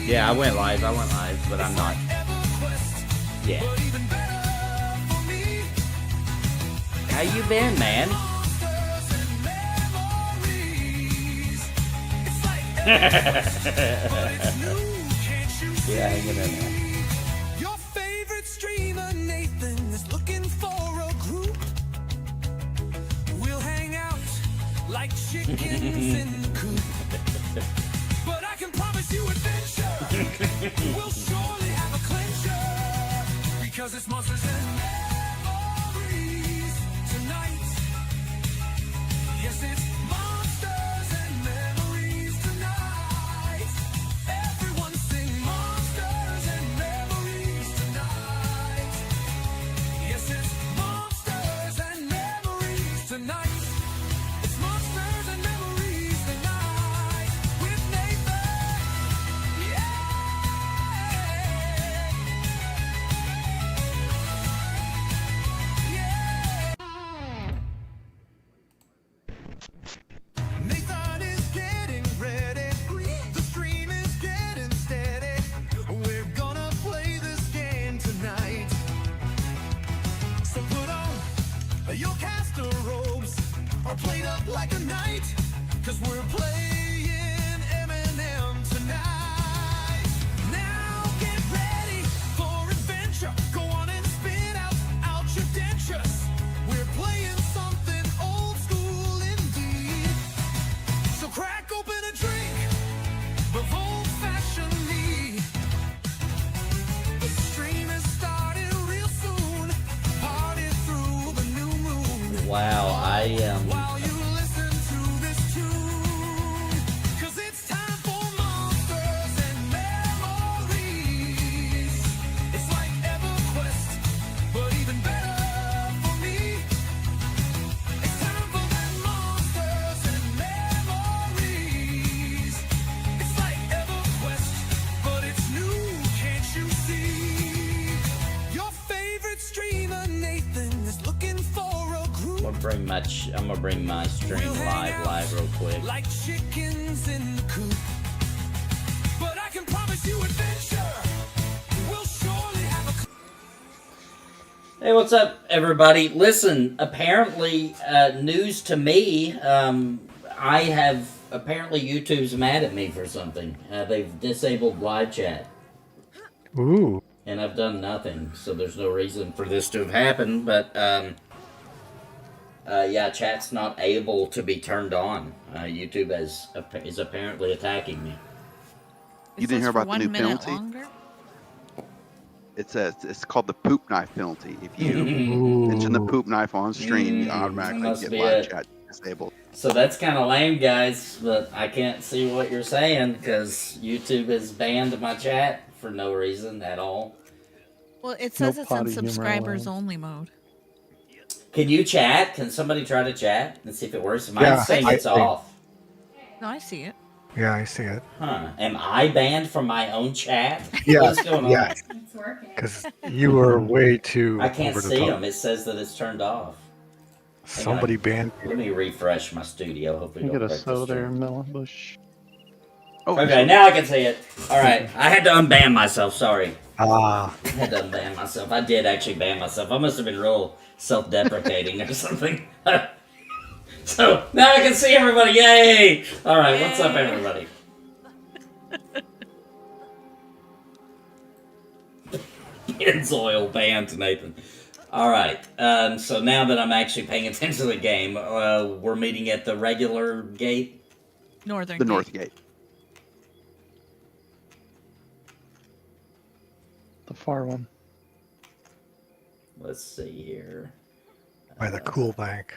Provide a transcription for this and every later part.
Yeah, I went live, but I'm not. Yeah. How you been, man? Yeah, hanging in there. Your favorite streamer Nathan is looking for a group. We'll hang out like chickens in the coop. But I can promise you adventure. We'll surely have a clincher because it's monsters and memories tonight. Yes, it's monsters and memories tonight. Everyone sing monsters and memories tonight. Yes, it's monsters and memories tonight. It's monsters and memories tonight with Nathan. Yeah. Nathan is getting ready. The stream is getting steady. We're gonna play this game tonight. So put on your caster robes or played up like a knight. Cause we're playing M&M tonight. Now get ready for adventure. Go on and spit out your dentures. We're playing something old school indeed. So crack open a drink of old-fashioned mead. The stream is starting real soon. Party through the new moon. Wow, While you listen to this tune. Cause it's time for monsters and memories. It's like EverQuest, but even better for me. It's time for them monsters and memories. It's like EverQuest, but it's new, can't you see? Your favorite streamer Nathan is looking for a group. I'm gonna bring my stream live real quick. Like chickens in the coop. But I can promise you adventure. We'll surely have a Hey, what's up, everybody? Listen, apparently, news to me, apparently YouTube's mad at me for something. They've disabled live chat. Ooh. And I've done nothing, so there's no reason for this to have happened, but, yeah, chat's not able to be turned on. YouTube is apparently attacking me. You didn't hear about the new penalty? It's called the poop knife penalty. If you mention the poop knife on stream, you automatically get live chat disabled. So that's kind of lame, guys, but I can't see what you're saying because YouTube has banned my chat for no reason at all. Well, it says it's in subscribers only mode. Can you chat? Can somebody try to chat and see if it works? Mine's saying it's off. No, I see it. Yeah, I see it. Huh. Am I banned from my own chat? Yeah, What's going on? yeah. It's working. Because you were way too I can't over the see top. them. It says that it's turned off. Somebody banned you. Let me refresh my studio. Hopefully, You don't got a break this soda stream. and melon bush. Oh, Okay, now I can see it. All right, I had to unban myself. Sorry, Ah, I had to unban myself. I did actually ban myself. I must have been real self-deprecating or something. So now I can see everybody. Yay! All right, what's up, everybody? Pennzoil banned, Nathan. All right. So now that I'm actually paying attention to the game, we're meeting at the regular gate. Northern. the Gate. north gate. The far one. Let's see here. by the cool bank.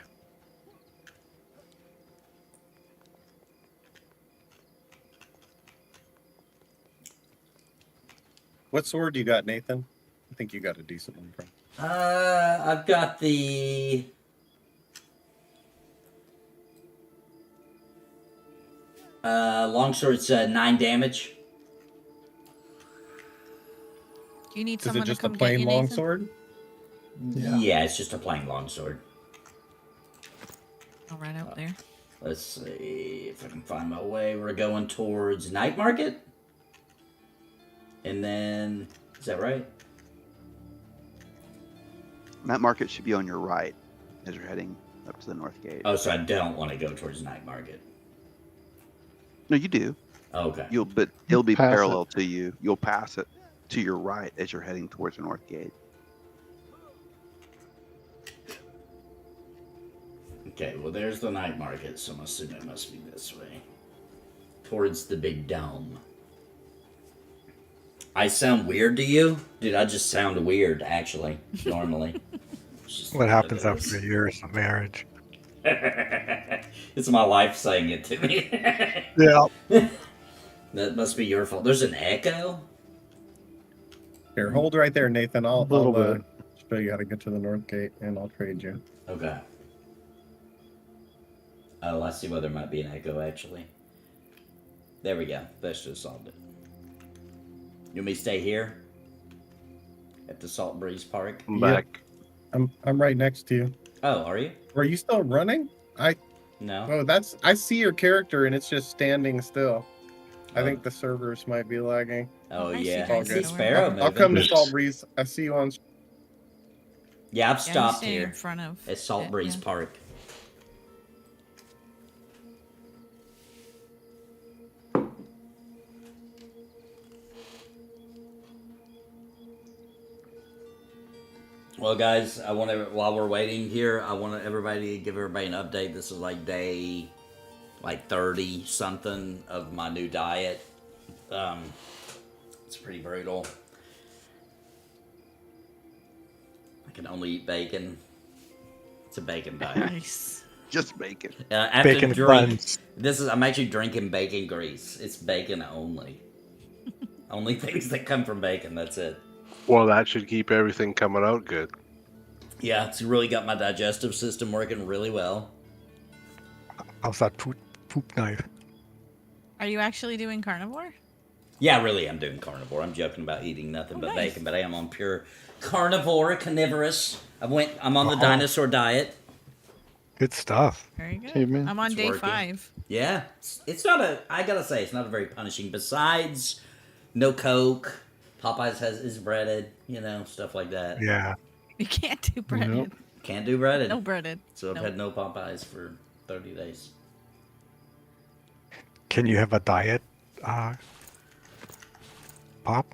What sword you got, Nathan? I think you got a decent one from. I've got the longsword's 9 damage. Do you need Is someone it just to a come get plain you, Nathan? longsword? Yeah, it's just a plain longsword. I'll run out there. Let's see if I can find my way. We're going towards Night Market. And then, is that right? That market should be on your right as you're heading up to the north gate. Oh, so I don't want to go towards night market. No, you do. Okay. But it'll be Pass it. parallel to you. You'll pass it to your right as you're heading towards the north gate. Okay, well, there's the night market, so I'm assuming it must be this way. Towards the big dome. I sound weird to you? Dude, I just sound weird, actually, normally. It's just What happens it after is. years of marriage? It's my life saying it to me. Yeah. That must be your fault. There's an echo? Here, hold right there, Nathan. I'll Little bit. show you how to get to the north gate, and I'll trade you. Okay. Oh, I see why there might be an echo, actually. There we go. That's just solved it. You want me to stay here? At the Salt Breeze Park? I'm Yeah. back. I'm right next to you. Oh, are you? Are you still running? No. Oh, I see your character, and it's just standing still. I Oh. think the servers might be lagging. Oh, I see yeah. you I guys see going. Sparrow moving. I'll come to Salt Breeze. I see you on. Yeah, I've Yeah, you stopped stay here in front of at Salt it, Breeze yeah. Park. Well, guys, I want to, while we're waiting here, I want everybody to give everybody an update. This is like day, 30 something of my new diet. It's pretty brutal. I can only eat bacon. It's a bacon diet. Nice. Just bacon. After Bacon drink, buns. I'm actually drinking bacon grease. It's bacon only. Only things that come from bacon. That's it. Well, that should keep everything coming out good. Yeah, it's really got my digestive system working really well. How's that poop knife? Are you actually doing carnivore? Yeah, really, I'm doing carnivore. I'm joking about eating nothing but nice. bacon, but I am on pure carnivore, carnivorous. I'm on the Oh. dinosaur diet. Good stuff. Very good. Caveman. I'm on It's day working. 5. Yeah, it's not I gotta say, it's not a very punishing. Besides, no Coke. Popeyes is breaded, stuff like that. Yeah. You can't do breaded. Nope. Can't do breaded. No breaded. So I've Nope. had no Popeyes for 30 days. Can you have a diet, Pop?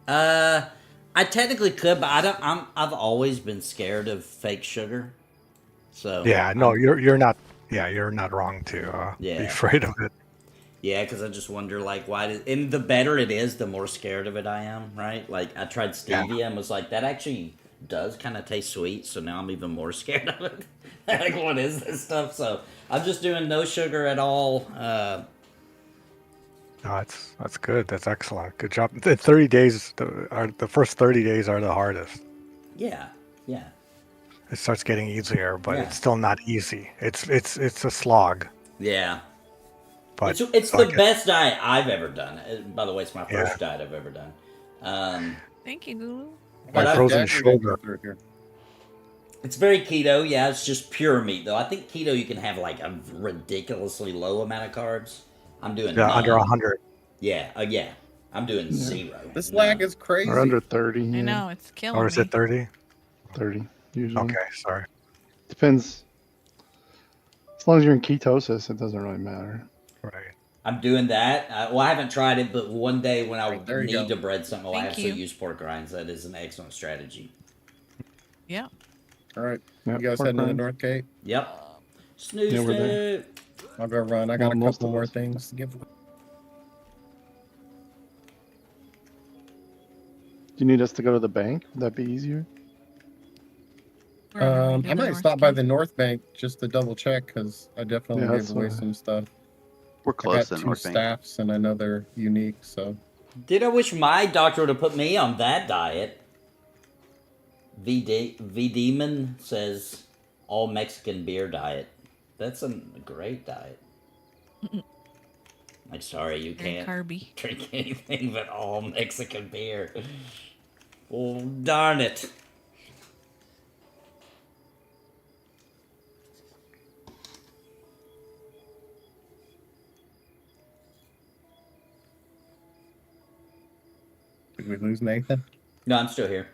I technically could, but I've always been scared of fake sugar. So Yeah. No, you're not. Yeah, you're not wrong to be Yeah. afraid of it. Yeah, because I just wonder, and the better it is, the more scared of it I am, right? Like, I tried stevia and was like, that actually does kind of taste sweet, so now I'm even more scared of it. Like, what is this stuff? So, I'm just doing no sugar at all. No, that's good. That's excellent. Good job. The 30 days are the first 30 days are the hardest. Yeah. It starts getting easier, but Yeah. it's still not easy. It's a slog. Yeah. But It's the like best diet I've ever done. By the way, it's my Yeah. first diet I've ever done. Thank you, Gulu. My But frozen Jack, you're gonna go shoulder. through here. It's very keto. Yeah, it's just pure meat, though. I think keto, you can have, a ridiculously low amount of carbs. I'm doing Yeah, none. under 100. Yeah, I'm doing 0. This No. lag is crazy. Or under 30. I Yeah. know, it's killing Or is me. it 30? 30, usually. Okay, sorry. Depends. As long as you're in ketosis, it doesn't really matter. Right. I'm doing that. I haven't tried it, but one day when I Right, there you need go. to bread something, I Thank absolutely you. use pork rinds. That is an excellent strategy. Yeah. All right, Yep, you guys pork heading to the rinds. north gate? Yep. Snooze Yeah, we're there. it. I'll go run. I got Well, a most couple of more us. things to give. Do you need us to go to the bank? Would that be easier? We're on our way to I the might North stop by Gate. the north bank just to double check because I definitely Yeah, gave that's away what- some stuff. We're I close got to 2 North Bank. staffs and I know they're unique. So Did I wish my doctor would have put me on that diet? V Demon says all Mexican beer diet. That's a great diet. I'm sorry, you Very can't carby. drink anything but all Mexican beer. Well, darn it. Did we lose Nathan? No, I'm still here.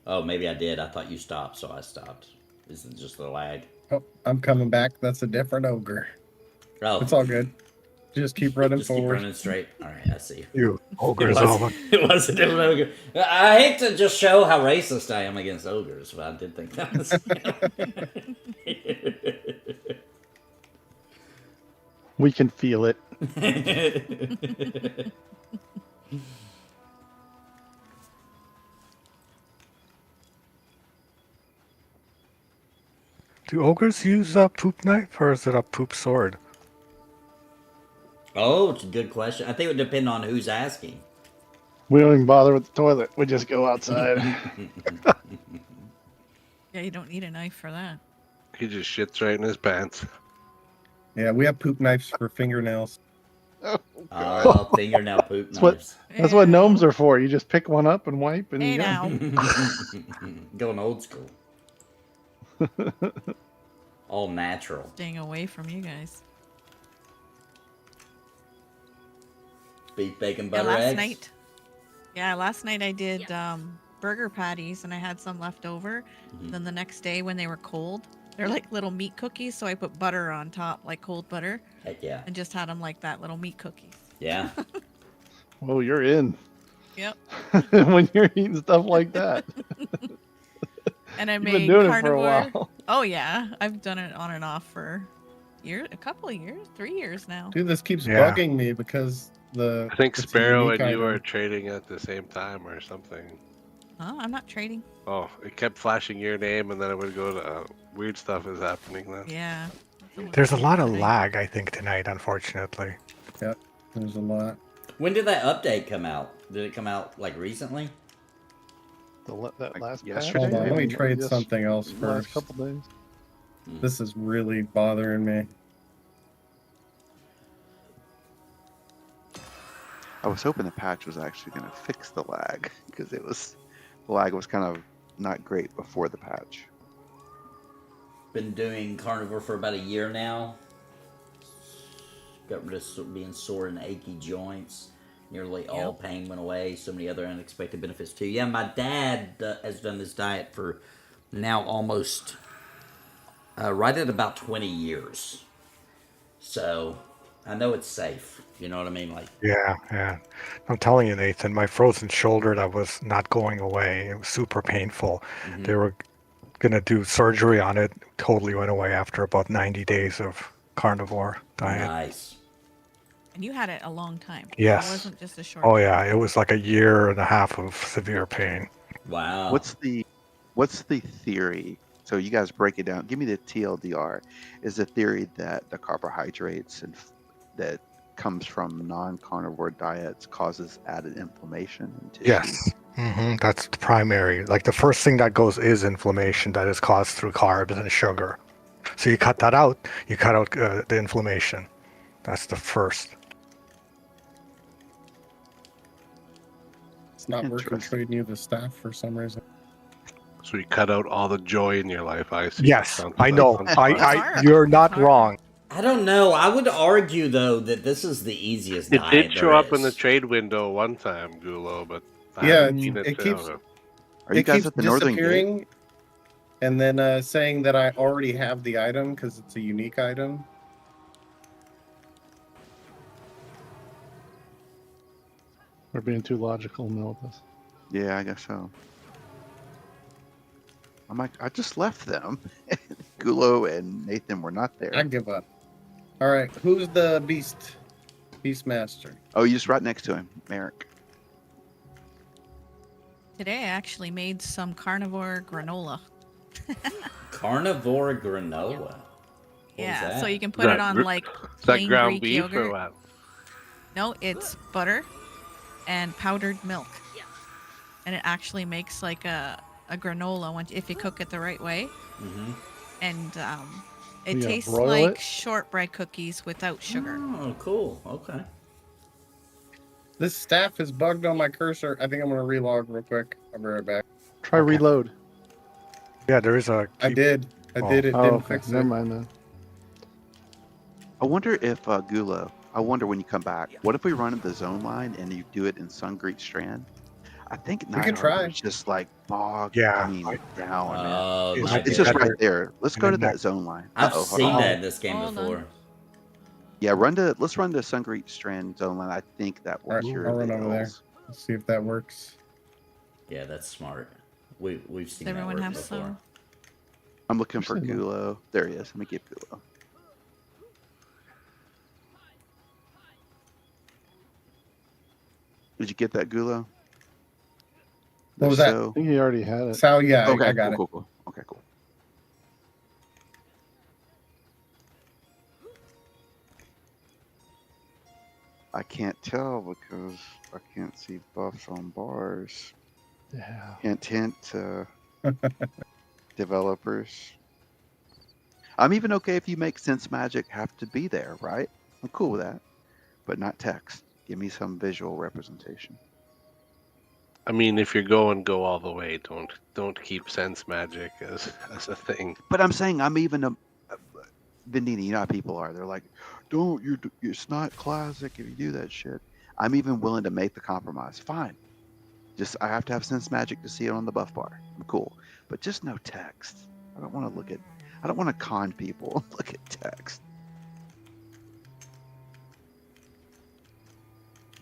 Oh, maybe I did. I thought you stopped, so I stopped. Is it just the lag? Oh, I'm coming back. That's a different ogre. Oh, It's all good. Just keep running just keep forward. running straight. All right, I see. You It ogres, was, Alvin. it was a different ogre. I hate to just show how racist I am against ogres, but I did think that was. We can feel it. Do ogres use a poop knife or is it a poop sword? Oh, it's a good question. I think it would depend on who's asking. We don't even bother with the toilet. We just go outside. Yeah, you don't need a knife for that. He just shits right in his pants. Yeah, we have poop knives for fingernails. Oh, fingernail poop That's what- knives. That's what gnomes are for. You just pick one up and wipe, and Hey you go. now. Going old school. All natural. Staying away from you guys. Beef, bacon, Yeah, butter, eggs. last night I did burger patties and I had some left over. Mhm. Then the next day when they were cold, they're like little meat cookies, so I put butter on top, like cold butter, Heck yeah. and just had them like that, little meat cookies. Yeah. Oh, you're in. Yep. When you're eating stuff like that. And I You've made been doing carnivore. it for a while. Oh yeah, I've done it on and off for a couple of years, 3 years now. Dude, this keeps Yeah. bugging me because I think it's a Sparrow unique and you item. were trading at the same time or something. Huh? I'm not trading. Oh, it kept flashing your name, and then it would go to weird stuff is happening then. Yeah. There's a lot of lag, I think, tonight, unfortunately. There's a lot. When did that update come out? Did it come out like recently? That Like last yesterday, patch? Hold on, let me Yeah, trade yes, something else Last first. couple days. This is really bothering me. I was hoping the patch was actually going to fix the lag because the lag was kind of not great before the patch. Been doing carnivore for about a year now. Got rid of being sore and achy joints. Nearly all pain went away. So many other unexpected benefits too. Yeah, my dad has done this diet for now almost right at about 20 years. So I know it's safe. You know what I mean? Like, Yeah. I'm telling you, Nathan, my frozen shoulder that was not going away. It was super painful. They were gonna do surgery on it. Totally went away after about 90 days of carnivore diet. nice. And you had it a long time. Yes. It wasn't just a short. Oh yeah, it was like a year and a half of severe pain. Wow. What's the theory? So you guys break it down. Give me the TLDR. Is the theory that the carbohydrates and that comes from non-carnivore diets causes added inflammation in tissue? Yes. That's the primary. Like the first thing that goes is inflammation that is caused through carbs and sugar. So you cut that out. You cut out the inflammation. That's the first. It's not working Interesting. trading you the staff for some reason. So you cut out all the joy in your life. I see. Yes, Sounds I like know. fun. You're not hard. wrong. I don't know. I would argue though that this is the easiest It diet did show there up in the is. trade window one time, Gulo, but I Yeah, haven't seen it it keeps- now. Are you It guys keeps at the Northern Gate? disappearing, and then saying that I already have the item because it's a unique item. We're being too logical now with this. Yeah, I guess so. I'm like, I just left them. Gulo and Nathan were not there. I give up. All right, who's the Beastmaster? Oh, you're just right next to him, Merrick. Today I actually made some carnivore granola. Carnivore granola. What Yeah, was so that? you can put it on like Is that plain ground Greek beef yogurt. or what? No, it's butter and powdered milk. And it actually makes like a granola if you cook it the right way. Mm-hmm. And it You gotta tastes broil like it? shortbread cookies without sugar. Oh, cool. Okay. This staff is bugged on my cursor. I think I'm gonna relog real quick. I'll be right back. Try Okay. reload. Yeah, there is a. I did. It Oh, didn't okay. fix Never it. mind then. I wonder if Gulo. I wonder when you come back. What if we run the zone line and you do it in Sun Greek Strand? I think We Night can try. Harbor is just like bogged. Yeah, I mean, down. Oh, It It's, might be it's just better right there. Let's in go the to that next- zone line. I've Uh-oh, hold seen on. that in this game Hold on. before. Yeah, let's run the Sungreet Strand zone line. I think that will Alright, cure I'll the run over there. ills. Let's see if that works. Yeah, that's smart. We've seen Does everyone that work have before. some? I'm looking for Actually, no. Gulo. There he is. Let me get Gulo. Did you get that Gulo? What was If that? so- I think he already had it. So yeah, Okay, I got it. cool. Okay, cool. I can't tell because I can't see buffs on bars. Yeah. Hint, hint, developers. I'm even okay if you make sense magic have to be there, right? I'm cool with that, but not text. Give me some visual representation. I mean, if you're going, go all the way. Don't keep sense magic as a thing. But I'm saying I'm even a Vendini, you know how people are. They're like, don't, it's not classic if you do that shit. I'm even willing to make the compromise. Fine. Just, I have to have sense magic to see it on the buff bar. I'm cool. But just no text. I don't want to con people. Look at text.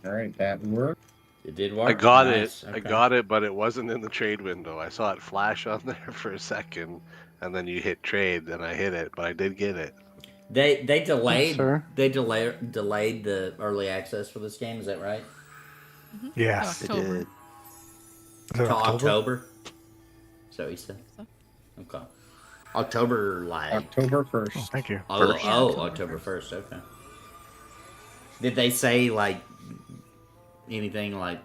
All right, that worked. It did work. I got Nice. it. I Okay. got it, but it wasn't in the trade window. I saw it flash on there for a second, and then you hit trade, and I hit it, but I did get it. They delayed sir. delayed the early access for this game. Is that right? Yes. It October. did. Is it Till October? October. Is that what you said? So. Okay. October like. October Oh, 1st. thank you. Oh, First. October 1st. Okay. Did they say like anything like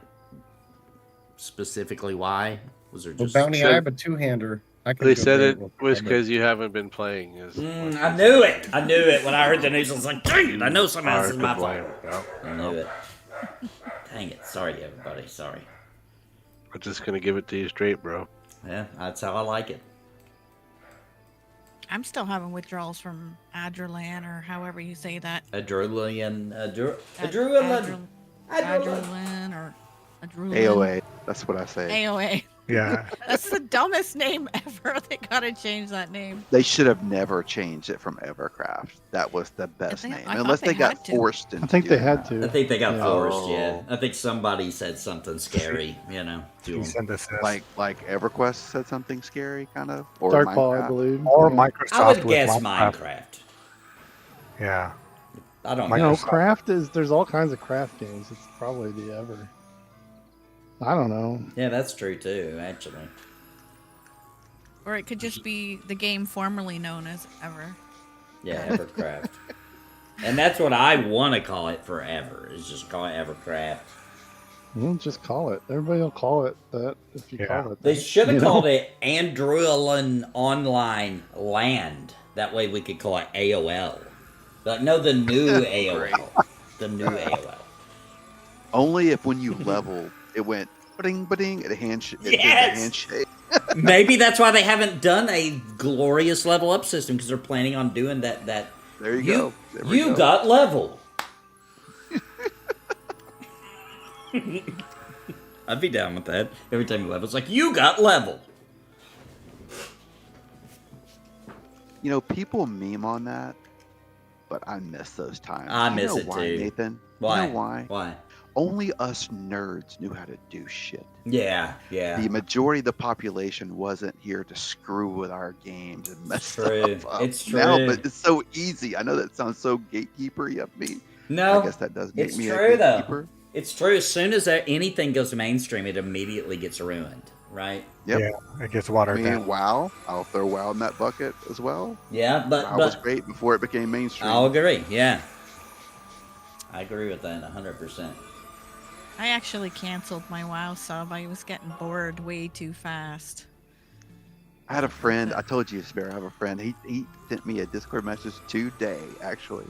specifically why? Was there Well, just? Bounty, So- I have a two-hander. I can They go said grab it real quick. was I'll because you haven't been playing. I knew it. I knew it when I heard the news. I was like, "Dang it! I know somehow this is my fault." Yeah. I knew it. Dang it! Sorry, everybody. Sorry. We're just gonna give it to you straight, bro. Yeah, that's how I like it. I'm still having withdrawals from Adrelan or however you say that. Adrenaline. Adrelan Adrenaline. or Adrelan. AOA. That's what I say. AOA. Yeah. That's the dumbest name ever. They gotta change that name. They should have never changed it from EverCraft. That was the best they- name. I thought Unless they they got had to. forced into I think they doing had that. to. I think they got Yeah. forced. Yeah, Oh. I think somebody said something scary. You know, to He 'em. sent us this. Like EverQuest said something scary, kind of, or Darkfall, I Minecraft. believe. or yeah. Microsoft I would with guess Minecraft. Minecraft. Yeah. I don't Microsoft. know. No, craft is. There's all kinds of craft games. It's probably the ever. I don't know. Yeah, that's true too. Actually, Or it could just be the game formerly known as Ever. yeah, Evercraft, and that's what I want to call it forever. Is just call it Evercraft. Well, just call it. Everybody will call it that if you Yeah. call it. They that, should have you know? called it Andrulan Online Land. That way we could call it AOL. But no, the new AOL. The new AOL. Only if when you level, it went ba-ding, ba-ding, it handshake. It did the Yes! handshake. Maybe that's why they haven't done a glorious level up system because they're planning on doing that. There you go. There we You go. got level. I'd be down with that. Every time you level, it's like you got level. You know, people meme on that, but I miss those times. I You miss know it why, too. Nathan? Why? You know why? Why? Only us nerds knew how to do shit. Yeah, yeah. The majority of the population wasn't here to screw with our games and mess True. stuff up. It's Now, true. but it's so easy. I know that sounds so gatekeepery of me. No, I guess that does make it's me true a though. gatekeeper. It's true. As soon as anything goes mainstream, it immediately gets ruined, right? Yep. Yeah. It gets I watered mean, down. WoW. I'll throw WoW in that bucket as well. Yeah, but WoW was great before it became mainstream. I'll agree. Yeah, I agree with that 100%. I actually canceled my WoW sub. I was getting bored way too fast. I had a friend. I told you, Spare. I have a friend. He sent me a Discord message today, actually.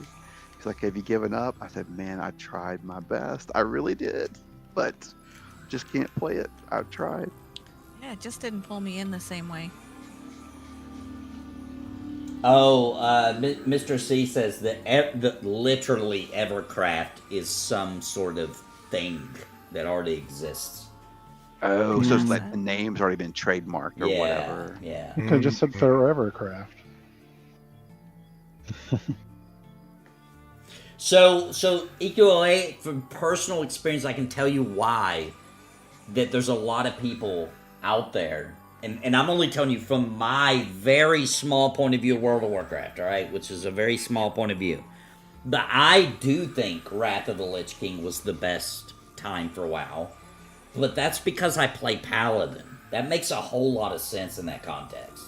He's like, "Have you given up?" I said, "Man, I tried my best. I really did, but just can't play it. I've tried." Yeah, it just didn't pull me in the same way. Oh, Mr. C says that literally Evercraft is some sort of thing that already exists. Oh, so it's like Mm. the name's already been trademarked or yeah, whatever. yeah. Could have just said Forevercraft. So EQLA, from personal experience, I can tell you why that there's a lot of people out there, and I'm only telling you from my very small point of view of World of Warcraft, all right, which is a very small point of view. But I do think Wrath of the Lich King was the best time for WoW. But that's because I play Paladin. That makes a whole lot of sense in that context.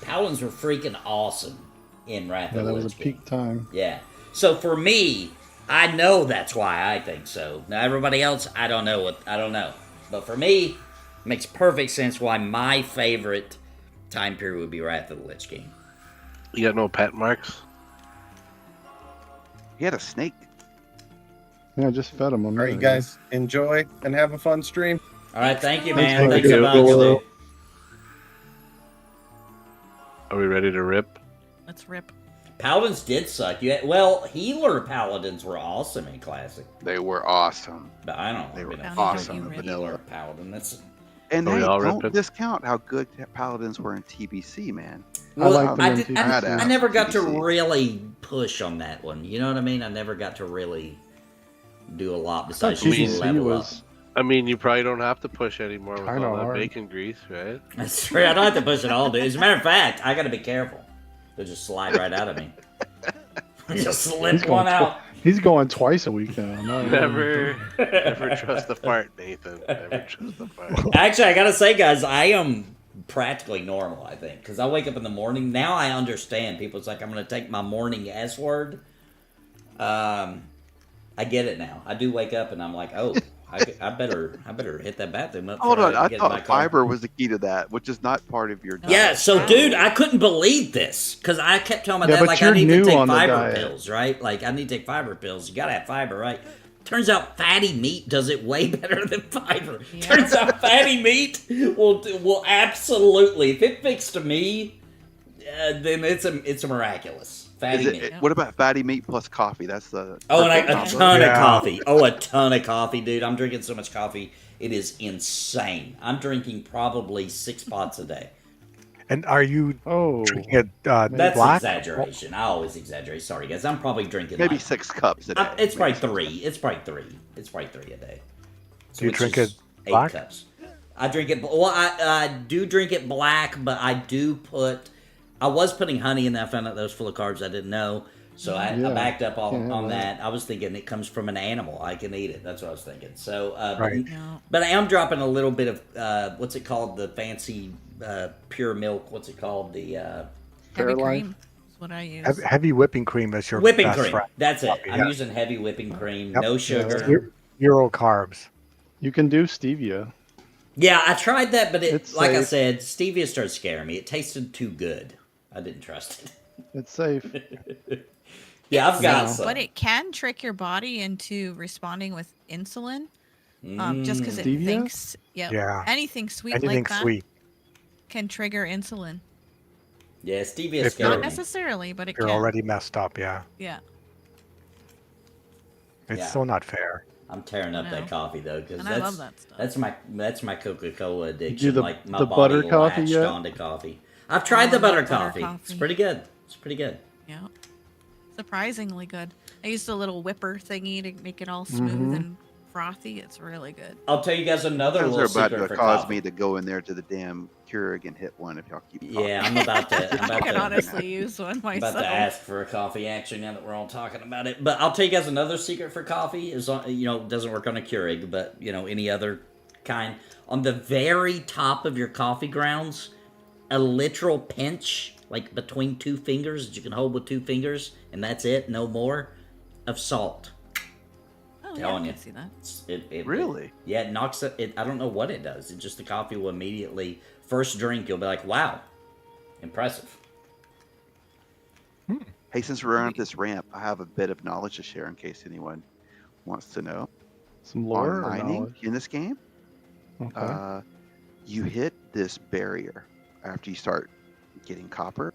Paladins were freaking awesome in Wrath Yeah, of the that was Lich a King. peak time. Yeah. So for me, I know that's why I think so. Now everybody else, I don't know. But for me, it makes perfect sense why my favorite time period would be Wrath of the Lich King. You got no pet marks? He had a snake. Yeah, I just fed him. All right, you guys enjoy and have a fun stream. All right, thank you, Thanks, man. Thank Thanks a you. bunch, dude. Are we ready to rip? Let's rip. Paladins did suck. Well, healer paladins were awesome in Classic. They were awesome. But I don't They know. were Bounty awesome don't in you rip? Healer vanilla. paladin. That's And Are we hey, all don't ripping? discount how good paladins were in TBC, man. well, like them I, in did, I, TBC. I never got to TBC. really push on that one. You know what I mean? I never got to really do a lot besides TBC just level was up. I mean, you probably don't have to push anymore with Kinda all that hard. bacon grease, right? That's true. I don't have to push it all, dude. As a matter of fact, I got to be careful. They'll just slide right out of me. Just slip one out. He's going twice a week now. No, Never trust the fart, Nathan. Never trust the fart. Actually, I gotta say, guys, I am practically normal. I think because I wake up in the morning. Now I understand. People's like, I'm gonna take my morning S word. I get it now. I do wake up and I'm like, oh, I better hit that bathroom up. Hold before on, I get in my thought car. fiber was the key to that, which is not part of your diet. Yeah, so dude, I couldn't believe this because I kept telling my Yeah, dad but like I you're need to new take on the fiber diet. pills, right? Like I need to take fiber pills. You gotta have fiber, right? Turns out fatty meat does it way better than fiber. Yeah. Turns out fatty meat will absolutely, if it fixed to me, then it's a miraculous fatty Is meat. it, what about fatty meat plus coffee? That's the Oh, and perfect a combo. ton of Yeah. coffee. Oh, a ton of coffee, dude. I'm drinking so much coffee. It is insane. I'm drinking probably 6 pots a day. And are you Oh, drinking it That's black? exaggeration. I always exaggerate. Sorry, guys. I'm probably drinking Maybe like, 6 cups a day. It's probably Maybe 6 three. It's probably three. It's probably 3 a day. So Do you which drink is it 8 black? cups. I drink it. Well, I do drink it black, but I do put. I was putting honey in that. I found out that was full of carbs I didn't know. So I Yeah, backed up can't have on that. that. I was thinking it comes from an animal. I can eat it. That's what I was thinking. So, Right. No. but I am dropping a little bit of what's it called? The fancy pure milk. What's it called? The Heavy Fairlife? cream is what I use. Heavy whipping cream is your whipping best cream. friend. That's it. Coffee, I'm yeah. using heavy whipping cream. Yep. No sugar. Zero- Zero carbs. you can do stevia. Yeah, I tried that, but It's like I safe. said, stevia started scaring me. It tasted too good. I didn't trust it. It's safe. Yeah, I've got No. some. But it can trick your body into responding with insulin, just because it Stevia? thinks, Yeah. anything sweet Anything like that sweet. can trigger insulin. Yeah, stevia If scared Not me. necessarily, but it You're can. already messed up, yeah. Yeah, It's Yeah. so not fair. I'm tearing up I that know. coffee though, because and I love that stuff. that's my Coca-Cola addiction. the- like my the body butter coffee latched yet? onto coffee. I've tried Oh, the I butter love butter coffee. It's coffee. pretty good. It's pretty good. Yeah, surprisingly good. I used a little whipper thingy to make it all smooth and frothy. It's really good. I'll tell you guys another Those little are about secret to for cause coffee. me to go in there to the damn Keurig and hit one if y'all keep talking. Yeah, I'm about to. I'm I about can to. honestly use one about myself. to ask for a coffee actually now that we're all talking about it. But I'll tell you guys another secret for coffee is doesn't work on a Keurig, but any other kind. On the very top of your coffee grounds, a literal pinch, like between 2 fingers that you can hold with 2 fingers, and that's it, no more, of salt. Oh, yeah, telling I you. can see that. Really? Yeah, it knocks it. I don't know what it does. It just the coffee will immediately first drink. You'll be like, wow, impressive. Hey, since we're on this ramp, I have a bit of knowledge to share in case anyone wants to know. Some lore On or mining knowledge. in this game, Okay. you hit this barrier after you start getting copper,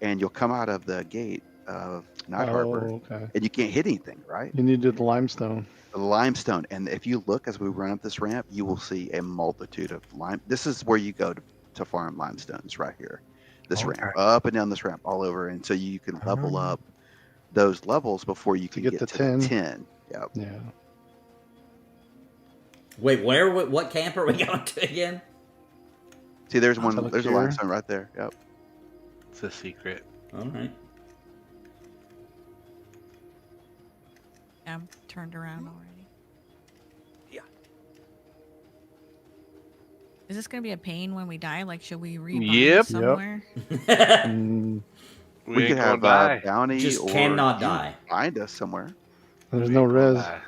and you'll come out of the gate of Night Harbor, Oh, okay. and you can't hit anything, right? You needed the limestone. limestone. And if you look as we run up this ramp, you will see a multitude of lime. This is where you go to farm limestones right here. This ramp, Okay. up and down this ramp, all over. And so you can level up those levels before you can get get to to 10. the 10. Yep. Yeah. Wait, what camp are we going to again? See, there's Tell one. it There's a here. limestone right there. Yep. It's a secret. All right. I'm turned around already. Yeah. Is this gonna be a pain when we die? Like, should we rebind Yep. somewhere? Mm, We, We ain't could gonna have die. bounty Just or cannot you die. Find us somewhere. there's We no ain't gonna res. die.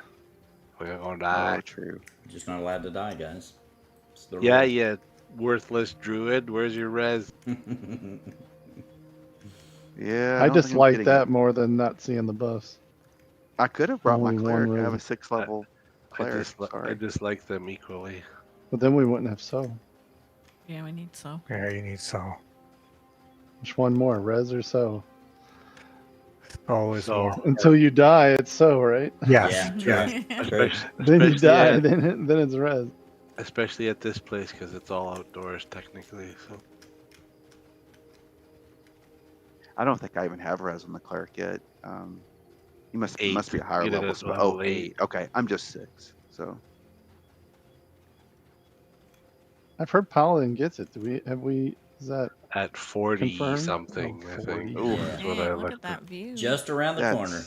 We ain't gonna Oh, die. true. Just not allowed to die, guys. It's the Yeah, rule. you worthless druid. Where's your res? Yeah. I don't think I'm dislike getting that it. more than not seeing the buffs. I could have brought my Only one cleric. I res. have a 6th level I cleric. I Sorry. dislike them equally. But then we wouldn't have so. Yeah, we need so. Yeah, you need so. Which one more, res or so? Always So- more. Until you die, it's so, right? Yes. Yeah. Yes. True. Then you Especially die, at- then it's res. especially at this place because it's all outdoors technically. So I don't think I even have res on the cleric yet. You must Eight. be a higher Get it level. at So, level 8. Okay, I'm just 6. So I've heard Paladin gets it. Is that at 40 Confirmed? something, Oh, I 40. think. Ooh. That's what Hey, I look looked at that view. Just around the That's- corner.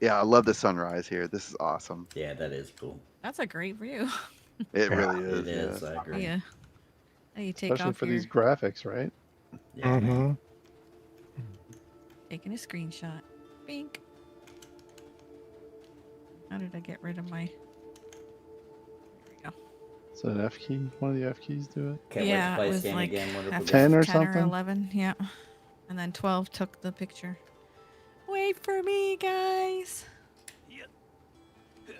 yeah, I love the sunrise here. This is awesome. Yeah, that is cool. That's a great view. It Yeah, really is. It is. yeah. I agree. Yeah. Now you take especially off for your these graphics, right? Yeah, man. Mm-hmm. taking a screenshot. Bink. How did I get rid of my? There we go. Is that an F key? One of the F keys do it? Can't Yeah, wait it to play was this game like again. Wonderful after game. 10 or 10 or something? 11, yeah. And then 12 took the picture. Wait for me, guys.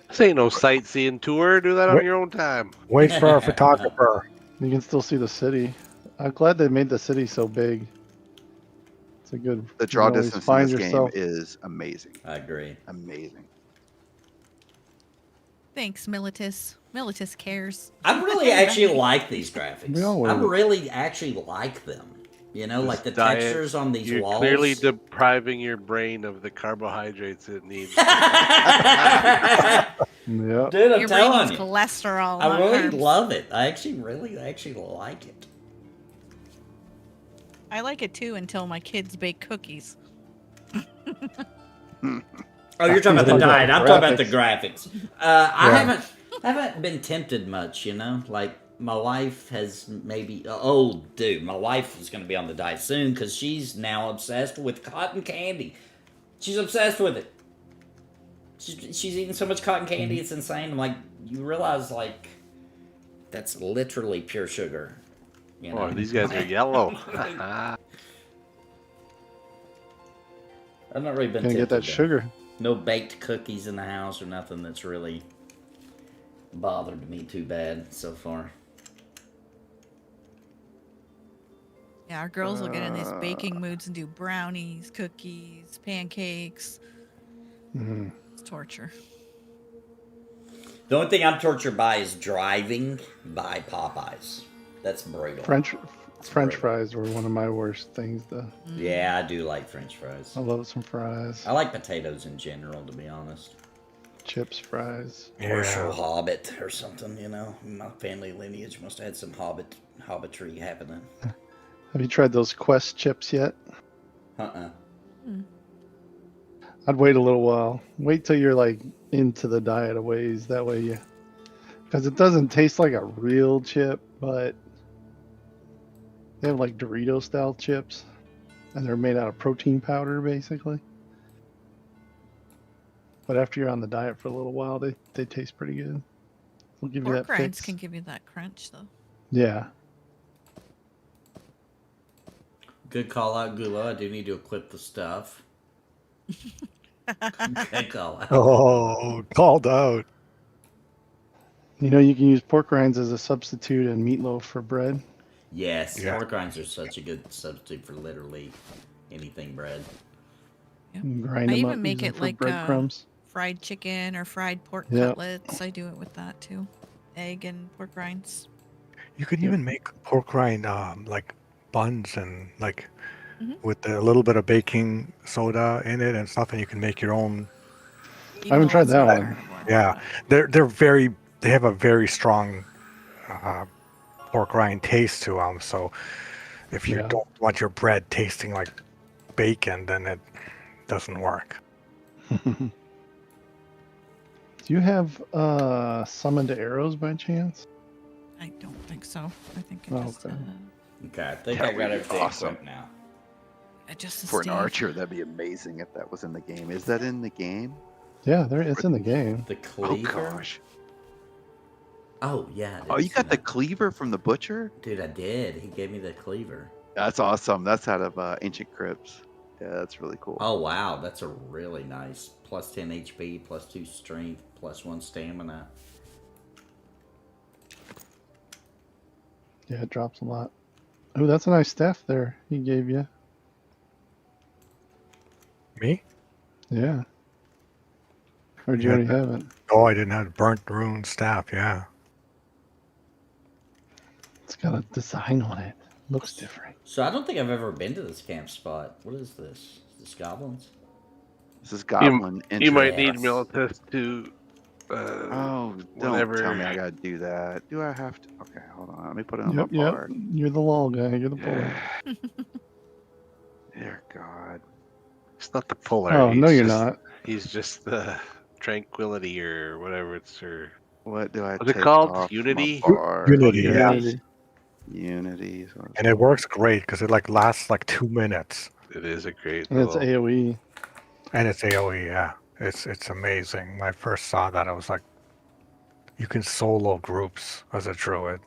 This ain't no sightseeing tour. Do that on What? your own time. Wait for our photographer. You can still see the city. I'm glad they made the city so big. It's a good. The you draw can always distance in find this yourself. game is amazing. I agree. Amazing. Thanks, Militus. Militus cares. I really actually like these graphics. We all I would. really actually like them. You know, This like the diet, textures on these You're walls. clearly depriving your brain of the carbohydrates it needs. Yeah. Dude, I'm Your brain telling needs you. cholesterol. I not really carbs. love it. I actually really like it. I like it too until my kids bake cookies. Oh, you're talking about the Talking about diet. I'm talking about the graphics. I Yeah. haven't been tempted much, you know. Like my wife has maybe. Oh, dude, my wife is going to be on the diet soon because she's now obsessed with cotton candy. She's obsessed with it. She's eating so much cotton candy, it's insane. I'm like, you realize like that's literally pure sugar. You know? Oh, these guys are yellow. I've not really been Gonna get tempted, that though. sugar. No baked cookies in the house or nothing that's really bothered me too bad so far. Yeah, our girls will get in these baking moods and do brownies, cookies, pancakes. Mhm. It's torture. The only thing I'm tortured by is driving by Popeyes. That's brutal. French brutal. fries were one of my worst things. Though Yeah, I do like French fries. I love some fries, I like potatoes in general, to be honest. chips, fries. Commercial Yeah. hobbit or something, you know. My family lineage must have had some hobbitry happening. Have you tried those Quest chips yet? Uh-uh. I'd wait a little while. Wait till you're like into the diet a ways. That way you, because it doesn't taste like a real chip, but they have like Dorito style chips, and they're made out of protein powder basically. But after you're on the diet for a little while, they taste pretty good. They'll give you Pork that rinds fix. can give you that crunch, though. Yeah. Good call out, Gulo. I do need to equip the stuff. Good call out. Oh, called out. You know, you can use pork rinds as a substitute in meatloaf for bread. Yes, Yeah. pork rinds are such a good substitute for literally anything bread. You can grind I them even up, make use it them for like, breadcrumbs. fried chicken or fried pork Yep. cutlets. I do it with that too. Egg and pork rinds. You could Yep. even make pork rind like buns and like Mhm. with a little bit of baking soda in it and stuff, and you can make your own. Even haven't though tried it's that not one. carnivore, Yeah, but- they have a very strong uh, pork rind taste to them. So if you Yeah. don't want your bread tasting like bacon, then it doesn't work. Do you have summoned arrows by chance? I don't think so. I think I Oh, just okay. Okay, I think That I would got be everything awesome. equipped now. just For an Steve. archer, that'd be amazing if that was in the game. Is that in the game? Yeah, it's in the game. The Oh cleaver. gosh. Oh yeah. I Oh, did you see got the that. cleaver from the butcher? Dude, I did. He gave me the cleaver. That's awesome. That's out of Ancient Crypts. Yeah, that's really cool. Oh wow, that's a really nice plus 10 HP, plus 2 strength, plus 1 stamina. Yeah, it drops a lot. Oh, that's a nice staff there he gave you. Me? Yeah. Or do you Yeah, already have it? Oh, I didn't have burnt rune staff. Yeah. It's got a design on it. Looks different. So I don't think I've ever been to this camp spot. What is this? Is this goblins? This is Goblin. You might Yes. need Militus to. Oh, don't whenever- tell me I gotta do that. Do I have to? Okay, hold on. Let me put it on Yep, my yep. bar. You're the lull guy. You're the puller. Dear God. It's not the puller. Oh, no, he's you're just- not. He's just the tranquility or whatever it's What do I What's it take called? off my Unity? bar? Unity, Oh, yeah. Unity. Unity. So And it works great because it like lasts like 2 minutes, It is a great. And it's little- AoE. and it's AOE. Yeah, it's amazing. When I first saw that, I was like, you can solo groups as a druid.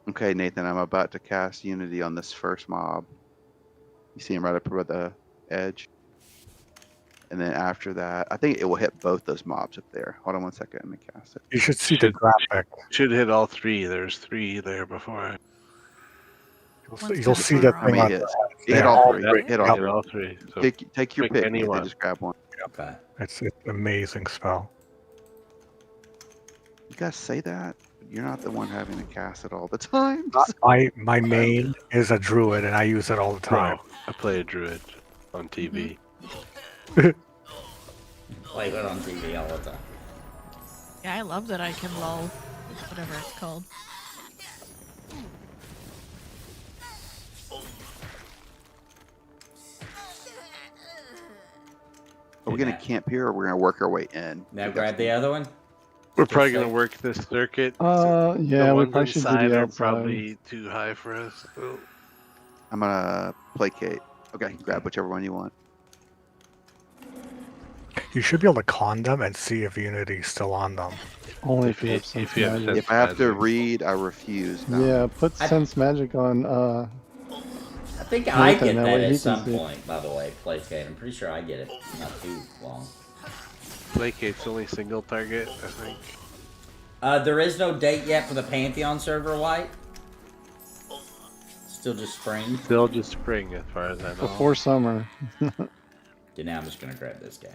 Okay, Nathan, I'm about to cast Unity on this first mob. You see him right up above the edge. And then after that, I think it will hit both those mobs up there. Hold on one second. Let me cast it. You should see the Should- graphic. Should hit all three. There's 3 there before. You'll One's see, got see a the bar How thing many on. hits? Yeah, Hit all all three. three. Hit all Hit three. all 3. So Take your pick pick. any Nathan, one. just grab one. Okay. It's an amazing spell. You guys say that? You're not the one having to cast it all the time. My main is a druid, and I use it all the time. I play a druid on TV. Play it on TV all the time. Yeah, I love that I can lull with whatever it's called. Are we gonna camp here, or we're gonna work our way in? Now grab the other one. We're probably Just gonna like- work this circuit. Yeah, the we ones probably should do inside the are outside. probably too high for us. So. I'm gonna placate. Okay, grab whichever one you want. You should be able to con them and see if Unity's still on them. Only if you have If sense you have magic. sense- If I have to magic. read, I refuse. No. Yeah, put I- sense magic on. I think I Nathan, get that that way he at can some see. point, by the way, placate. I'm pretty sure I get it not too long. Placate's only single target, I think. There is no date yet for the Pantheon server, White. Still just spring. Still just spring, as far as I know. Before summer. Okay, now I'm just gonna grab this guy.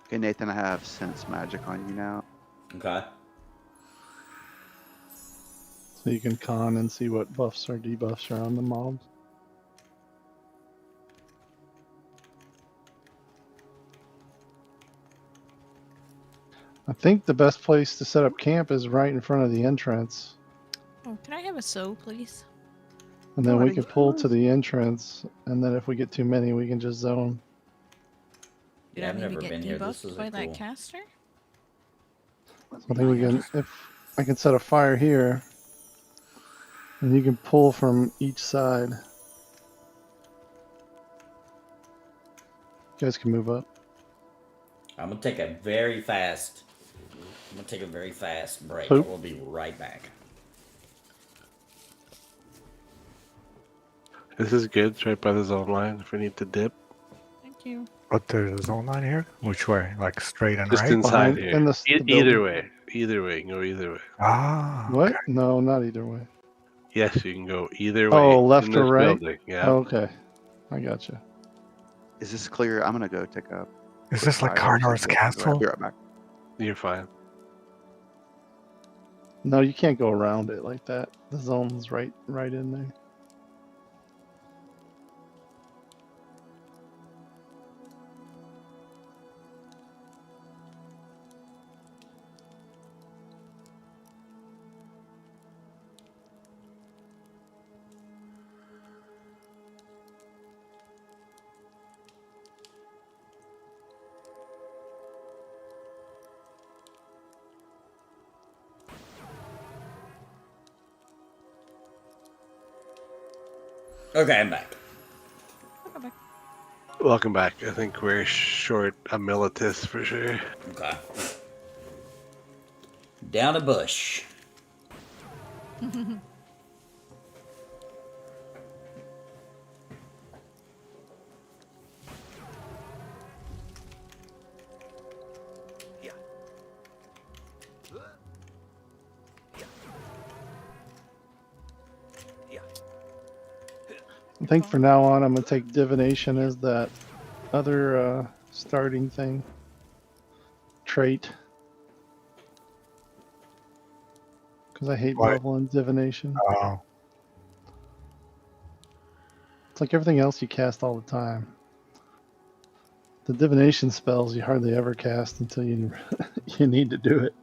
Okay, Nathan, I have sense magic on you now. Okay. So you can con and see what buffs or debuffs are on the mobs. I think the best place to set up camp is right in front of the entrance. Oh, can I have a sew, please? And then What we are can pull to the entrance, and then if we get too many, we can just zone. Did Yeah, I I've maybe never get been here. This debuffed is by a that cool. caster? I think we can, if I can set a fire here, and you can pull from each side. You guys can move up. I'm gonna take a very fast break. Poop. We'll be right back. This is good. It's right by the zone line if we need to dip. Thank you. But there's a zone line here? Which way? Like straight and Just right? inside Behind- here. in the Either building. way. Either way. You can go either way. Ah. What? okay. No, not either way. Yes, you can go either way. Oh, left in or this right? building. Yeah. Okay. I gotcha. Is this clear? I'm gonna go take a. Is quick this like fire or Karnar's something. I'll castle? be right back. You're fine. No, you can't go around it like that. The zone's right in there. Okay, I'm back. Welcome back. Welcome back. I think we're short a militus for sure. Okay. Down a bush. I think for now on, I'm gonna take divination as that other starting thing trait. Because I hate What? leveling divination. Oh. It's like everything else you cast all the time. The divination spells you hardly ever cast until you you need to do it.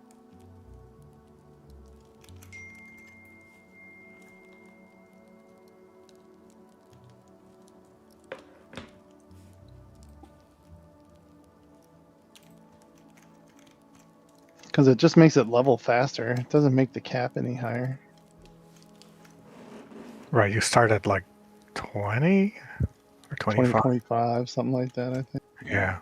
Because it just makes it level faster. It doesn't make the cap any higher. Right, you start at like 20 or 20, 25? 25, something like that, I think. Yeah.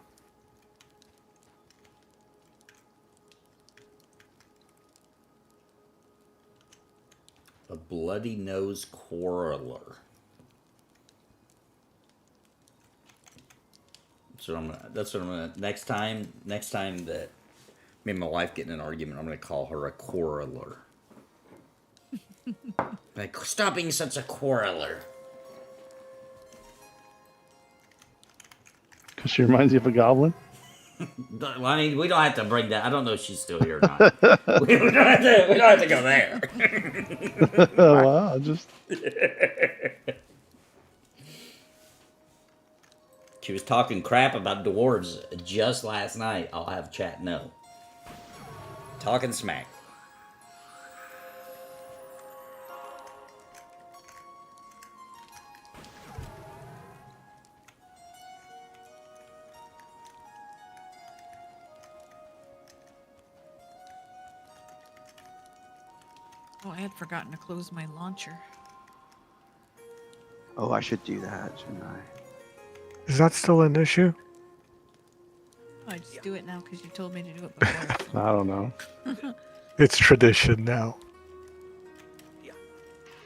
A bloody nose quarreler. That's what I'm gonna next time that me and my wife get in an argument, I'm gonna call her a quarreler. Like, stop being such a quarreler. Because she reminds you of a goblin. Well, I mean, we don't have to bring that. I don't know if she's still here or not. we don't have to go there. Oh, wow, just She was talking crap about dwarves just last night. I'll have chat know. Talking smack. Oh, I had forgotten to close my launcher. Oh, I should do that, shouldn't I? Is that still an issue? Oh, I just do it now because you told me to do it before. I don't know. It's tradition now.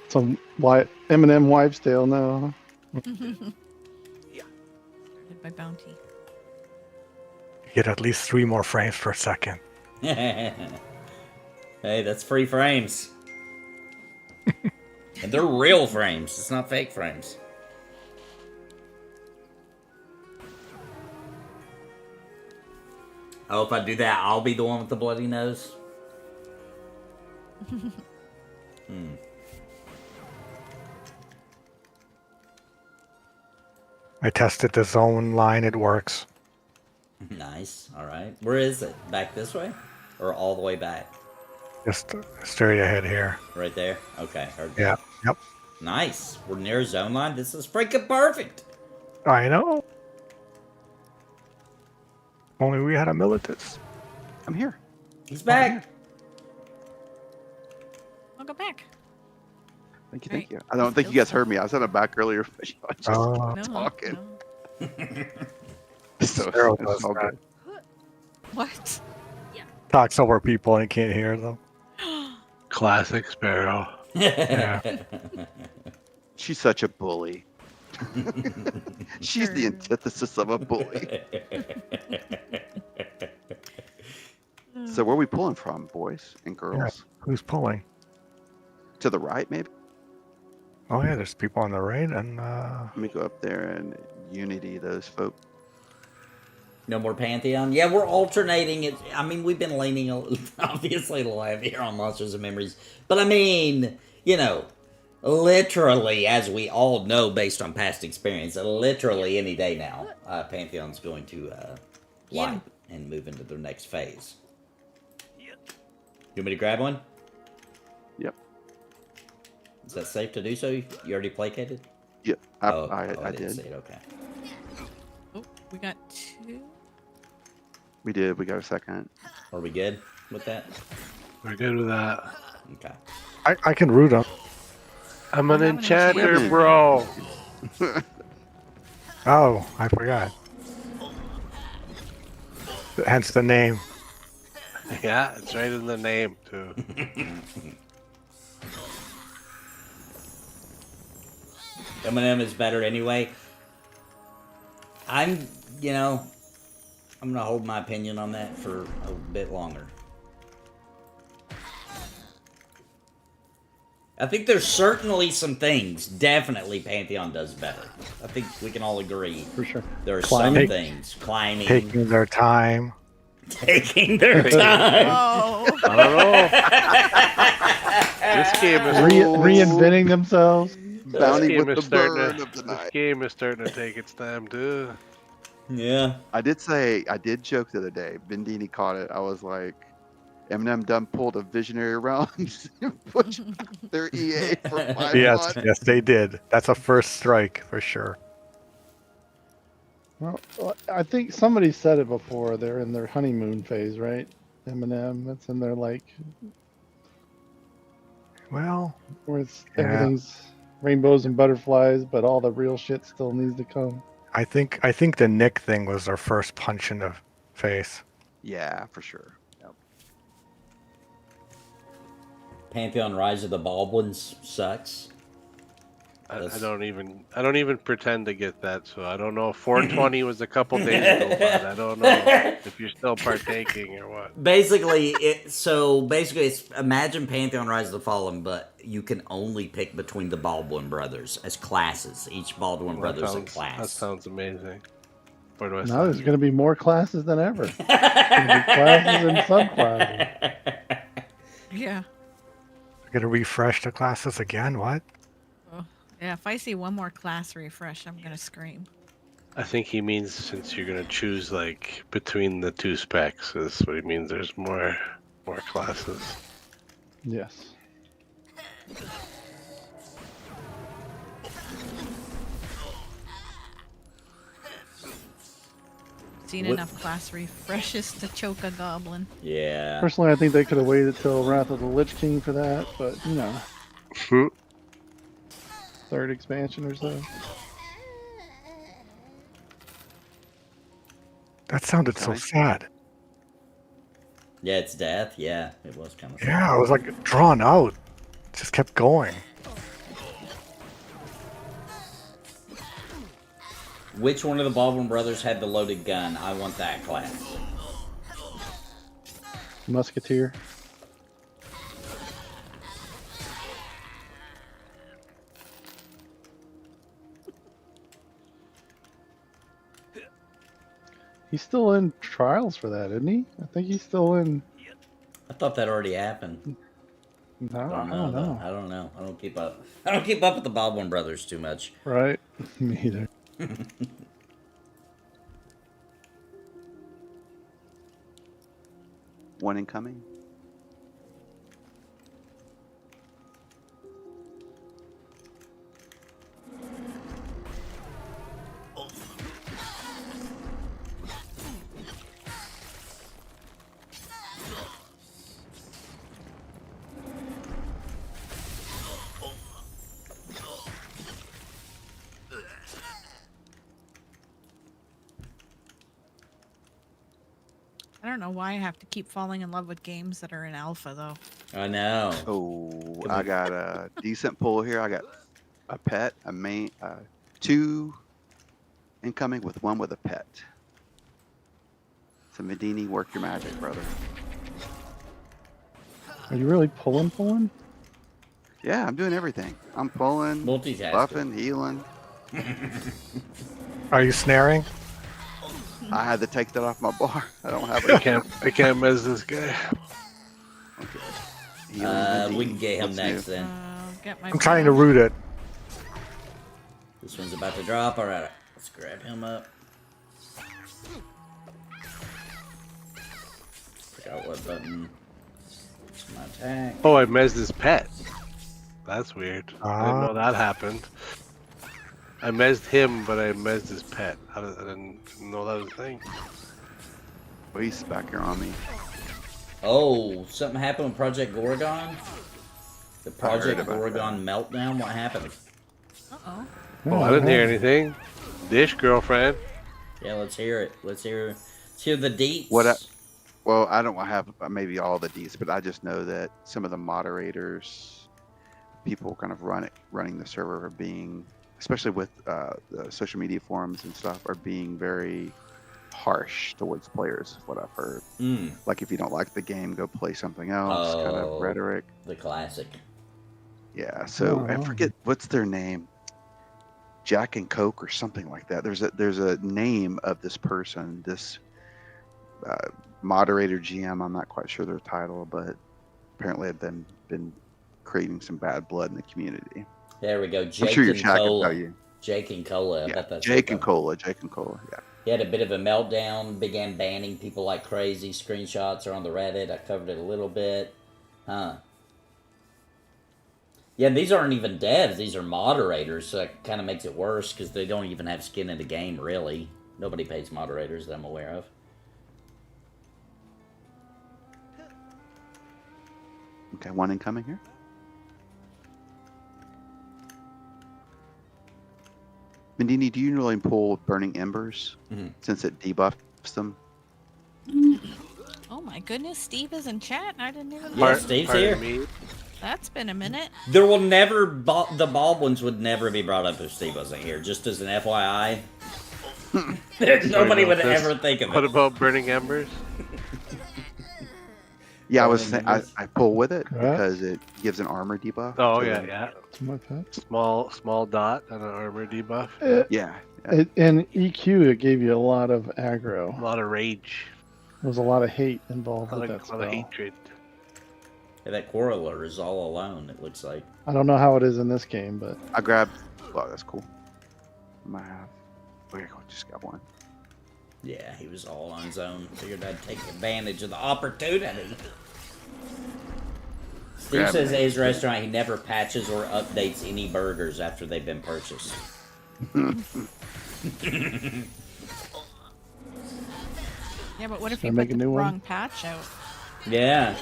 Some Eminem wives' tale now. Started by bounty. You get at least 3 more frames per second. Hey, that's free frames. And they're real frames. It's not fake frames. Oh, if I do that, I'll be the one with the bloody nose? I tested the zone line, it works. Nice. Alright. Where is it? Back this way? Or all the way back? Just straight ahead here. Right there? Okay. Heard that. Yeah, yep. Nice. We're near zone line. This is freaking perfect. I know. Only we had a militus. I'm here. He's back. I'll go back. Thank you, Right. thank you. I don't think you guys heard me. I was in the back earlier. I was just Oh. No, talking. no. So Sparrow it's does all that. good. What? Talks over people and can't hear them. Classic Sparrow. Yeah. She's such a bully. She's the Sure. antithesis of a bully. So where are we pulling from, boys and girls? Who's pulling? To the right, maybe? Oh yeah, there's people on the right, and Let me go up there and unity those folk. No more Pantheon? Yeah, we're alternating it. I mean, we've been leaning, obviously, a little heavier on Monsters and Memories. But I mean, you know, literally, as we all know based on past experience, literally any day now, Pantheon's going to Yeah. wipe and move into their next phase. You want me to grab one? Yep. Is that safe to do so? You already placated? Yep. I didn't did. see it. Okay. Oh, we got 2. We did. We got a second. Are we good with that? We're good with that. Okay. I can root them. I'm We an have an enchanter, enchanter. bro. Oh, I forgot. Hence the name. Yeah, it's right in the name, too. M&M is better anyway. I'm gonna hold my opinion on that for a bit longer. I think there's certainly some things, definitely Pantheon does better. I think we can all agree. For sure. There are Climbing. some things. Climbing. Taking their time. Taking their time. Oh. I don't know. This game is Reinventing themselves. Bounty game with is the starting bird of the This night. game is starting to take its time, too. Yeah. I did joke the other day. Bindini caught it. I was like, Eminem done pulled a visionary rounds and pushed their EA for 5 Yes, months. yes, they did. That's a first strike for sure. Well, I think somebody said it before. They're in their honeymoon phase, right? Eminem. That's in their Well, where it's Yeah. everything's rainbows and butterflies, but all the real shit still needs to come. I think the Nick thing was their first punch in the face. Yeah, for sure. Yep. Pantheon Rise of the Baldwins sucks. I That's- don't even pretend to get that, so I don't know if 420 was a couple days ago, but I don't know if you're still partaking or what. Basically, it's imagine Pantheon Rise of the Fallen, but you can only pick between the Baldwin brothers as classes. Each Baldwin brother is a That class. sounds amazing. Where do I Now sign? there's going to be more classes than ever. There's going to be classes and subclasses. Yeah. We're gonna refresh the classes again. What? Oh, yeah. If I see one more class refresh, I'm gonna scream. I think he means since you're gonna choose like between the two specs is what he means. There's more classes. Yes. Seen What- enough class refreshes to choke a goblin. Yeah. Personally, I think they could have waited till Wrath of the Lich King for that, but you know, third expansion or so. That sounded so Okay. sad. Yeah, it's death. Yeah, it was kind of. Yeah, it was like drawn out. Just kept going. Which one of the Baldwin brothers had the loaded gun? I want that class. Musketeer. He's still in trials for that, isn't he? I think he's still in. I thought that already happened. No, I I don't know. don't though. know. I don't know. I don't keep up. I don't keep up with the Baldwin brothers too much. Right? Me either. One incoming. I don't know why I have to keep falling in love with games that are in alpha, though. I know. Oh, I got a decent pull here. I got a pet, a main, 2 incoming with 1 with a pet. So Medini, work your magic, brother. Are you really pulling? Yeah, I'm doing everything. I'm pulling, Multitasking. buffing, healing. Are you snaring? I had to take that off my bar. I don't have I it. can't mess this guy. Healing We can Medini. get him What's next new? then. Get my. I'm trying to root it. This one's about to drop. All right, let's grab him up. Forgot what button. It's my attack. Oh, I mezzed his pet. That's weird. I didn't Ah. know that happened. I mezzed him, but I mezzed his pet. I didn't know that was a thing. Oh, he's back here on me. Oh, something happened with Project Gorgon? The Project about Gorgon meltdown? What happened? Uh-oh. Oh, I didn't hear anything. Dish girlfriend. Yeah, let's hear it. Let's hear the deets. Well, I don't have maybe all the deets, but I just know that some of the moderators, people kind of running the server are being, especially with the social media forums and stuff, are being very harsh towards players, is what I've heard. Like if you don't like the game, go play something else, kind of rhetoric. The classic. Yeah, so I forget what's their name. Jack and Coke or something like that. There's a name of this person, this moderator GM. I'm not quite sure their title, but apparently have been creating some bad blood in the community. There we go. Jake I'm sure your and chat can Cola. tell you. Jake and Cola. I Yeah, bet that's Jake what and Cola. Jake and Cola. Yeah. He had a bit of a meltdown, began banning people like crazy. Screenshots are on the Reddit. I covered it a little bit. Huh. Yeah, these aren't even devs. These are moderators, so that kind of makes it worse because they don't even have skin in the game, really. Nobody pays moderators that I'm aware of. Okay, 1 incoming here. Mendini, do you really pull Burning Embers since it debuffs them? Oh my goodness, Steve is in chat. I didn't even. Yeah, know. Steve's Pardon here. me. That's been a minute. There will never... the Baldwins would never be brought up if Steve wasn't here. Just as an FYI. Nobody would ever think of What it. about burning embers? Yeah, Burning Embers. I pull with it Right. because it gives an armor debuff. Oh to yeah, the- yeah. To my pet. Small dot and an armor debuff. Yeah. In EQ, it gave you a lot of aggro. A lot of rage. There was a lot of hate involved A with lot that of spell. hatred. Yeah, that Quarreler is all alone, it looks like. I don't know how it is in this game, but I grabbed. Oh, that's cool. I might have. Okay, cool. Just got 1. Yeah, he was all on his own. Figured I'd take advantage of the opportunity. Steve Grab says it. at his restaurant he never patches or updates any burgers after they've been purchased. Yeah, but what if Should you I make put a the new one? wrong patch out? Yeah.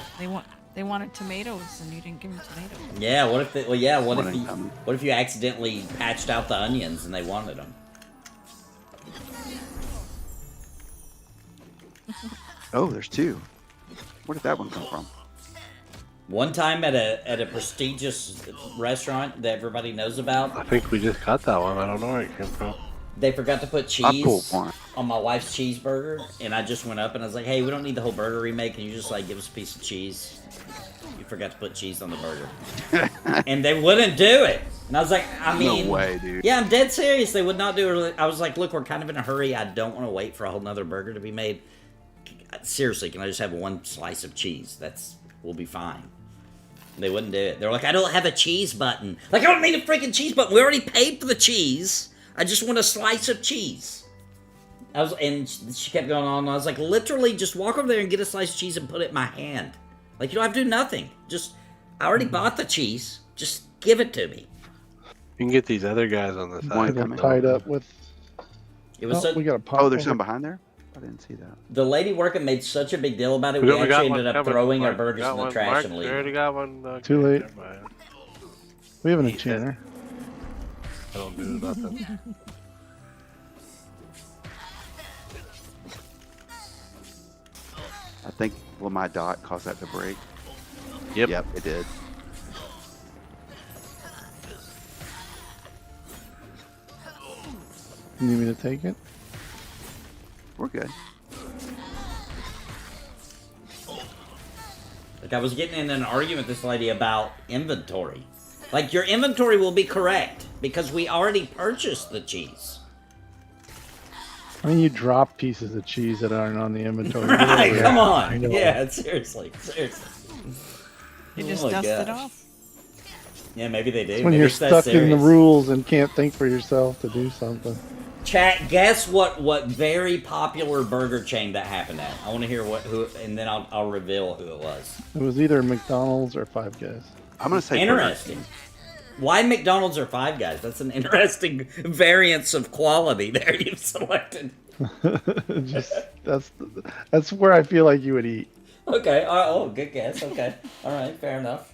They wanted tomatoes and you didn't give them tomatoes. Yeah, what if what One if you incoming. what if you accidentally patched out the onions and they wanted them? Oh, there's 2. Where did that one come from? One time at a prestigious restaurant that everybody knows about, I think we just got that one. I don't know where it came from. they forgot to put I pulled cheese 1. on my wife's cheeseburger, and I just went up and I was like, "Hey, we don't need the whole burger remake. Can you just like give us a piece of cheese? You forgot to put cheese on the burger." And they wouldn't do it. And I was like, I mean, No way, dude. yeah, I'm dead serious. They would not do it. I was like, look, we're kind of in a hurry. I don't want to wait for a whole nother burger to be made. Seriously, can I just have 1 slice of cheese? We'll be fine. They wouldn't do it. They're like, I don't have a cheese button. Like, I don't need a freaking cheese button. We already paid for the cheese. I just want a slice of cheese. And she kept going on. And I was like, literally, just walk over there and get a slice of cheese and put it in my hand. Like, you don't have to do nothing. I already bought the cheese. Just give it to me. You can get these other guys on the One side. I got coming. tied up with. It was Oh, we got a pop. Oh, there's over- some behind there? I didn't see that. the lady working made such a big deal about it. We We got actually one ended up coming. throwing our Mark, burgers got in the one. trash Mark, and we leaving. already got one. Too late. Never mind. We have an He said- enchanter. I don't do nothing. think, will my dot cause that to break? Yep. Yep, it did. You need me to take it? We're good. Like I was getting in an argument with this lady about inventory. Like your inventory will be correct because we already purchased the cheese. I mean, you drop pieces of cheese that aren't on the inventory. Right, Yeah, come I on. know. Yeah, seriously. You Oh just my dust it gosh. off. Yeah, maybe they do. It's when Maybe you're it's that stuck in the serious. rules and can't think for yourself to do something. Chat, guess what very popular burger chain that happened at? I want to hear who, and then I'll reveal who it was. It was either McDonald's or Five Guys. I'm gonna say Burger Interesting. Why McDonald's or Five Guys? That's an interesting variance of quality there you've selected. Just that's where I feel like you would eat. Okay. Oh, good guess. Okay. All right. Fair enough.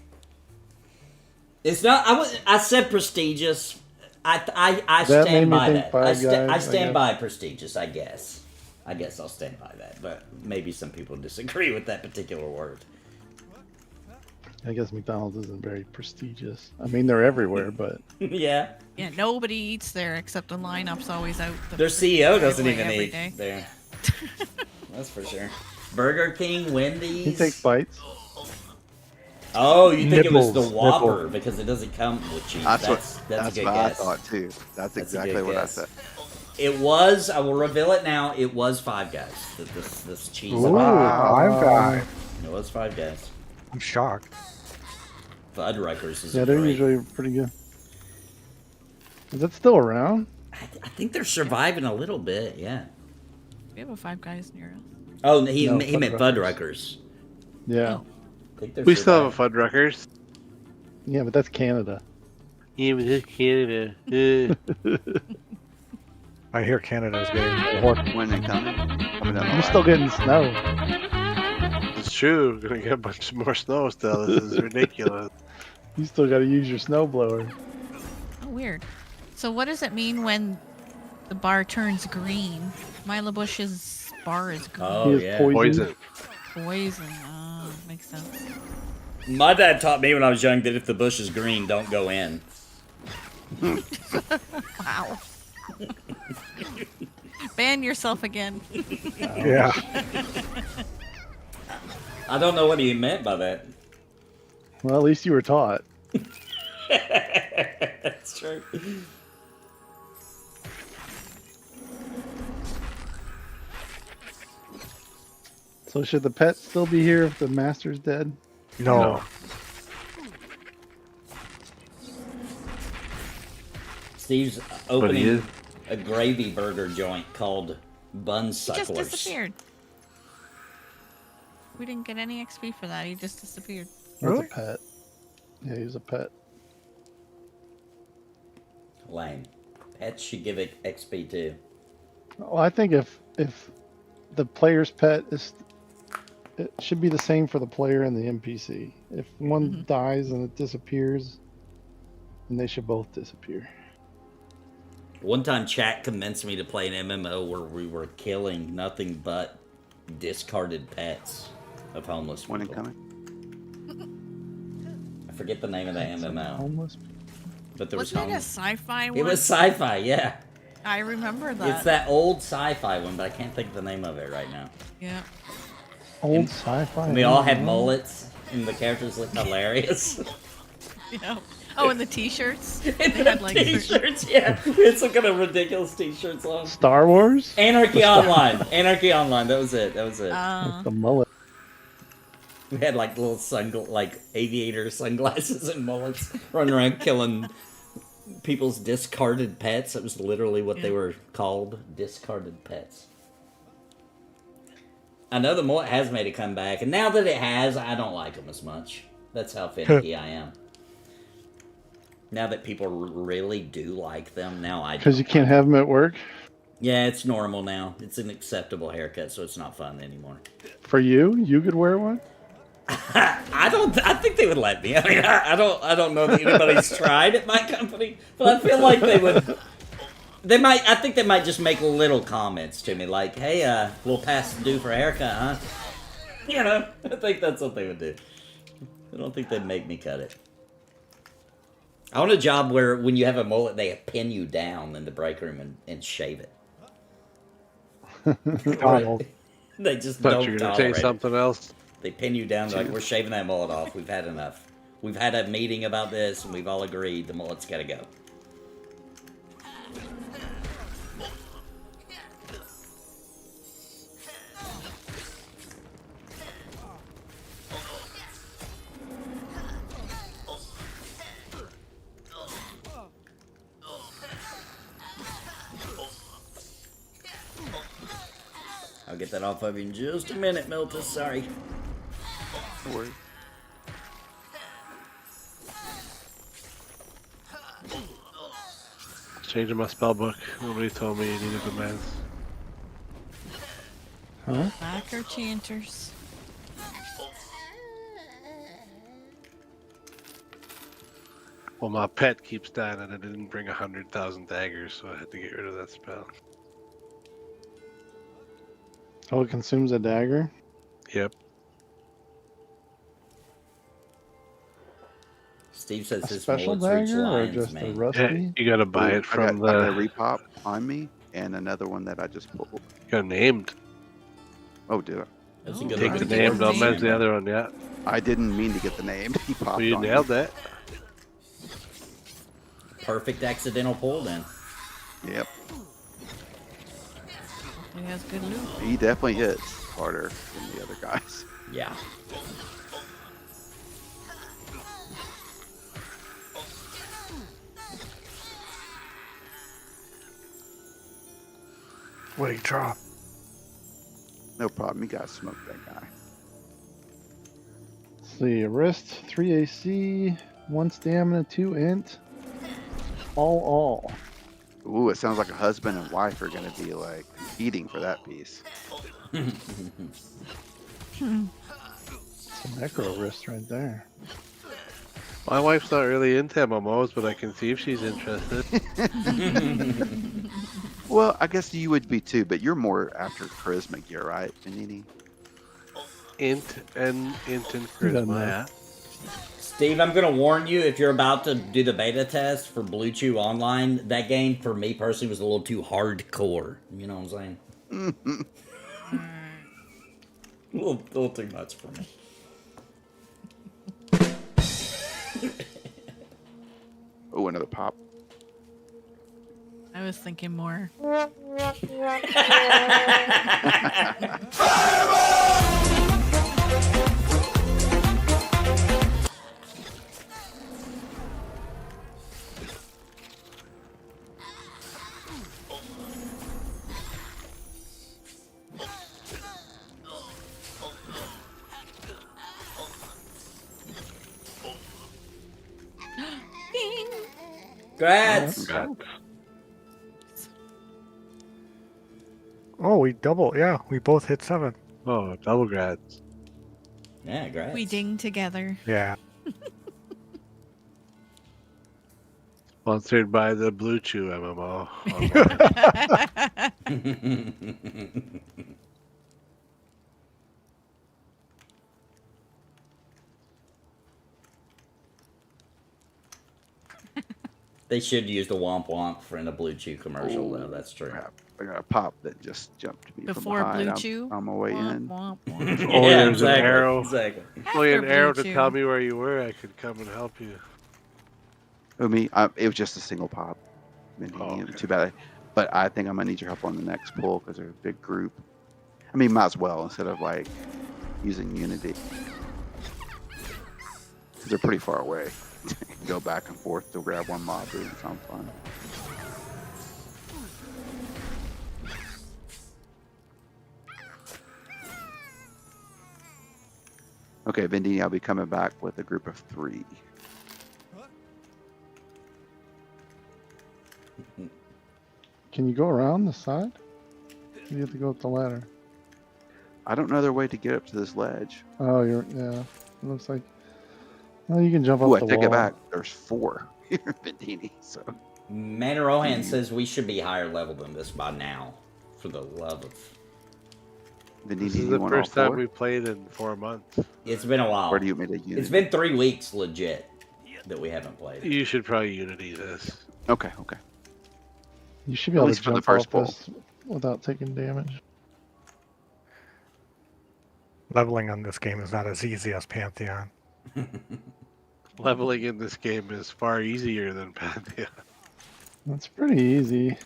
It's not. I said prestigious. I That made stand me by think that. Five Guys, I I stand guess. by prestigious. I guess. I'll stand by that. But maybe some people disagree with that particular word. I guess McDonald's isn't very prestigious. I mean, they're everywhere, but Yeah. Yeah, nobody eats there except the lineup's always out. Their CEO doesn't driveway even every eat day. there. That's for sure. Burger King, Wendy's. he takes bites. Oh, you think it was Nibbles, the Whopper nibble. because it doesn't come with cheese? That's That's a good what guess. I thought too. That's a exactly good what guess. I said. It was. I will reveal it now. It was Five Guys. This cheese. Ooh, Wow. Five Guy. It was Five Guys. I'm shocked. Fuddruckers is Yeah, they're great. usually pretty good. Is that still around? I think they're surviving a little bit. Yeah. We have a Five Guys near us. Oh, he No, meant Fuddruckers. Fuddruckers. Yeah. Oh. I think they're We still have a surviving. Fuddruckers. Yeah, but that's Canada. Yeah, but this Canada. I hear Canada's getting more. When they coming? Coming down the I'm line. still getting snow. It's true. We're gonna get a bunch more snow still. This is ridiculous. You still got to use your snowblower. Oh, weird. So what does it mean when the bar turns green? Mila Bush's bar is green. Oh, He is yeah. Poison. Poison. Oh, makes sense. My dad taught me when I was young that if the bush is green, don't go in. Wow. Ban yourself again. Yeah. I don't know what he meant by that. Well, at least you were taught. That's true. So should the pet still be here if the master's dead? No. Steve's But he opening is. a gravy burger joint called Bun He just Sucklers. disappeared. We didn't get any XP for that. He just disappeared. Really? That's a pet. Yeah, he's a pet. Lame. Pets should give it XP too. Well, I think if the player's pet is, it should be the same for the player and the NPC. If one dies and it disappears, then they should both disappear. One time, chat convinced me to play an MMO where we were killing nothing but discarded pets of homeless When people. incoming? I forget the name of that MMO, Homeless. but there was Wasn't it a homeless. sci-fi one? It was sci-fi, yeah. I remember that. It's that old sci-fi one, but I can't think of the name of it right now. Yeah. Old sci-fi. And we all had MMO? mullets, and the characters looked hilarious. Yeah. Oh, and the T-shirts. They And had the like certain- t-shirts, yeah. We had some kind of ridiculous t-shirts on. Star Wars. Anarchy Online. Anarchy Online. That was it. That was it. The mullet. We had like little like aviator sunglasses and mullets running around killing people's discarded pets. That was literally what they Yeah. were called, discarded pets. I know the mullet has made a comeback, and now that it has, I don't like them as much. That's how finicky I am. Now that people really do like them, now I Because don't. you can't have them at work. Yeah, it's normal now. It's an acceptable haircut, so it's not fun anymore. For you, you could wear one. I think they would let me. I mean, I don't know that anybody's tried at my company, but I feel like they would. They might. I think they might just make little comments to me, like, "Hey, little past due for a haircut, huh?" You know, I think that's what they would do. I don't think they'd make me cut it. I want a job where when you have a mullet, they pin you down in the break room and shave it. Donald. They just Thought don't you were gonna tolerate say something else. it. They pin you down, they're like, we're shaving that mullet off. We've had enough. We've had a meeting about this, and we've all agreed the mullet's gotta go. I'll get that off of you in just a minute, Miltus. Sorry. Don't worry. Changing my spell book. Nobody told me you needed commands. Huh? Back our chanters. Well, my pet keeps dying and I didn't bring 100,000 daggers, so I had to get rid of that spell. Oh, it consumes a dagger? Yep. Steve says A his special mullets reach dagger or lions, just a man. rusty? You gotta buy Ooh, it from I got a the. repop on me and another one that I just pulled. You got named. Oh, did I? That's a Oh, good Take one. the Good name, one. don't mention the other one yet. I didn't mean to get the name. He popped Well, you on nailed me. it. Perfect accidental pull then. Yep. He has good loot. He definitely hits harder than the other guys. Yeah. What do you drop? No problem. You guys smoked that guy. Let's see, a wrist, 3 AC, 1 stamina, 2 int. All. Ooh, it sounds like a husband and wife are gonna be like competing for that piece. It's a necro wrist right there. My wife's not really into MMOs, but I can see if she's interested. Well, I guess you would be too, but you're more after charisma gear, right, Panini? Int and doesn't charisma, know? yeah. Steve, I'm gonna warn you if you're about to do the beta test for Blue Chew Online, that game for me personally was a little too hardcore. You know what I'm saying? a little too much for me. Oh, another pop. I was thinking more. Congrats! Oh, we double. Yeah, we both hit 7. Oh, double grads. Yeah, congrats. We ding together. Yeah. Sponsored by the Blue Chew MMO. They should use the womp womp for in a Blue Chew commercial, though. Ooh, That's true. Crap. I got a pop that just jumped me Before from behind. Blue Chew. I'm on my way in. Womp, womp, womp. Only Yeah, there's an arrow. Exactly. Only an After arrow Blue to Chew. tell me where you were, I could come and help you. Oh, me? It was just a single pop. Oh, okay. Too bad. But I think I'm gonna need your help on the next pull because they're a big group. I mean, might as well instead of like using Unity. Because they're pretty far away. Go back and forth to grab one mob. It sounds fun. Okay, Vendini, I'll be coming back with a group of 3. Can you go around the side? You have to go up the ladder. I don't know their way to get up to this ledge. Oh, yeah. It looks like. Well, you can jump up Ooh, I the take wall. it back. There's 4 here in Vendini, so. Manarohan says we should be higher level than this by now. For the love of. Vinny, This do is you the want all first time four? we played in 4 months. It's been a while. Or do you want me to unity? It's been 3 weeks legit that we haven't played. You should probably Unity this. Okay, okay. You should be At able to least for the jump first off bowl. this without taking damage. Leveling on this game is not as easy as Pantheon. Leveling in this game is far easier than Pantheon. That's pretty easy.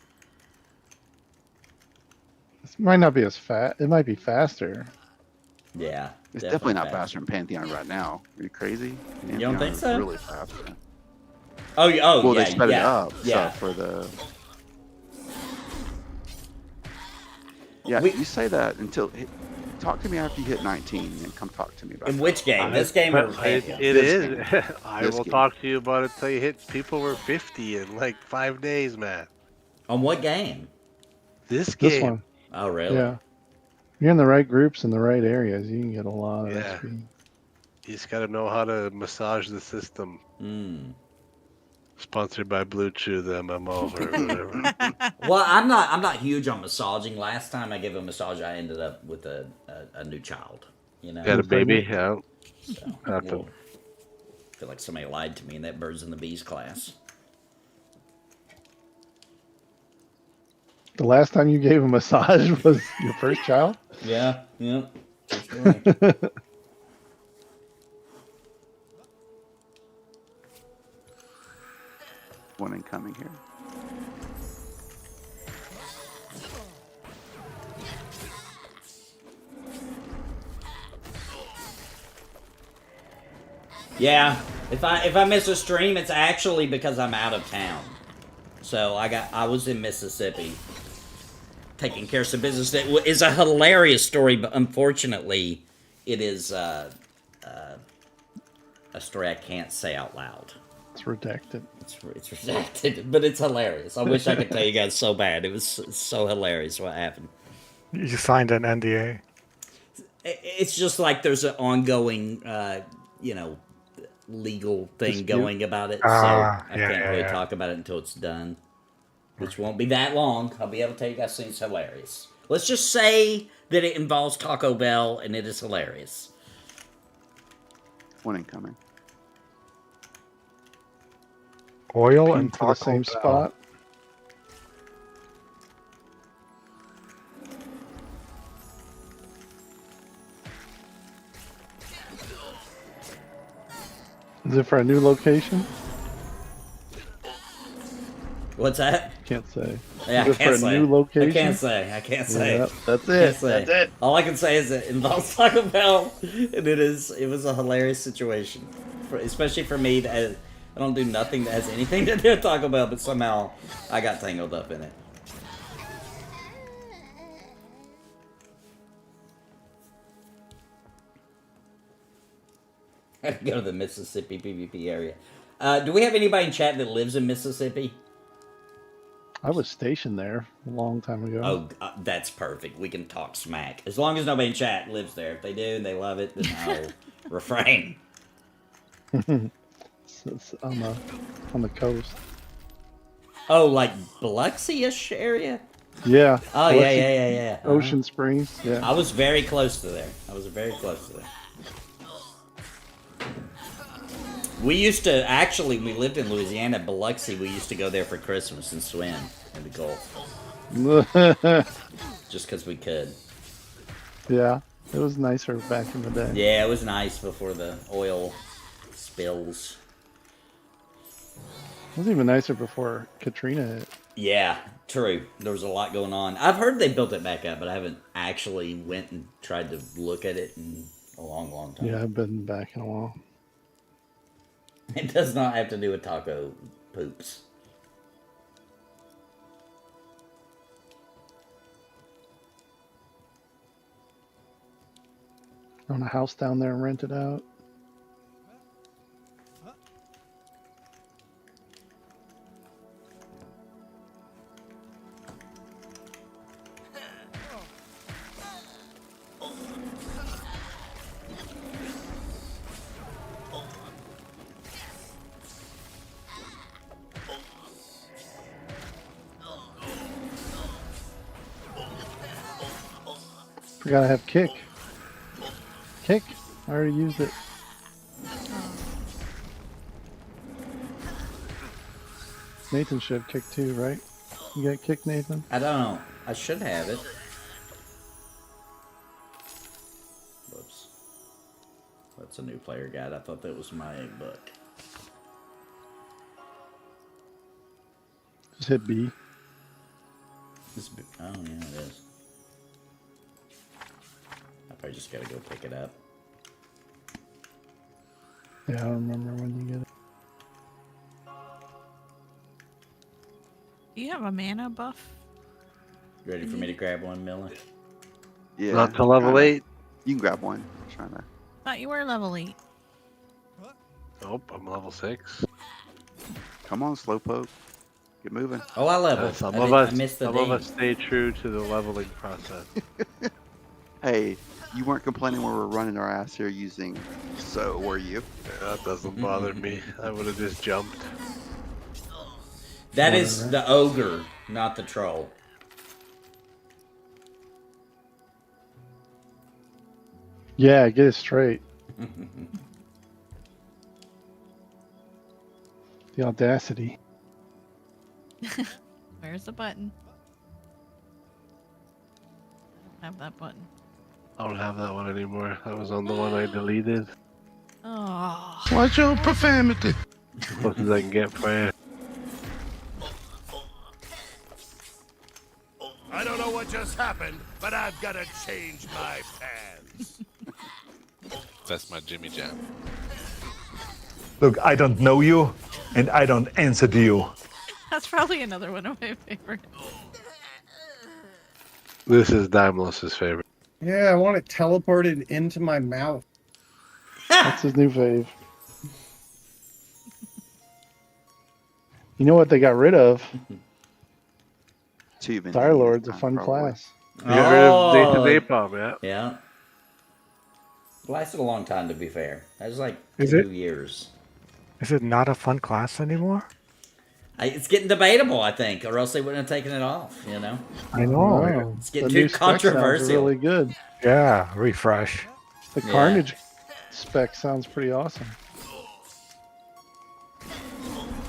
This might not be as fast. It might be faster. Yeah. It's definitely not faster than Pantheon right now. Are you crazy? You don't think Pantheon is so? Really fast. Oh, Well, yeah, they sped yeah, it up. Yeah. So for the. Yeah, We- you say that until. Talk to me after you hit 19 and come talk to me about In that. which game? This game or Pantheon? It This is. game. I This will game. talk to you about it till you hit. People were 50 in like 5 days, man. On what game? This game. This one. Oh, really? Yeah. You're in the right groups in the right areas. You can get a lot of Yeah. XP. You just got to know how to massage the system. Mm. Sponsored by Blue Chew, the MMO or whatever. Well, I'm not huge on massaging. Last time I gave a massage, I ended up with a new child. You know, Got a baby? Yeah. so, Happen. well, I feel like somebody lied to me in that birds and the bees class. The last time you gave a massage was your first child? Yeah, yeah. That's right. One incoming here. Yeah, if I miss a stream, it's actually because I'm out of town. So I was in Mississippi, taking care of some business. That is a hilarious story, but unfortunately, it is a story I can't say out loud. It's redacted. It's redacted, but it's hilarious. I wish I could tell you guys so bad. It was so hilarious what happened. You signed an NDA. It's just like there's an ongoing, legal thing Dispute? going about it. So Ah, I yeah, can't yeah, really yeah. talk about it until it's done, which won't be that long. I'll be able to tell you guys soon. It's hilarious. Let's just say that it involves Taco Bell and it is hilarious. One incoming. Oil and To the Taco same Bell. spot. Is it for a new location? What's that? Can't say. Yeah, Is I it for can't a say. new location? I can't say. I can't say. Yep, that's Can't it. say. That's it. All I can say is it involves Taco Bell, and it was a hilarious situation, especially for me. I don't do nothing that has anything to do with Taco Bell, but somehow I got tangled up in it. I had to go to the Mississippi PvP area. Do we have anybody in chat that lives in Mississippi? I was stationed there a long time ago. Oh, that's perfect. We can talk smack. As long as nobody in chat lives there. If they do and they love it, then I'll refrain. It's on the coast. Oh, like Biloxi-ish area? Yeah. Oh, Biloxi, yeah. Ocean Springs. Yeah. I was very close to there. We used to, actually, we lived in Louisiana, Biloxi. We used to go there for Christmas and swim in the Gulf. Just because we could. Yeah. It was nicer back in the day. Yeah, it was nice before the oil spills. It was even nicer before Katrina hit. Yeah, true. There was a lot going on. I've heard they built it back up, but I haven't actually went and tried to look at it in a long, long time. Yeah, I've been back in a while. It does not have to do with taco poops. Own a house down there and rent it out. Forgot I have kick. Kick? I already used it. Nathan should have kick too, right? You got kick, Nathan? I don't know. I should have it. Whoops. That's a new player guide. I thought that was my book. Just hit B. Oh, yeah, it is. I probably just gotta go pick it up. Yeah, I don't remember when you get it. Do you have a mana buff? You ready for me to grab one, Miller? Yeah. Not to level kinda. 8. You can grab one. I'm trying to. Thought you were level 8. Nope, I'm level 6. Come on, Slowpoke. Get moving. Oh, I leveled. Some I of mi- I us, missed the some of thing. us stay true to the leveling process. Hey, you weren't complaining when we were running our ass here using so, were you? That doesn't bother me. I would have just jumped. That is the ogre, not the troll. Yeah, get it straight. The audacity. Where's the button? I don't have that button. I don't have that one anymore. That was on the one I deleted. Oh. Watch your profanity. Close as I can get for you. I don't know what just happened, but I've got to change my pants. That's my Jimmy Jam. Look, I don't know you, and I don't answer to you. That's probably another one of my favorites. This is Daimlos's favorite. Yeah, I want it teleported into my mouth. That's his new fave. You know what they got rid of? Achievement. Dire Lord's a Time, fun probably. class. Get rid of Nathan Napalm, yeah. Yeah. It lasted a long time, to be fair. That was like Is 2 it? years. Is it not a fun class anymore? It's getting debatable, I think, or else they wouldn't have taken it off, you know? I know. Oh, It's getting the too new spec sounds controversial. really good. Yeah, refresh. The Yeah. Carnage spec sounds pretty awesome.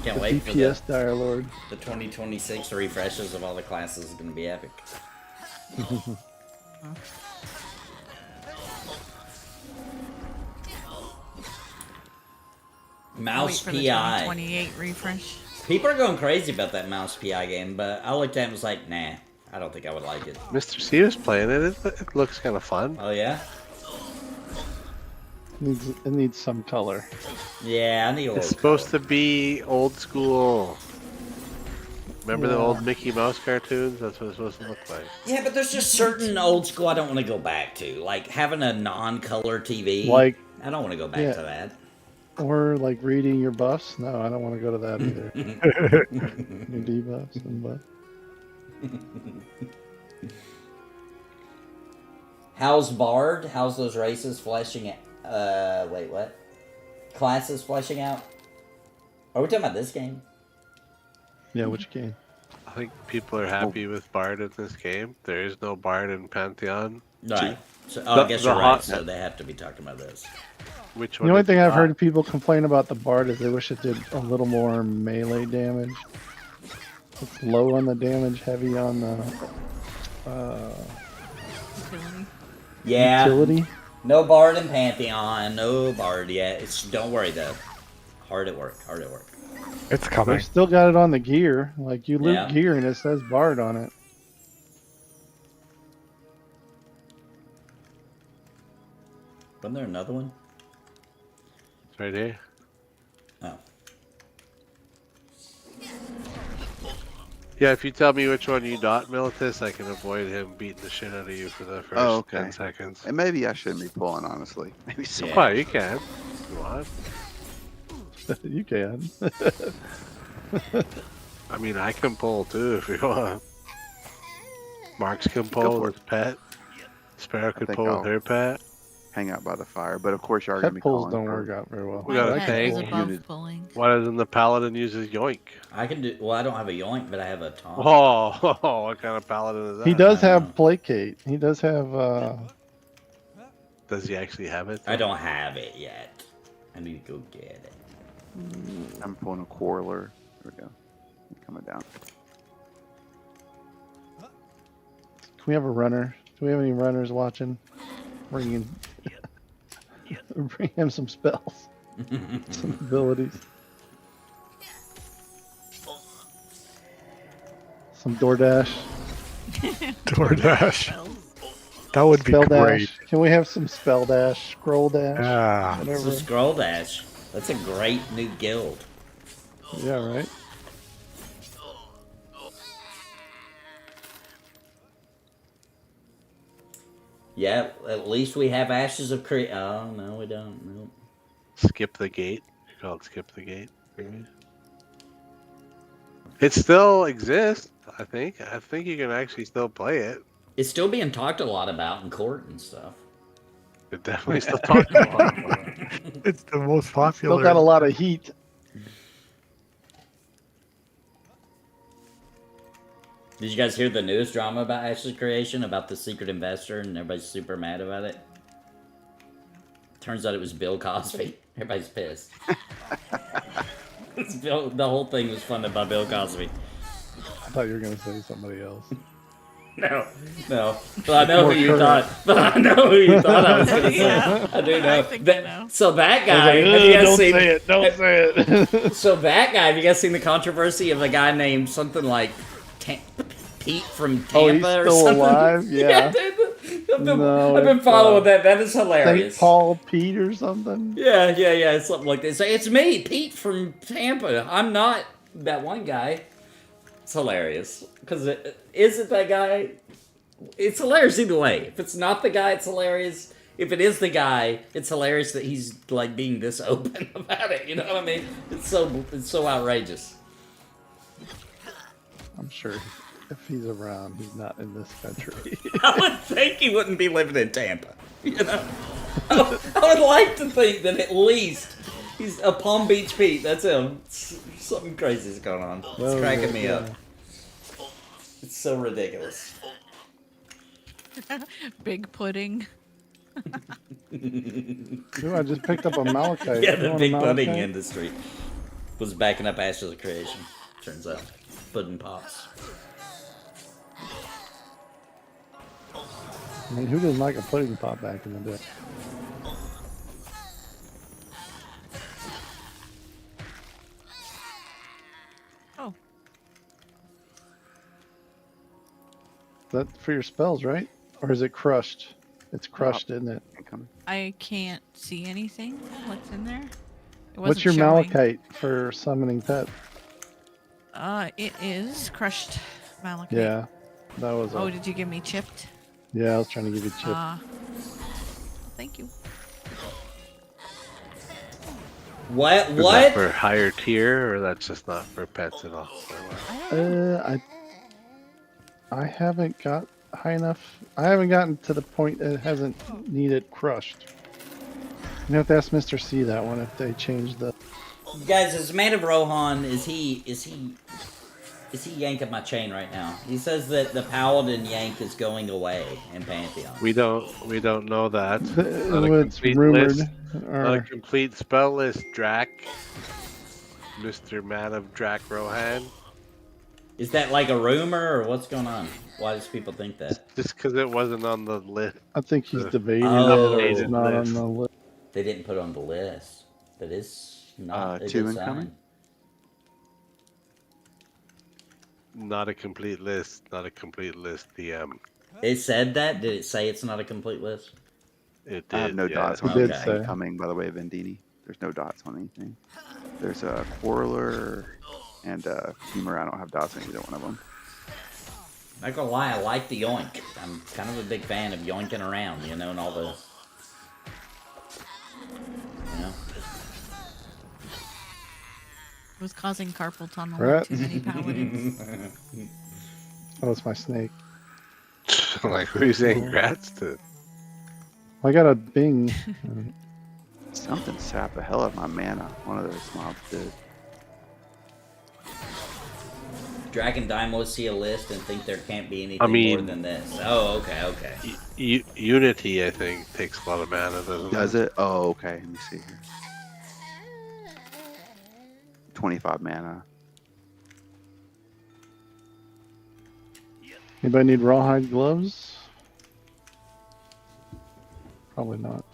Can't The wait for DPS Dire Lord. the 2026 refreshes of all the classes is going to be epic. Wait Mouse for the PI. 2028 refresh. People are going crazy about that Mouse PI game, but I looked at it and was like, nah, I don't think I would like it. Mr. C was playing it. It looks kind of fun. Oh, yeah? It needs some color. Yeah, I need a little. It's supposed to be old school. Remember the Yeah. old Mickey Mouse cartoons? That's what it's supposed to look like. Yeah, but there's just certain old school I don't want to go back to. Like having a non-color TV. Like- I don't want to go back yeah. to that. Or like reading your buffs. No, I don't want to go to that either. Your debuffs and buffs. How's Bard? How's those races fleshing out? Wait, what? Classes fleshing out? Are we talking about this game? Yeah, which game? I think people are happy with Bard in this game. There is no Bard in Pantheon. Right. So, I The- guess the you're right. hot- So they have to be talking about this. Which The one? only is thing the I've hot? heard people complain about the Bard is they wish it did a little more melee damage. It's low on the damage, heavy on the Ability. Yeah. utility. No Bard in Pantheon. No Bard yet. It's don't worry though. Hard at work. Hard at work. It's They've coming. still got it on the gear. Like you loot Yeah. gear and it says Bard on it. Wasn't there another one? It's right here. Oh. Yeah, if you tell me which one you dot, Militus, I can avoid him beating the shit out of you for the first Oh, okay. 10 seconds. And maybe I shouldn't be pulling, honestly. Maybe so. Yeah. Why, you can. If you want. You can. I mean, I can pull too if you want. Marks can Go pull for with pet. Sparrow could think pull I'll- with her pet. hang out by the fire. But of course, you are Pet going to be pulls calling don't for- work out very well. We got My a pet is tank. above Unit. pulling. Why doesn't the paladin use his yoink? I can do. Well, I don't have a yoink, but I have a taunt. Oh, what kind of paladin is that? He does I have know. placate. He does have. Does he actually have it? I don't have it yet. I need to go get it. I'm pulling a quarreler. There we go. Coming down. Can we have a runner? Do we have any runners watching? Bring him some spells, some abilities, some DoorDash. DoorDash. That would be Spell great. dash. Can we have some spell dash, scroll dash, Ah, So whatever? Scroll Dash. That's a great new guild. Yeah, right. Yeah, at least we have Ashes of Creation. Oh no, we don't. Nope. Skip the gate. You call it skip the gate. Maybe. It still exists. I think. I think you can actually still play it. It's still being talked a lot about in court and stuff. It definitely still talks a lot about it. it's the most popular. Still got a lot of heat. Did you guys hear the news drama about Ashes of Creation about the secret investor and everybody's super mad about it? Turns out it was Bill Cosby. Everybody's pissed. The whole thing was funded by Bill Cosby. I thought you were gonna say somebody else. No. But I know More who you current. thought. But I know who you thought I was going to say. Yeah. I do know. I think I know. So that I guy. was like, have you guys don't seen? say it. Don't say it. So that guy. Have you guys seen the controversy of a guy named something like Pete from Tampa Oh, he's or still something? alive? Yeah. dude. I've No, been it's, following that. That is hilarious. St. Paul Pete or something. Yeah, something like this. It's me, Pete from Tampa. I'm not that one guy. It's hilarious because is it that guy? It's hilarious either way. If it's not the guy, it's hilarious. If it is the guy, it's hilarious that he's like being this open about it. You know what I mean? It's so outrageous. I'm sure if he's around, he's not in this country. I would think he wouldn't be living in Tampa. You know, I would like to think that at least he's a Palm Beach Pete. That's him. Something crazy is going on. It's cracking me up. It's so ridiculous. Big pudding. Ooh, I just picked up a malachite. Yeah, You the want a big pudding malachite? industry was backing up Ashes of Creation. Turns out, pudding pops. I mean, who didn't like a pudding pop back in the day? Oh, Is that for your spells, right? Or is it crushed? It's crushed, isn't it? Incoming. I can't see anything. What's in there? It What's wasn't your showing. malachite for summoning pet? It is crushed malachite. Yeah, that was. Oh, did you give me chipped? Yeah, I was trying to give you chip. Thank you. What? Is that for higher tier, or that's just not for pets at all? I haven't got high enough. I haven't gotten to the point that it hasn't needed crushed. You have to ask Mr. C that one if they changed the. Guys, is Man of Rohan, is he yanking my chain right now? He says that the Paladin yank is going away in Pantheon. We don't know that. Not a It's complete rumored. list. Not a complete spell list, Drac. Mr. Man of Drac Rohan. Is that like a rumor or what's going on? Why does people think that? Just because it wasn't on the list. I think he's The debating Oh. it or it's updated not list. on the list. They didn't put it on the list. That is not a Two good incoming? sign. Not a complete list. Not a complete list. DM. It said that? Did it say it's not a complete list? It did. I have no yeah. dots It on did anything say. coming, by the way, Vendini. There's no dots on anything. There's a Quarreler and a Humor. I don't have dots on either one of them. Not gonna lie, I like the yoink. I'm kind of a big fan of yoinking around, you know, and all the... You know? It was causing carpal tunnel. Right. Too many paladins. Oh, it's my snake. Like, who are you saying grats to? I got a Bing. Something sapped the hell out of my mana. One of those mobs did. Dragon Daimos see a list and think there can't be anything more than this. Oh, okay, okay. Unity, I think, takes a lot of mana, doesn't Does it? Oh, okay. Let me see here. 25 mana. Anybody need rawhide gloves? Probably not.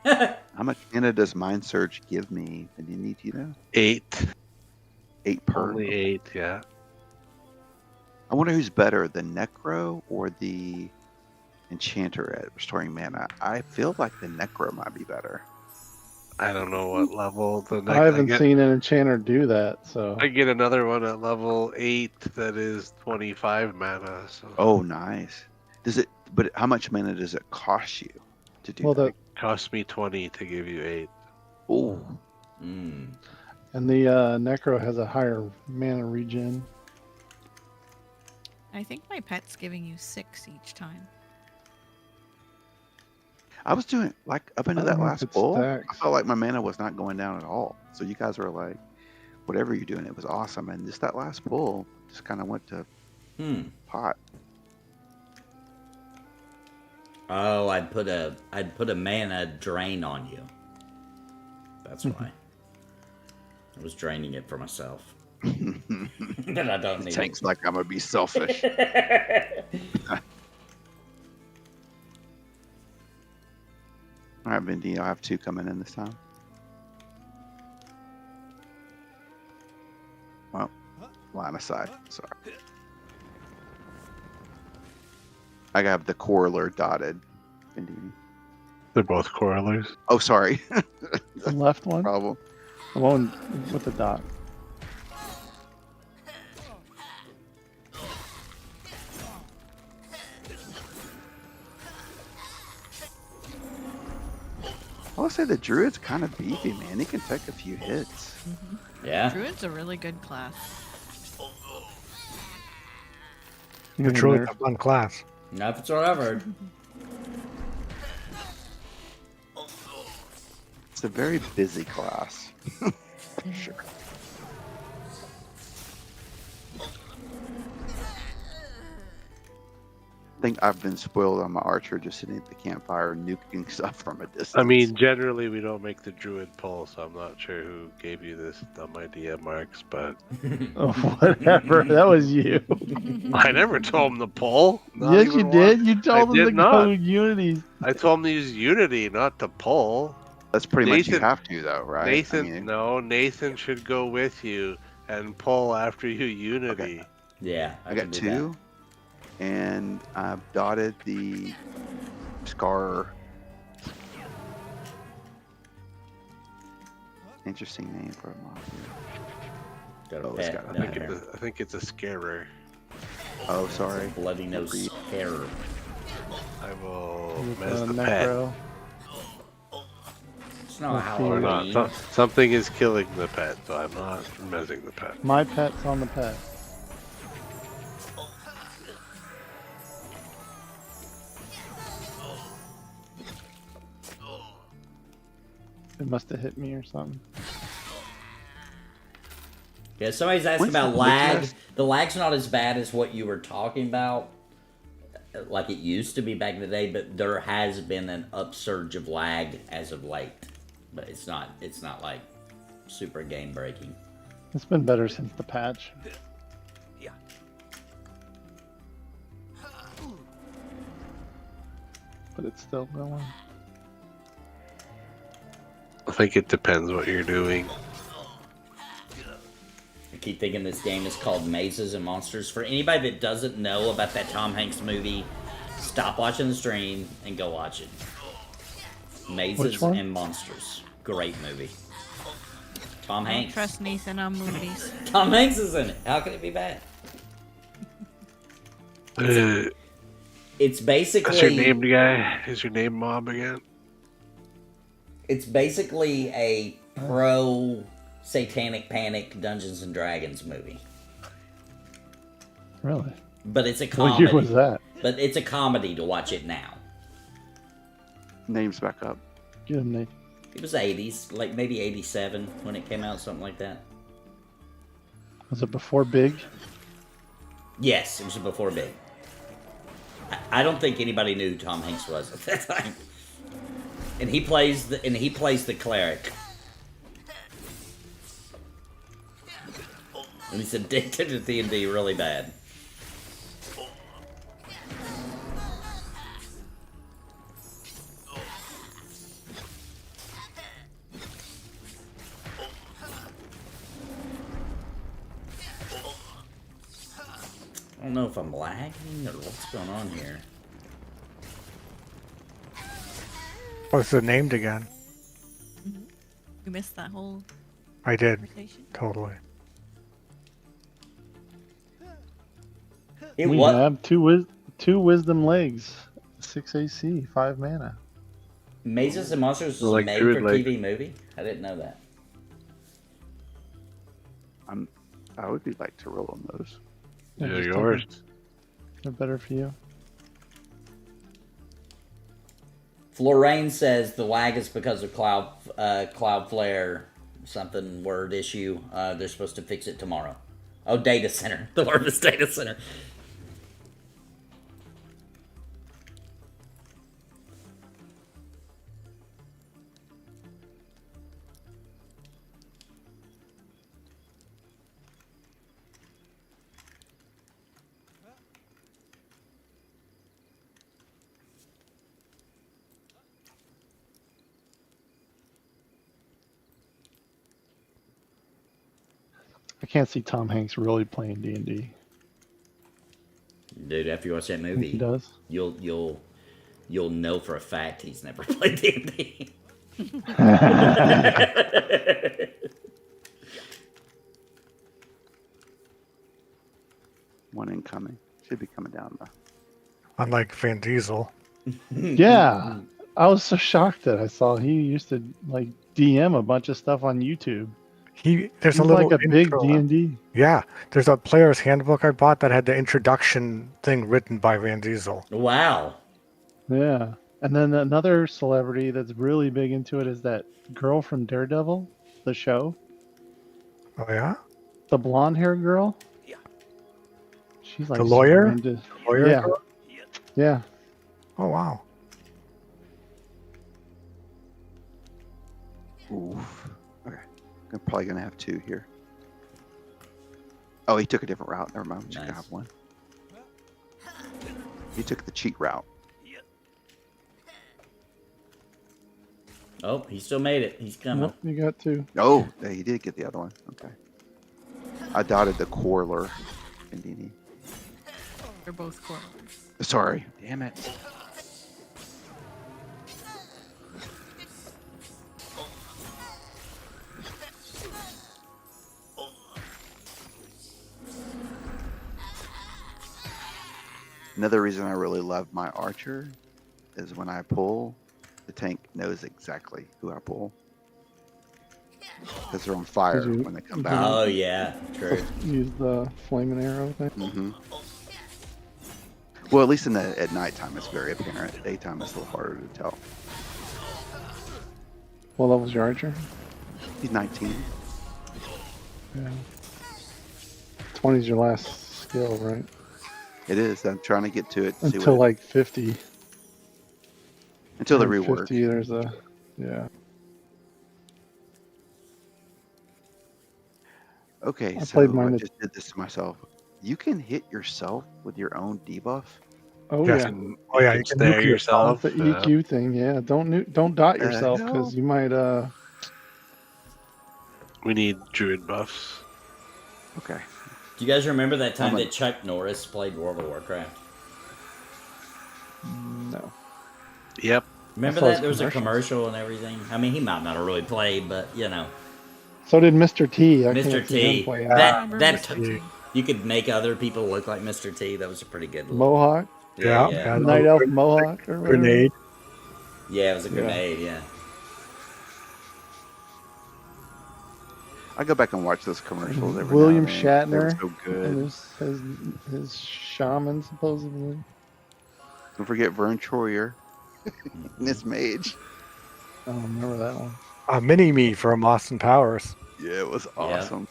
How much mana does Mind Surge give me? And you need, 8. 8 per. Only 8, yeah. I wonder who's better, the Necro or the Enchanter at restoring mana. I feel like the Necro might be better. I don't know what level the next. I haven't seen an enchanter do that, so. I get another one at level 8 that is 25 mana. So. Oh, nice. Does it? But how much mana does it cost you to do that? It cost me 20 to give you 8. Oh. Mm. And the Necro has a higher mana regen. I think my pet's giving you 6 each time. I was doing like up into I that don't know if last it pull. stacks. I felt like my mana was not going down at all. So you guys were like, whatever you're doing, it was awesome. And just that last pull just kind of went to pot. Oh, I'd put a mana drain on you. That's why. I was draining it for myself. But I don't need Tank's like I'm gonna be selfish. All right, Vindy, I'll have 2 coming in this time. Well, line of sight. Sorry. I have the Corler dotted. Vindy. They're both Coralers. Oh, sorry. The left one? Problem. The one with the dot. I'll say the Druid's kind of beefy, man. He can take a few hits. Yeah. Druid's a really good class. The Druid's a fun class. Not if it's whatever. It's a very busy class. For sure. I think I've been spoiled on my archer just sitting at the campfire nuking stuff from a distance. I mean, generally we don't make the druid pull, so I'm not sure who gave you this dumb idea, Marks, but... Oh, whatever. That was you. I never told him to pull. Not Yes, even you once. did. You told I them did to not. go Unity. I told him to use Unity, not to pull. That's pretty much you Nathan- have to, though, right? Nathan, no, Nathan should go with you and pull after you Unity. Okay. Yeah, I can got do 2, and I've dotted the Scar. Interesting name for a mob here. Got a Oh, it's pet got- down I here. think it's a scarer. Oh, sorry. Bloody nose terror. I will With mess the the pet. Necro. It's not Or Halloween. not. Something is killing the pet, so I'm not messing the pet. My pet's on the pet. It must have hit me or something. Yeah, somebody's asking What's about the lag. test? The lag's not as bad as what you were talking about, like it used to be back in the day. But there has been an upsurge of lag as of late. But it's not like super game breaking. It's been better since the patch. But it's still going. I think it depends what you're doing. I keep thinking this game is called Mazes and Monsters. For anybody that doesn't know about that Tom Hanks movie, stop watching the stream and go watch it. Mazes Which one? and Monsters. Great movie. Tom I don't Hanks. trust Nathan on movies. Tom Hanks is in it. How can it be bad? It's That's your basically name, guy. Is your name Mob again? it's basically a pro Satanic Panic Dungeons and Dragons movie. Really? But it's a What comedy. year was that? But it's a comedy to watch it now. Names back up. Get him, Nate. It was 80s, like maybe 87 when it came out, something like that. Was it before Big? Yes, it was before Big. I don't think anybody knew who Tom Hanks was at that time. And he plays the cleric. And he's addicted to D&D really bad. I don't know if I'm lagging or what's going on here. What's it named again? You missed that whole I did. conversation. Totally. It We was have two wisdom legs, 6 AC, 5 mana. Mazes and Monsters was Like made Druid for Lake. TV movie. I didn't know that. I would be like to roll on those. Yeah, just yours. take it. They're better for you. Florraine says the lag is because of Cloudflare something word issue. They're supposed to fix it tomorrow. Oh, data center. The word is data center. I can't see Tom Hanks really playing D&D. Dude, after you watch that Think movie, he does? you'll know for a fact he's never played D&D. One incoming. Should be coming down though. Unlike Van Diesel. Yeah. I was so shocked that I saw he used to like DM a bunch of stuff on YouTube. There's He's a little like a big intro. D&D. Yeah, there's a player's handbook I bought that had the introduction thing written by Van Diesel. Wow. Yeah. And then another celebrity that's really big into it is that girl from Daredevil, the show. Oh yeah, The blonde haired girl. Yeah. She's like The lawyer? super into- lawyer. Yeah. girl? Yeah. Oh wow. Oof. Okay. I'm probably gonna have two here. Oh, he took a different route. Never mind. I'm just gonna Nice. have one. He took the cheat route. Oh, he still made it. He's coming. Nope, you got two. Oh, yeah, he did get the other one. Okay. I dotted the Corler in DD. They're both corners. Sorry. Damn it. Another reason I really love my archer is when I pull, the tank knows exactly who I pull. Because they're on fire Did you- when they come did back. Oh yeah, true. Use the flaming arrow thing. hmm Well, at least at nighttime, it's very apparent. Daytime, it's a little harder to tell. What level's your archer? He's 19. Yeah. 20 is your last skill, right? It is. I'm trying to get to it. To see Until what like 50. until the Around rework. 50, there's a yeah. Okay, I so played mine I at- just did this to myself. You can hit yourself with your own debuff. Oh Yes. yeah. Oh yeah, You you can can stare nuke yourself. That's the EQ thing. Yeah. Don't dot yourself hell? because you might We need druid buffs. Okay. Do you guys remember that time I'm a- that Chuck Norris played World of Warcraft? no. Yep. Remember saw his that? There was a commercials. commercial and everything. I mean, he might not have really played, but you know, So did Mr. T. I Mr. can't see him T. playing I That remember that Mr. T. you could make other people look like Mr. T. That was a pretty good look. Mohawk. Yeah, yeah. and Night a elf mohawk or whatever. grenade. Yeah, it was a grenade, yeah. I go back and watch those commercials every William now and then. They were Shatner so good. and his shaman supposedly. Don't forget Vern Troyer and his mage. I don't remember that one. A mini me from Austin Powers. Yeah, it was awesome.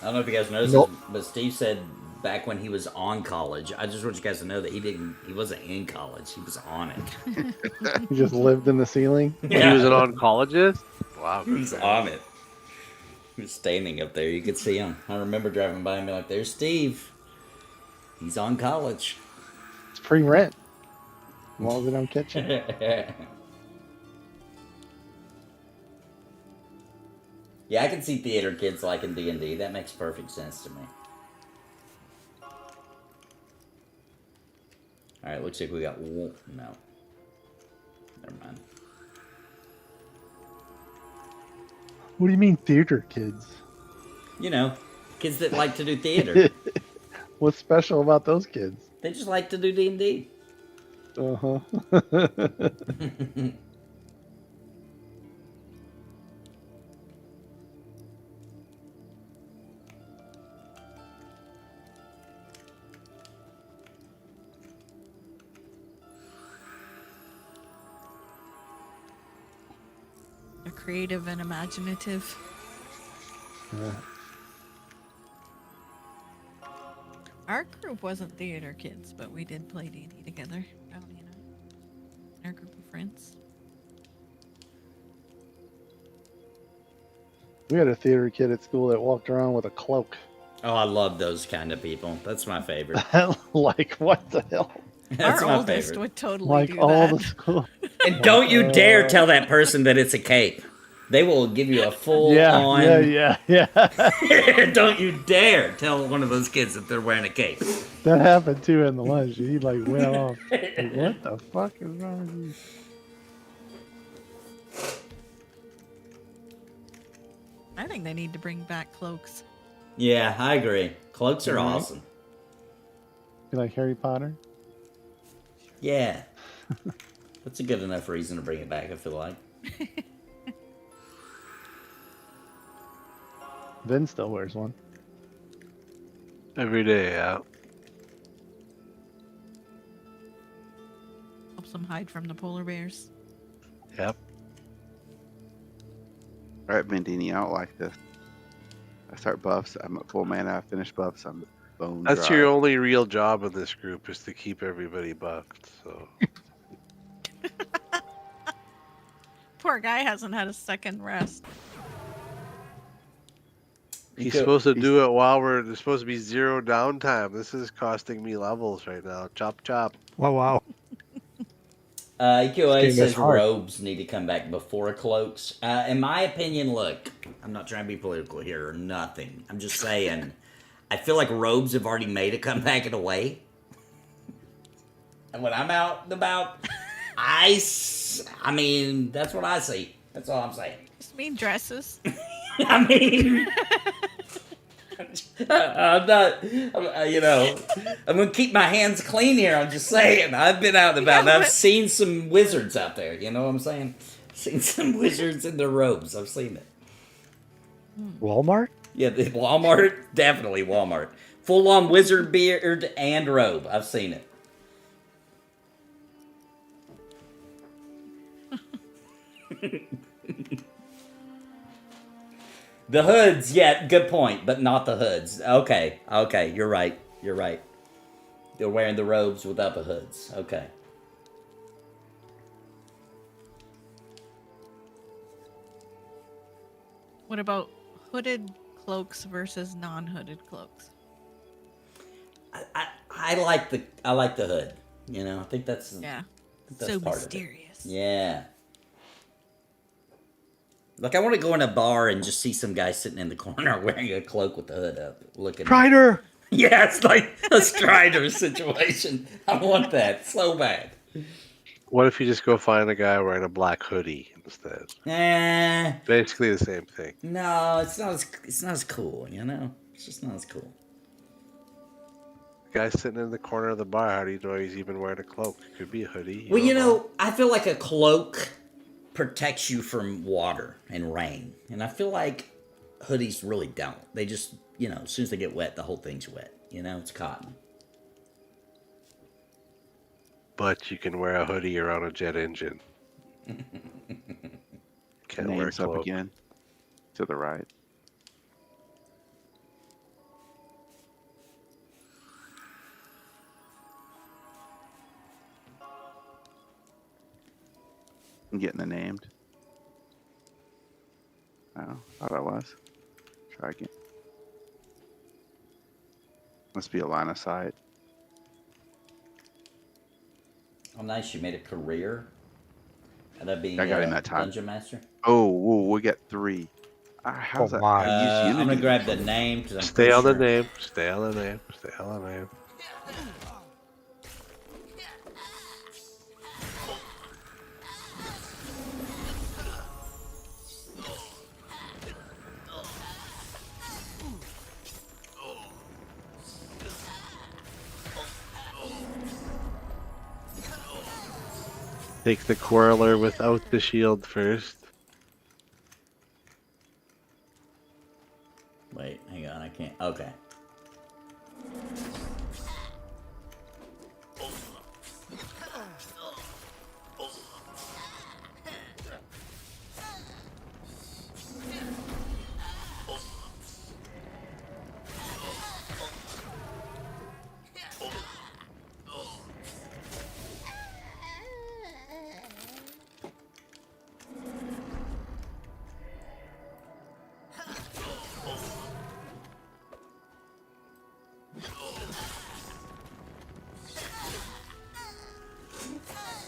I don't know if you guys noticed, Nope. this, but Steve said back when he was on college. I just want you guys to know that he wasn't in college. He was on it. He just lived in the ceiling. He was an oncologist? Wow. He was on it. He was standing up there. You could see him. I remember driving by and being like, "There's Steve. He's on college." It's free rent. As long as they don't catch you. Yeah, I can see theater kids liking D&D. That makes perfect sense to me. Alright, looks like we got... No. Never mind. What do you mean theater kids? You know, kids that like to do theater. What's special about those kids? They just like to do D&D. Uh-huh. They're creative and imaginative. Yeah. Our group wasn't theater kids, but we did play D&D together. Our group of friends. We had a theater kid at school that walked around with a cloak. Oh, I love those kind of people. That's my favorite. Like, what the hell? That's Our my oldest favorite. would totally Like do all that. the school. And don't you dare tell that person that it's a cape. They will give you a full on... Yeah. Don't you dare tell one of those kids that they're wearing a cape. That happened too in the lunch. He like went off. Like, what the fuck is wrong with you? I think they need to bring back cloaks. Yeah, I agree. Cloaks are Mhm. awesome. You like Harry Potter? Yeah. That's a good enough reason to bring it back, I feel like. Vin still wears one. Every day, yeah. Helps them hide from the polar bears. Yep. All right, Bendini, I don't like this. I start buffs. I'm at full mana. I finish buffs. I'm bone That's dry. your only real job in this group is to keep everybody buffed. So Poor guy hasn't had a second rest. he's supposed to do it while there's supposed to be zero downtime. This is costing me levels right now. Chop chop. Wow. EQA This game says is hard. robes need to come back before cloaks. In my opinion, look, I'm not trying to be political here or nothing. I'm just saying, I feel like robes have already made a comeback in a way. And when I'm out and about, I mean, that's what I see. That's all I'm saying. Just mean dresses. I mean, I'm not, I'm going to keep my hands clean here. I'm just saying. I've been out and about and I've seen some wizards out there. You know what I'm saying? Seen some wizards in their robes. I've seen it. Walmart? Yeah, the Walmart. Definitely Walmart. Full on wizard beard and robe. I've seen it. The hoods, yeah, good point, but not the hoods. Okay, you're right. They're wearing the robes without the hoods. Okay. What about hooded cloaks versus non-hooded cloaks? I like the hood. You know, I think that's Yeah. that's So part of it. mysterious. Yeah. Like I want to go in a bar and just see some guy sitting in the corner wearing a cloak with the hood up, looking. Strider! Yeah, it's like a Strider situation. I want that so bad. What if you just go find a guy wearing a black hoodie instead? Basically the same thing. No, it's not as cool, you know? It's just not as cool. Guy sitting in the corner of the bar, how do you know he's even wearing a cloak? It could be a hoodie. Well, you don't know, I feel like a cloak protects you from water and rain. And I feel like hoodies really don't. They just, you know, as soon as they get wet, the whole thing's wet. You know, it's cotton. But you can wear a hoodie around a jet engine. Can't wear a Names up cloak. again. To the right. I'm getting the named. Oh, thought I was. Try again. Must be a line of sight. Oh, nice. You made a career out of being I got a him that time. dungeon master. Oh, whoa, we got 3. How's that? my. I use Unity. I'm going to grab the name because I'm Stay pretty on sure. the name. Stay on the name. Stay on the name. Take the Quarreler without the shield first. Wait, hang on. I can't. Okay.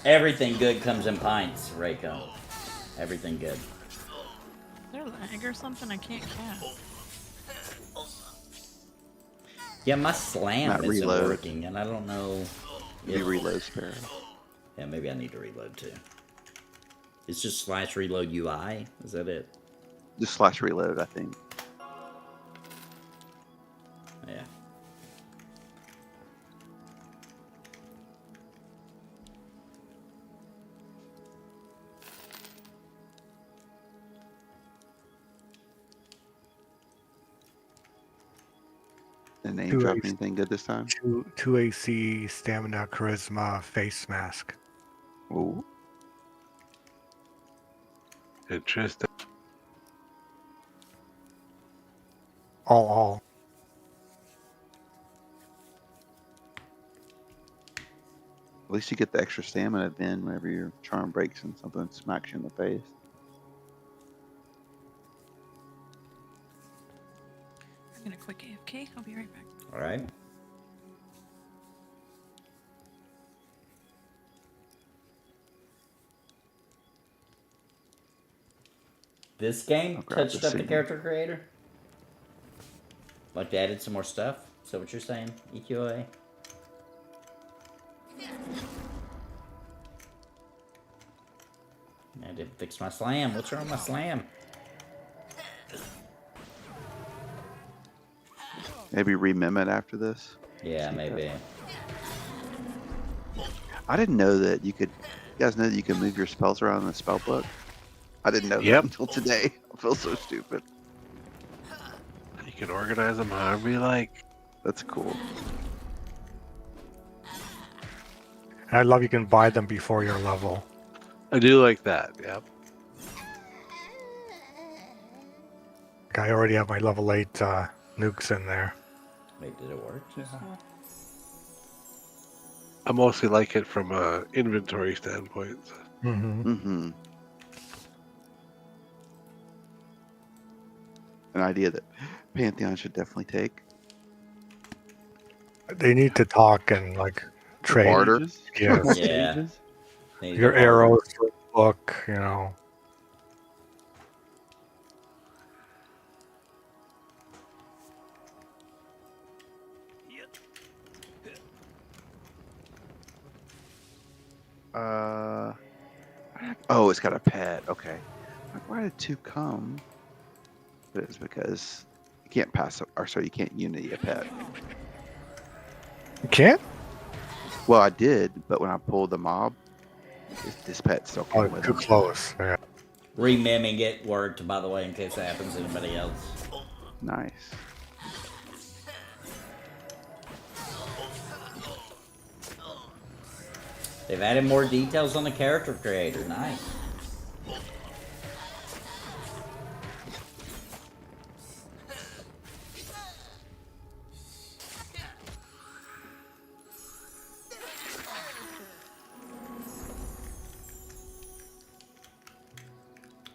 Everything good comes in pints, Reiko. Everything good. Is there lag or something? I can't cast. Yeah, my slam Not isn't reload. working, and I don't know. Maybe reload spare. Yeah, maybe I need to reload too. It's just / reload UI. Is that it? Just / reload, I think. Yeah. The name Two drop AC. anything good this time? Two AC, stamina, charisma, face mask. Ooh. Interesting. All. At least you get the extra stamina then whenever your charm breaks and something smacks you in the face. I'm gonna quick AFK. I'll be right back. All right. This game I'll grab touched the up the signal. character creator. Like they added some more stuff. Is that what you're saying, EQA? I didn't fix my slam. What's wrong with my slam? Maybe remem it after this. Yeah, See maybe. I didn't know that you could. You guys know that you can move your spells around in the spell book? I didn't know Yep. that until today. I feel so stupid. You can organize them however you like. That's cool. And I love you can buy them before your level. I do like that. Yep. Like, I already have my level 8 nukes in there. Wait, did it work? I mostly like it from a inventory standpoint. Mm-hmm. Mm-hmm. An idea that Pantheon should definitely take. They need to talk and like trade. Barter. Yes. Yeah. Stages. They need Your to order. arrows, your book, you know. Oh, it's got a pet. Okay. Like, why did 2 come? But it's because you can't pass, or so you can't unity a pet. You can't? Well, I did, but when I pulled the mob, this pet still Oh, came with too him. close. Yeah. Rememming it worked, by the way, in case that happens to anybody else. Nice. They've added more details on the character creator. Nice.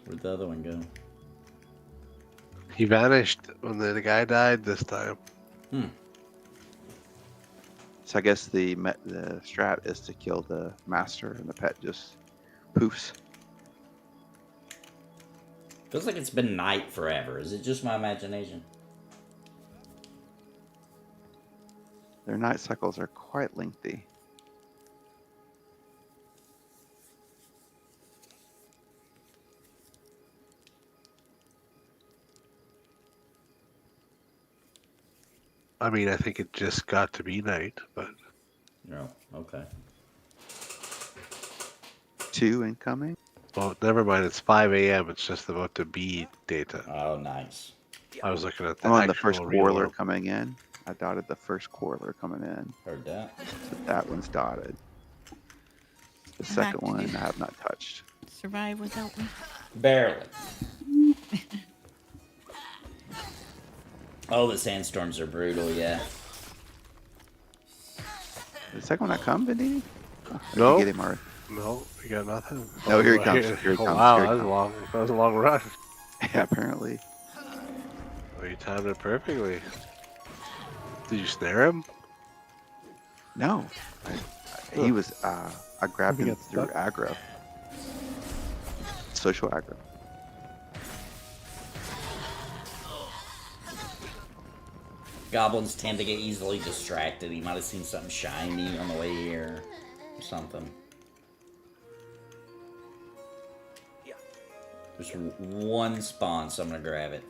Where'd the other one go? He vanished when the guy died this time. So I guess the strat is to kill the master, and the pet just poofs. Feels like it's been night forever. Is it just my imagination? Their night cycles are quite lengthy. I mean, I think it just got to be night, but No. Okay. 2 incoming. well, never mind. It's 5 a.m. It's just about to be daytime. Oh, nice. I was looking at the I'm on the actual first real quarreler world. coming in. I dotted the first quarreler coming in. Heard that. So that one's dotted. The Back second to one you. I have not touched. Survive without me. Barely. Oh, the sandstorms are brutal, yeah. The second one not come, Benini? Oh, I No. didn't get him already. No, you got nothing. No, here he comes. Here he Oh, comes. wow, Here he that was comes. long. That was a long run. Yeah, apparently. Oh, you timed it perfectly. Did you snare him? No. He was, I grabbed He him got through stuck. aggro. Social aggro. Goblins tend to get easily distracted. He might have seen something shiny on the way here. Or something. There's one spawn, so I'm gonna grab it.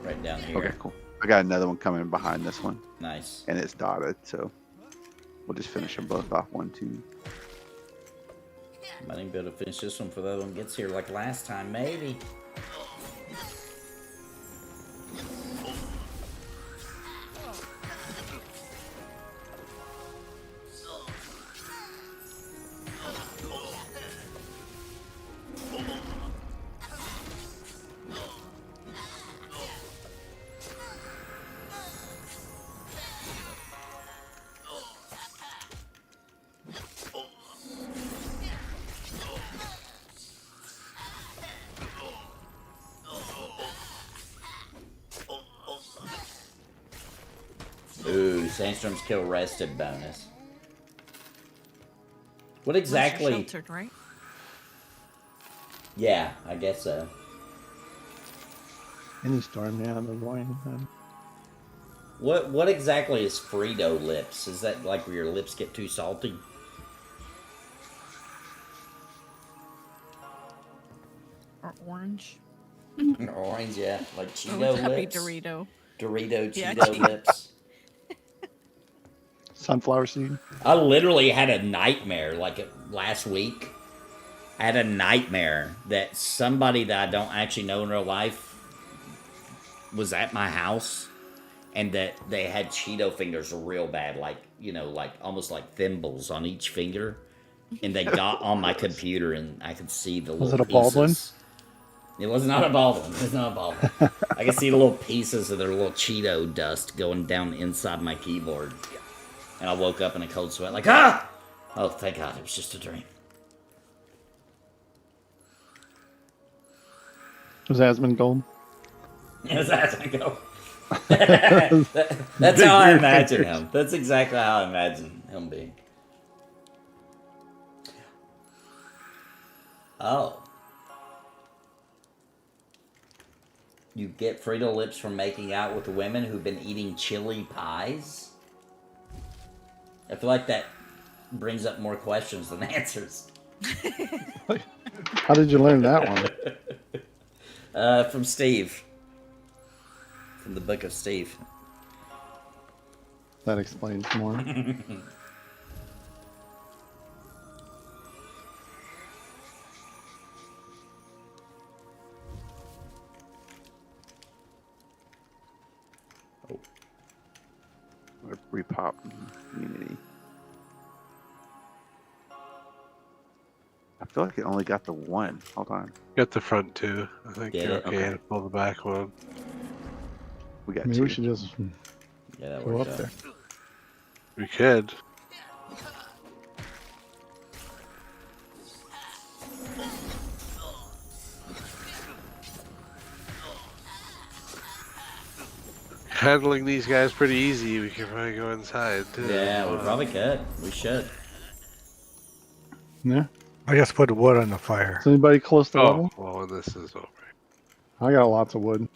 Right down here. Okay, cool. I got another one coming behind this one, Nice. and it's dotted, so we'll just finish them both off. 1, 2. Might even be able to finish this one before the other one gets here like last time, maybe. Ooh, sandstorms kill rested bonus. What Unless you're exactly? sheltered, right? Yeah, I guess so. Any storm, yeah, the wine. What exactly is Frito lips? Is that like where your lips get too salty? Or orange. Orange, yeah, like Oh, Cheeto happy lips. Dorito. Dorito Yeah, Cheeto Cheeto. lips. Sunflower seed. I literally had a nightmare like last week. I had a nightmare that somebody that I don't actually know in real life was at my house and that they had Cheeto fingers real bad, like, you know, like almost like thimbles on each finger. And they got on my computer and I could see the Was little it a Baldwin? pieces. It was not a Baldwin. It was not a Baldwin. I could see the little pieces of their little Cheeto dust going down inside my keyboard. And I woke up in a cold sweat, like, ah! Oh, thank God, it was just a dream. Was Asmund gold? As I go. That's how I imagine him. That's exactly how I imagine him being. Oh. You get Frito lips from making out with women who've been eating chili pies? I feel like that brings up more questions than answers. How did you learn that one? From Steve. From the book of Steve. That explains more. Repop community. I feel like it only got the one. Hold on. Got the front two. I think Get you're it? okay Okay. to pull the back one. We got Maybe two. we should just Yeah, that go up worked out. there. We could. Handling these guys pretty easy. We can probably go inside too. Yeah, we probably could. We should. Yeah. I just put wood on the fire. Is anybody close to Oh, level? well, when this is over. I got lots of wood.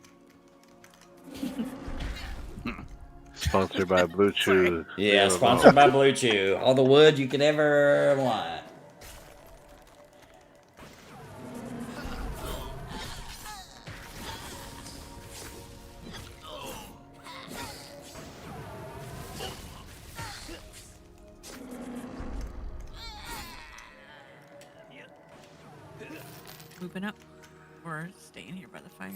Sponsored by Blue Chew. Yeah, sponsored by Blue Chew. All the wood you could ever want. Moving up. Or staying here by the fire.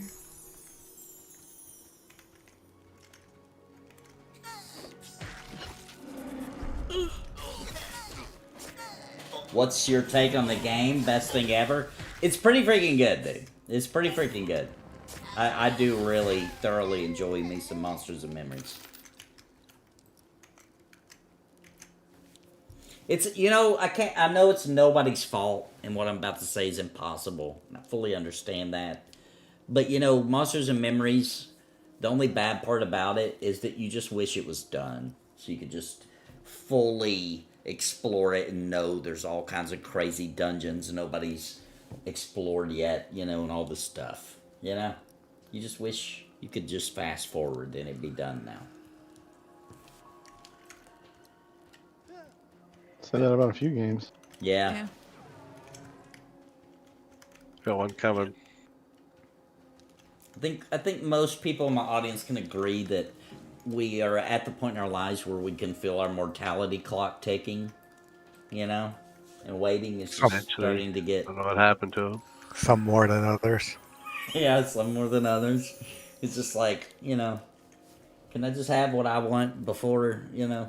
What's your take on the game? Best thing ever? It's pretty freaking good, dude. It's pretty freaking good. I do really thoroughly enjoy me some Monsters and Memories. It's, you know, I know it's nobody's fault, and what I'm about to say is impossible. I fully understand that. But, you know, Monsters and Memories, the only bad part about it is that you just wish it was done. So you could just fully explore it and know there's all kinds of crazy dungeons nobody's explored yet, you know, and all this stuff, you know? You just wish you could just fast forward and it'd be done now. Say that about a few games. Yeah. Yeah. Got one coming. I think most people in my audience can agree that we are at the point in our lives where we can feel our mortality clock ticking, you know? And waiting is just Eventually. starting to get... I don't know what happened to him. Some more than others. Yeah, some more than others. It's just like, you know, can I just have what I want before, you know,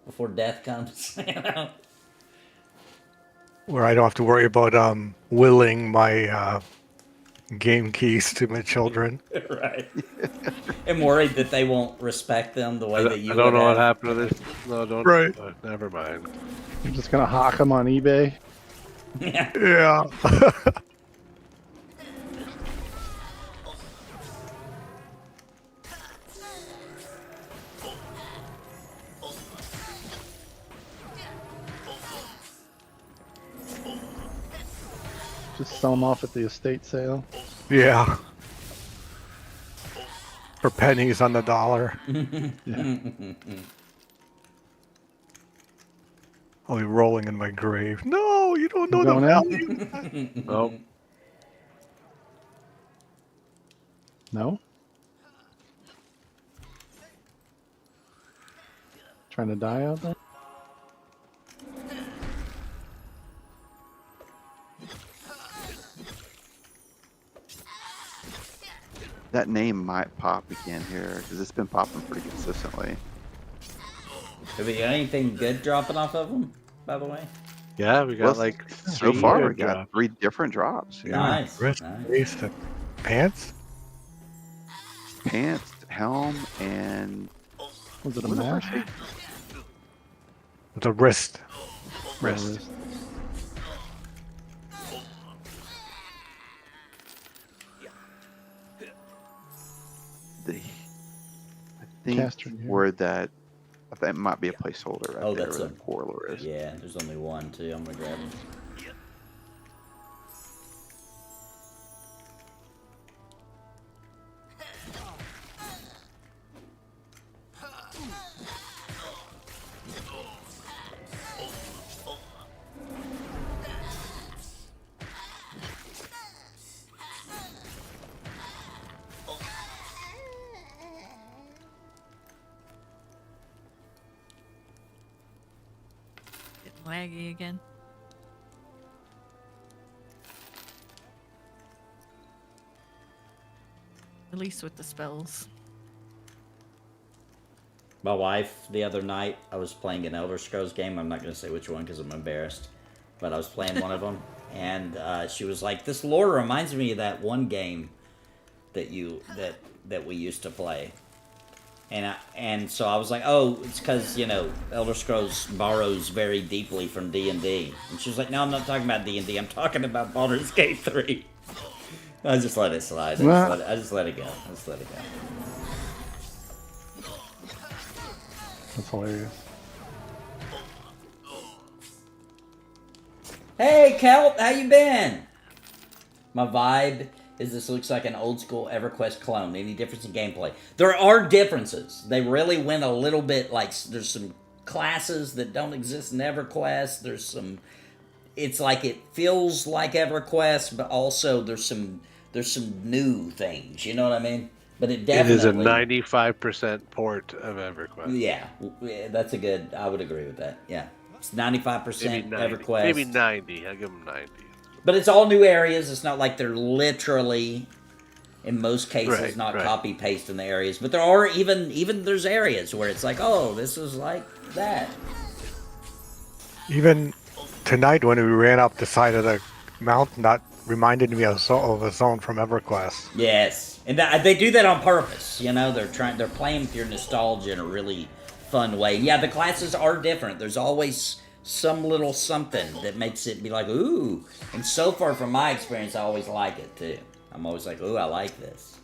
before death comes? You know? Where I don't have to worry about willing my game keys to my children. Right. I'm worried that they won't respect them the way that you I don't would know what have. happened to this. No, don't. Right. Never mind. I'm just gonna hawk them on eBay. Yeah. Yeah. Just sell them off at the estate sale. Yeah. For pennies on the dollar. Yeah. I'll be rolling in my grave. No, you don't know You the going value. Oh, No? Trying to die out there? That name might pop again here because it's been popping pretty consistently. Have we got anything good dropping off of them, by the way? yeah, we got Well, like So three far, good we got drops. 3 different drops. Yeah. Nice. Wrist, Nice. waist, and pants. Pants, helm, and Was it a What was the mask? first thing? The wrist. Wrist. I think Caster in here. where that might be a placeholder right Oh, there that's where a- the portal is. Yeah, there's only one, too. I'm gonna grab them. laggy again. At least with the spells. My wife, the other night, I was playing an Elder Scrolls game. I'm not going to say which one because I'm embarrassed. But I was playing one of them. And she was like, this lore reminds me of that one game that we used to play. And so I was like, oh, it's because, you know, Elder Scrolls borrows very deeply from D&D. And she was like, no, I'm not talking about D&D. I'm talking about Baldur's Gate 3. I just let it slide. I just let it go. That's hilarious. Hey, Kelp, how you been? My vibe is this looks like an old school EverQuest clone. Any difference in gameplay? There are differences. They really went a little bit like there's some classes that don't exist in EverQuest. There's some. It's like it feels like EverQuest, but also there's some new things. You know what I mean? But it definitely is a 95% port of EverQuest. Yeah, that's a good. I would agree with that. Yeah, it's 95% EverQuest. Maybe 90. I'll give them 90. But it's all new areas. It's not like they're literally, in most cases, not copy paste in the areas. But there are even there's areas where it's like, oh, this is like that. Even tonight when we ran up the side of the mountain, that reminded me of a zone from EverQuest. Yes, and they do that on purpose. You know, they're playing with your nostalgia in a really fun way. Yeah, the classes are different. There's always some little something that makes it be like, ooh. And so far, from my experience, I always like it too. I'm always like, ooh, I like this.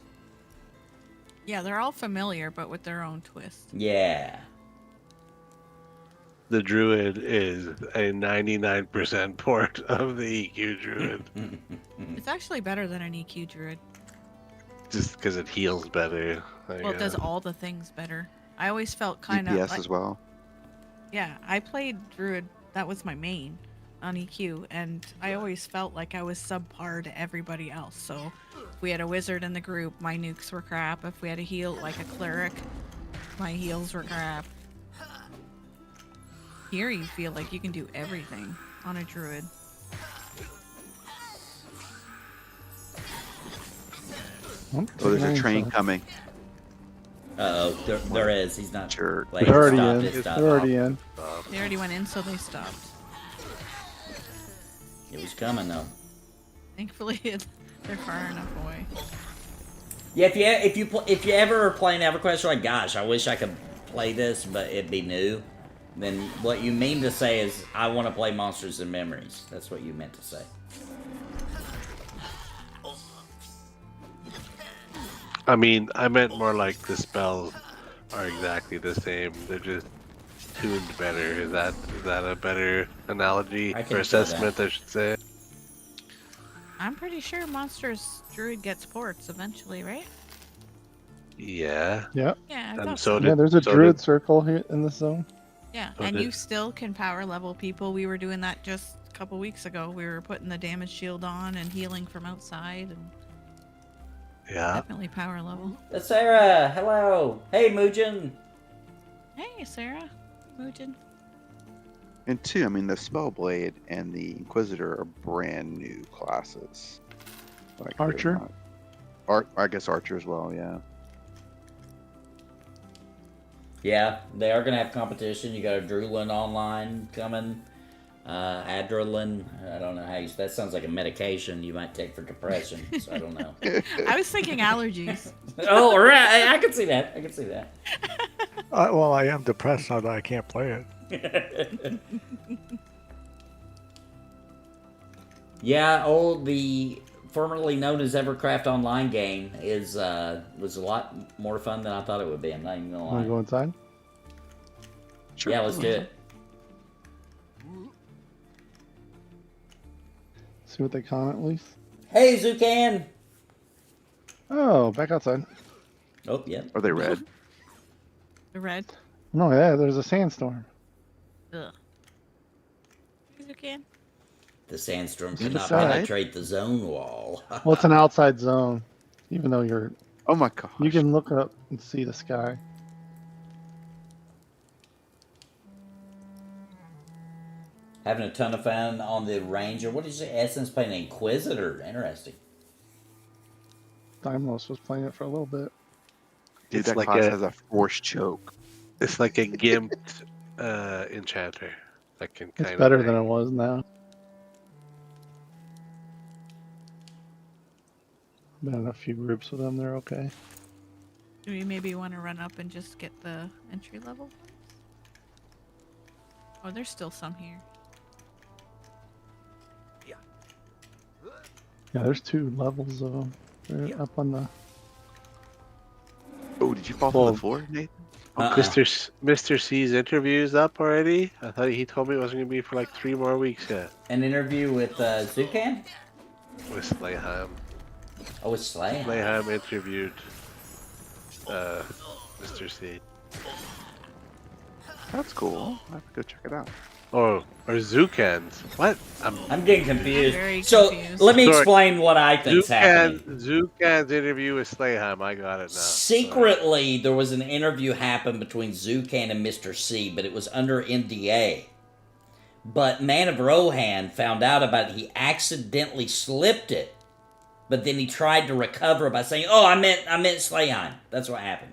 Yeah, they're all familiar, but with their own twist. Yeah. The Druid is a 99% port of the EQ Druid. It's actually better than an EQ Druid. Just because it heals better. Well, it does all the things better. I always felt kind of DPS like, as well. yeah, I played Druid. That was my main on EQ, and I always felt like I was subpar to everybody else. So if we had a wizard in the group, my nukes were crap. If we had a heal, like a cleric, my heals were crap. Here you feel like you can do everything on a druid. Oh, there's a train coming. Uh-oh, there is. He's not sure. They're already in. They're already in. They already went in, so they stopped. It was coming though. Thankfully, they're far enough away. Yeah, if you ever are playing EverQuest, you're like, gosh, I wish I could play this, but it'd be new. Then what you mean to say is, I want to play Monsters and Memories. That's what you meant to say. I mean, I meant more like the spells are exactly the same. They're just tuned better. Is that a better analogy or assessment, I should say? I'm pretty sure Monsters Druid gets ports eventually, right? Yeah. Yep. Yeah, I And thought so so. Yeah, there's a druid circle here in this zone. Yeah, Oh, and did- you still can power level people. We were doing that just a couple weeks ago. We were putting the damage shield on and healing from outside, and Yeah. definitely power level. Sarah, hello. Hey, Mugen. Hey, Sarah. Mugen. And two, I mean, the Spellblade and the Inquisitor are brand new classes. Like they're Archer? not- I guess Archer as well, yeah. Yeah, they are gonna have competition. You got a Drulin online coming. Adrenaline. I don't know how you. That sounds like a medication you might take for depression. So I don't know. I was thinking allergies. Oh, right. I can see that. Well, I am depressed now that I can't play it. Yeah, the formerly known as Evercraft Online game was a lot more fun than I thought it would be. I'm not even gonna Want to go lie. inside? Sure. Yeah, let's do it. See what they comment, at least. Hey, Zucan. Oh, back outside. Oh, yeah. Are they red? The red. No, yeah, there's a sandstorm. Ugh. You can. The sandstorm Is it cannot outside? penetrate the zone wall. Well, it's an outside zone, even though you're. Oh my gosh. You can look up and see the sky. Having a ton of fun on the Ranger. What did you say? Essence playing Inquisitor. Interesting. Dimos was playing it for a little bit. Dude, It's that like class a- has a force choke. It's like a gimped enchanter. That can It's kind better of than it was now. Been in a few groups with them. They're okay. Do we maybe want to run up and just get the entry level ones? Oh, there's still some here. Yeah, there's 2 levels of them. They're up on the. Oh, did you fall Well, to the floor, Nathan? Mr. C's interview is up already? I thought he told me it wasn't going to be for like 3 more weeks yet. An interview with Zukan? With Slayham. Oh, with Slay. Slayham interviewed Mr. C. That's cool. I have to go check it out. Or Zukans. What? I'm getting confused. very So confused. let me Sorry. explain what I think's happening. Zukan's interview with Slayham. I got it now. Secretly, there was an interview happen between Zukan and Mr. C, but it was under NDA. But Man of Rohan found out about it. He accidentally slipped it, but then he tried to recover by saying, "Oh, I meant Slayheim." That's what happened,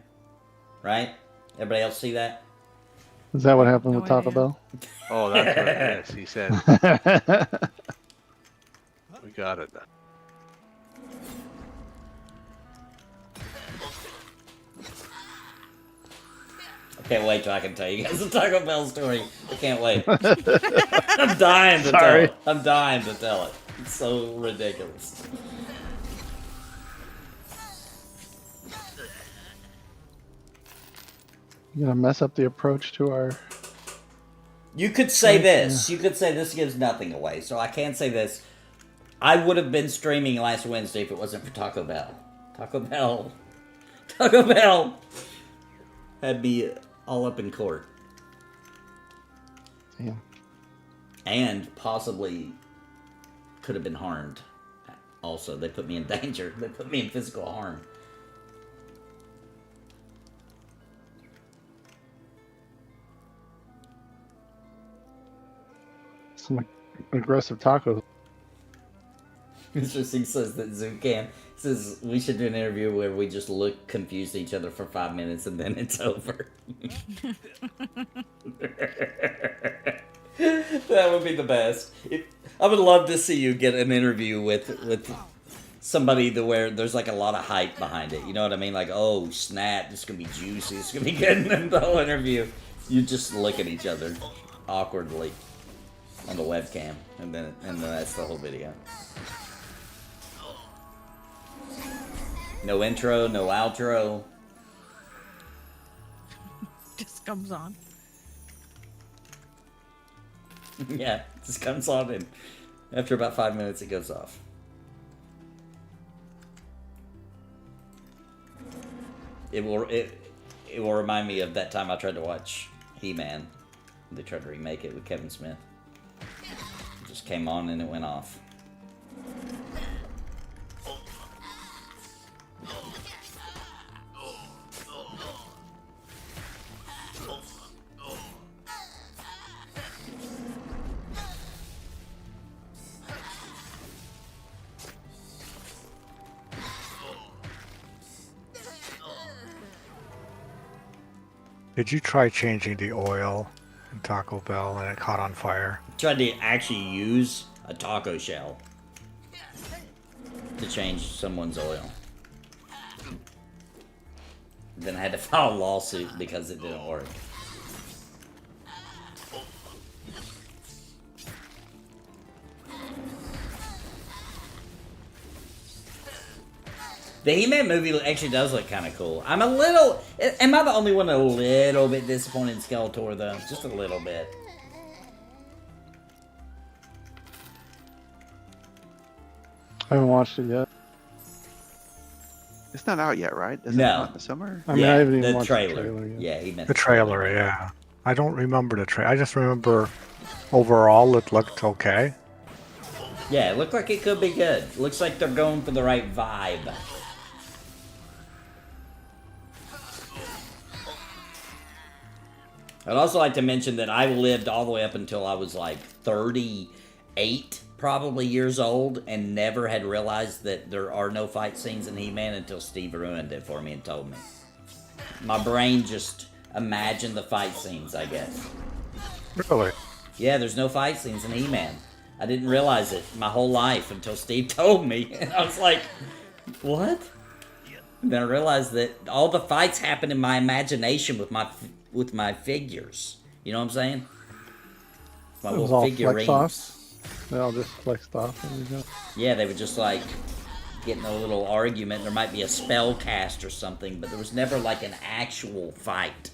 right? Everybody else see that? Is that what happened No with Taco idea. Bell? Oh, that's what yes, he said. We got it now. I can't wait till I can tell you guys the Taco Bell story. I can't wait. I'm dying to tell Sorry. it. I'm dying to tell it. It's so ridiculous. You gonna mess up the approach to our. You could say this. You could say this gives nothing away. So I can say this. I would have been streaming last Wednesday if it wasn't for Taco Bell. Taco Bell had me all up in court. Damn. And possibly could have been harmed. Also, they put me in danger. They put me in physical harm. Some aggressive tacos. Mr. C says that Zukan says we should do an interview where we just look confused at each other for 5 minutes and then it's over. That would be the best. I would love to see you get an interview with somebody where there's like a lot of hype behind it. You know what I mean? Like, oh snap, this is gonna be juicy. It's gonna be good. And then the whole interview, you just look at each other awkwardly on the webcam, and then that's the whole video. No intro, no outro. Just comes on. Yeah, it just comes on, and after about 5 minutes, it goes off. It will remind me of that time I tried to watch He-Man. They tried to remake it with Kevin Smith. It just came on and it went off. Did you try changing the oil in Taco Bell and it caught on fire? Tried to actually use a taco shell to change someone's oil. Then I had to file a lawsuit because it didn't work. The He-Man movie actually does look kind of cool. I'm a little... Am I the only one a little bit disappointed in Skeletor, though? Just a little bit. I haven't watched it yet. It's not out yet, right? Isn't No. it out in the summer? I mean, Yeah, I haven't even the watched trailer. the trailer yet. Yeah, he meant The trailer, yeah. I don't remember the trailer. I just remember overall it looked okay. Yeah, it looked like it could be good. Looks like they're going for the right vibe. I'd also like to mention that I lived all the way up until I was like 38, probably years old, and never had realized that there are no fight scenes in He-Man until Steve ruined it for me and told me. My brain just imagined the fight scenes, I guess. Really? Yeah, there's no fight scenes in He-Man. I didn't realize it my whole life until Steve told me. And I was like, what? And then I realized that all the fights happen in my imagination with my figures. You know what I'm saying? My It was little all figurines. flex off. They all just flexed off. There we go. Yeah, they would just like get in a little argument. There might be a spell cast or something, but there was never like an actual fight.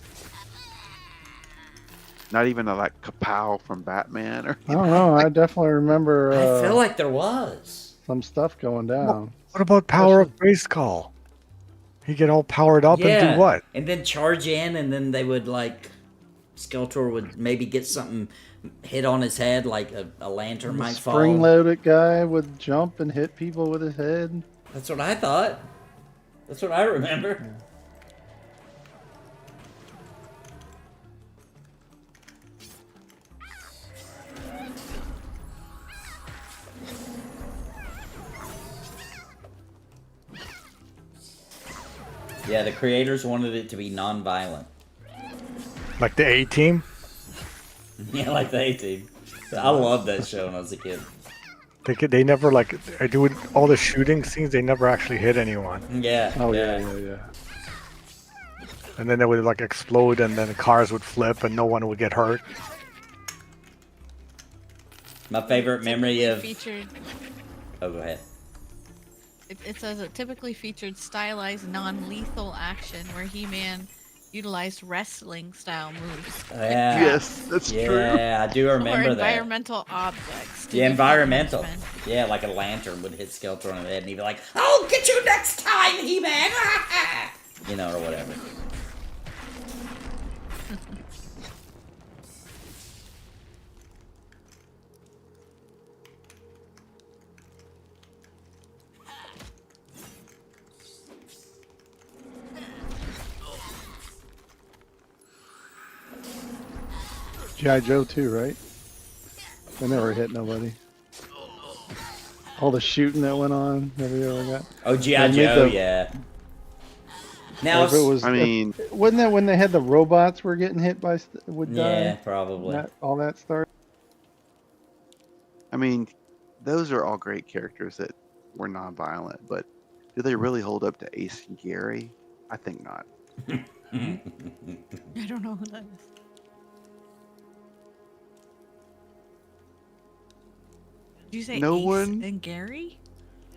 Not even a like kapow from Batman or. I don't know. I definitely remember I feel like there was some stuff going down. What about Power of Grayskull? He get all powered up and do what? And then charge in, and then they would like Skeletor would maybe get something hit on his head, like a lantern might fall. Spring-loaded guy would jump and hit people with his head. That's what I thought. That's what I remember. Yeah, the creators wanted it to be non-violent. Like the A-Team? Yeah, like the A-Team. I loved that show when I was a kid. They never like I do all the shooting scenes. They never actually hit anyone. Yeah. Oh yeah. yeah. And then they would like explode, and then the cars would flip, and no one would get hurt. My favorite memory of. Featured. Oh, go ahead. It says it typically featured stylized non-lethal action where He-Man utilized wrestling-style moves. Yeah. Yes, that's true. Yeah, I do remember or that. environmental objects. to Yeah, defeat environmental. henchmen. Yeah, like a lantern would hit Skeletor on the head, and he'd be like, "I'll get you next time, He-Man!" You know, or whatever. G.I. Joe too, right? They never hit nobody. All the shooting that went on that we ever got. Oh, G.I. They made Joe, the- yeah. Now, If it was, I mean, wasn't that when they had the robots were getting hit by would die? yeah, probably. All that started. I mean, those are all great characters that were non-violent, but do they really hold up to Ace and Gary? I think not. I don't know who that is. Did you say No Ace one- and Gary?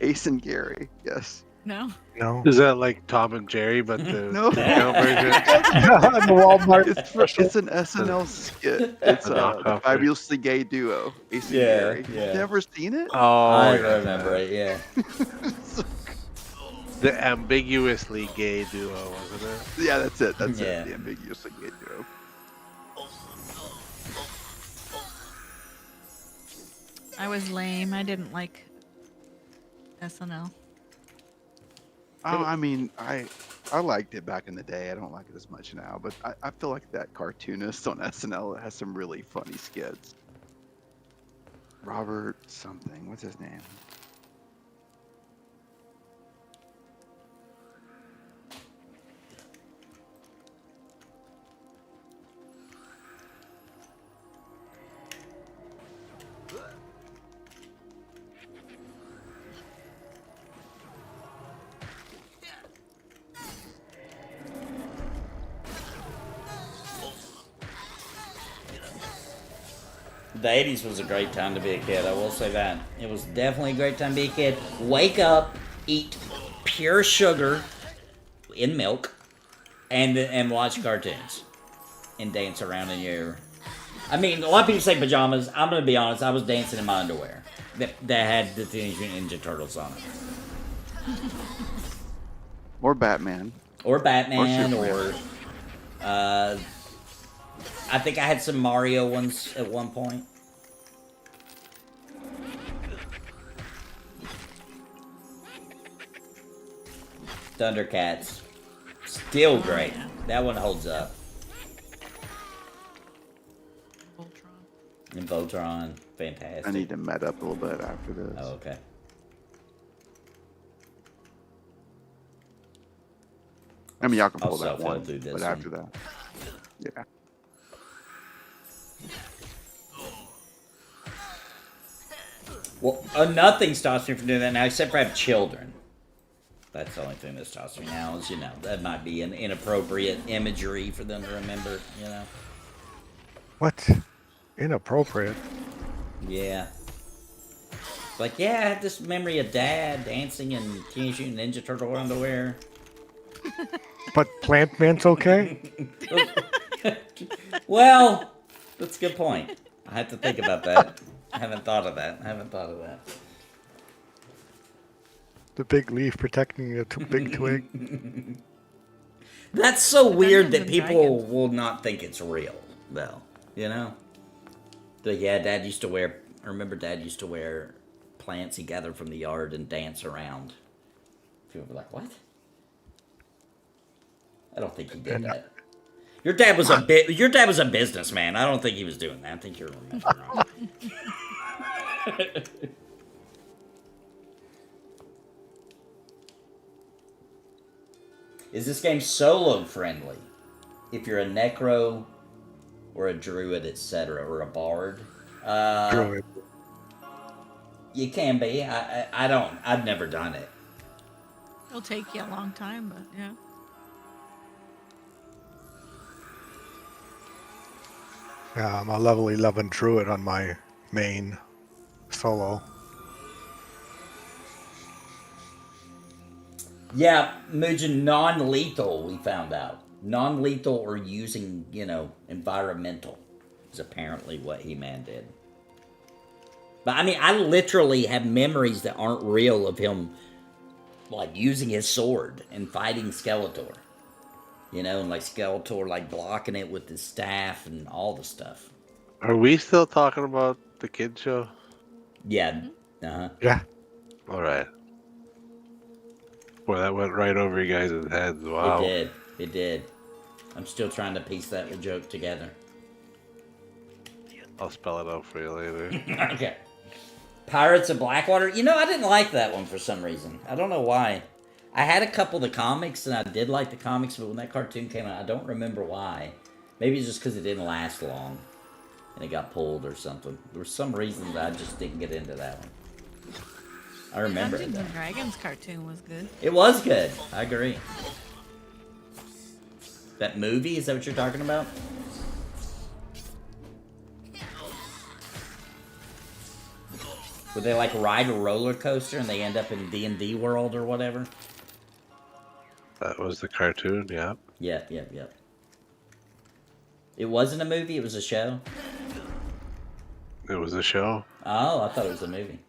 Ace and Gary, yes. No. No. Is that like Tom and Jerry, but the No. female version? the Walmart It's, special. it's an SNL skit. It's the knockoff. fabulously gay duo, Ace and Yeah, Gary. yeah. You've never seen it? Oh, I yeah. remember it, yeah. The ambiguously gay duo, wasn't it? Yeah, that's it. That's Yeah. it. The ambiguously gay duo. I was lame. I didn't like SNL. Oh, I mean, I liked it back in the day. I don't like it as much now, but I feel like that cartoonist on SNL has some really funny skits. Robert something. What's his name? The 80s was a great time to be a kid, I will say that. It was definitely a great time to be a kid. Wake up, eat pure sugar in milk, and watch cartoons. And dance around in your... I mean, a lot of people say pajamas. I'm going to be honest, I was dancing in my underwear that had the Teenage Mutant Ninja Turtles on it. Or Batman. Or Batman, Superman. or... I think I had some Mario ones at one point. Thundercats. Still great. That one holds up. And Voltron, fantastic. I need to met up a little bit after this. Oh, okay. I mean, y'all can I'll pull that self-help one, do this but one. after that, yeah. Well, nothing stops me from doing that now, except for I have children. That's the only thing that stops me now is, that might be an inappropriate imagery for them to remember, What? Inappropriate. Yeah. Like, yeah, I have this memory of Dad dancing in Teenage Mutant Ninja Turtle underwear. But Plant Man's okay? Well, that's a good point. I have to think about that. I haven't thought of that. The big leaf protecting the big twig. That's so weird that and people Dragons. will not think it's real, though. But yeah, Dad used to wear. I remember Dad used to wear plants he gathered from the yard and dance around. People were like, "What?" I don't think he did that. Your dad was a businessman. I don't think he was doing that. I think you're wrong. Is this game solo friendly? If you're a necro or a druid, etc., or a bard, Druid. you can be. I don't. I've never done it. It'll take you a long time, but yeah. Yeah, I'm a level 11 druid on my main solo. Yeah, Mujan, non-lethal, we found out. Non-lethal or using, environmental is apparently what He-Man did. But, I mean, I literally have memories that aren't real of him, like, using his sword and fighting Skeletor. And, like, Skeletor, like, blocking it with his staff and all the stuff. Are we still talking about the kid show? Yeah. Uh-huh. Yeah. All right. Boy, that went right over you guys' heads. Wow. It did. I'm still trying to piece that joke together. I'll spell it out for you later. Okay. Pirates of Blackwater. I didn't like that one for some reason. I don't know why. I had a couple of the comics, and I did like the comics, but when that cartoon came out, I don't remember why. Maybe it's just because it didn't last long, and it got pulled or something. There was some reason that I just didn't get into that one. I remember it, Dungeons though. and Dragons cartoon was good. It was good. I agree. That movie, is that what you're talking about? Where they like ride a roller coaster and they end up in D&D world or whatever? That was the cartoon, yeah. Yep. It wasn't a movie, it was a show? It was a show. Oh, I thought it was a movie.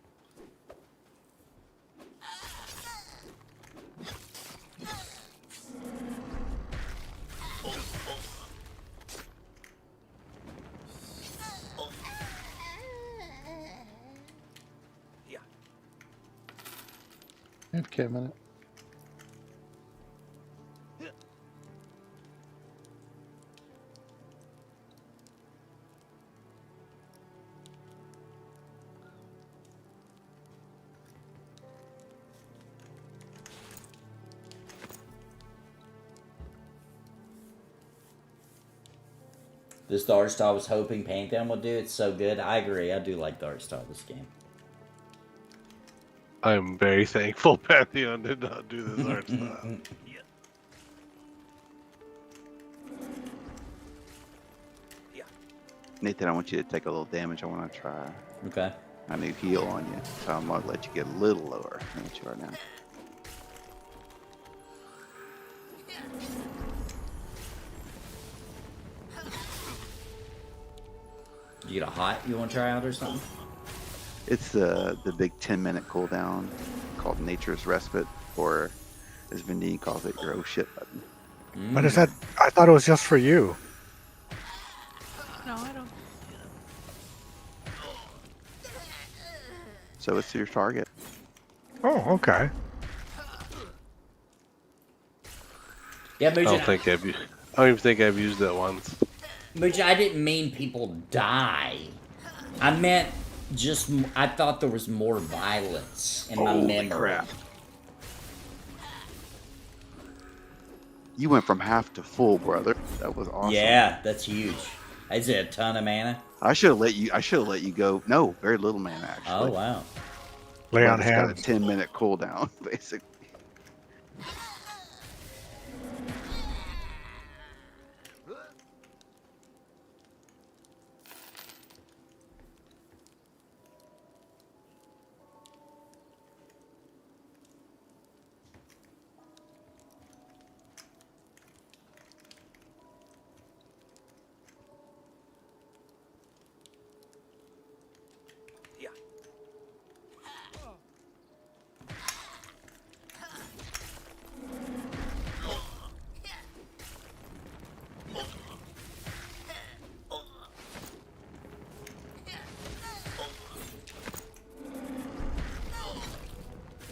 Okay, a minute. This art style I was hoping Pantheon would do. It's so good. I agree. I do like the art style of this game. I'm very thankful Pantheon did not do this art style. Nathan, I want you to take a little damage. I want to try. Okay. I need heal on you, so I'm gonna let you get a little lower than what you are now. You get a hot you want to try out or something? It's the big 10-minute cooldown called Nature's Respite, or as Vindine calls it, your oh shit button. What is that? I thought it was just for you. No, I don't. So it's your target. Oh, okay. Yeah, I don't Mujan, even think I've used it once. Mujan, I didn't mean people die I meant just, I thought there was more violence in my Holy memory. crap. You went from half to full, brother. That was awesome. Yeah, that's huge. Is it a ton of mana? I should have let you go. No, very little mana actually. Oh, wow. Lay But on it's got a hands. 10-minute cooldown, basically.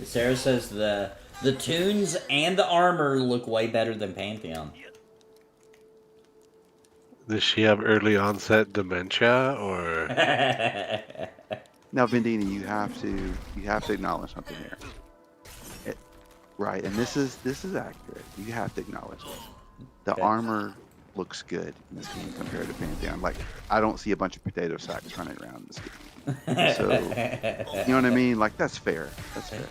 Sarah says the tunes and the armor look way better than Pantheon. Does she have early onset dementia or? Now, Vendini, you have to acknowledge something here. Right, and this is accurate. You have to acknowledge it. The Okay. armor looks good in this game compared to Pantheon. Like, I don't see a bunch of potato sacks running around in this game. So, you know what I mean? Like, that's fair. That's fair.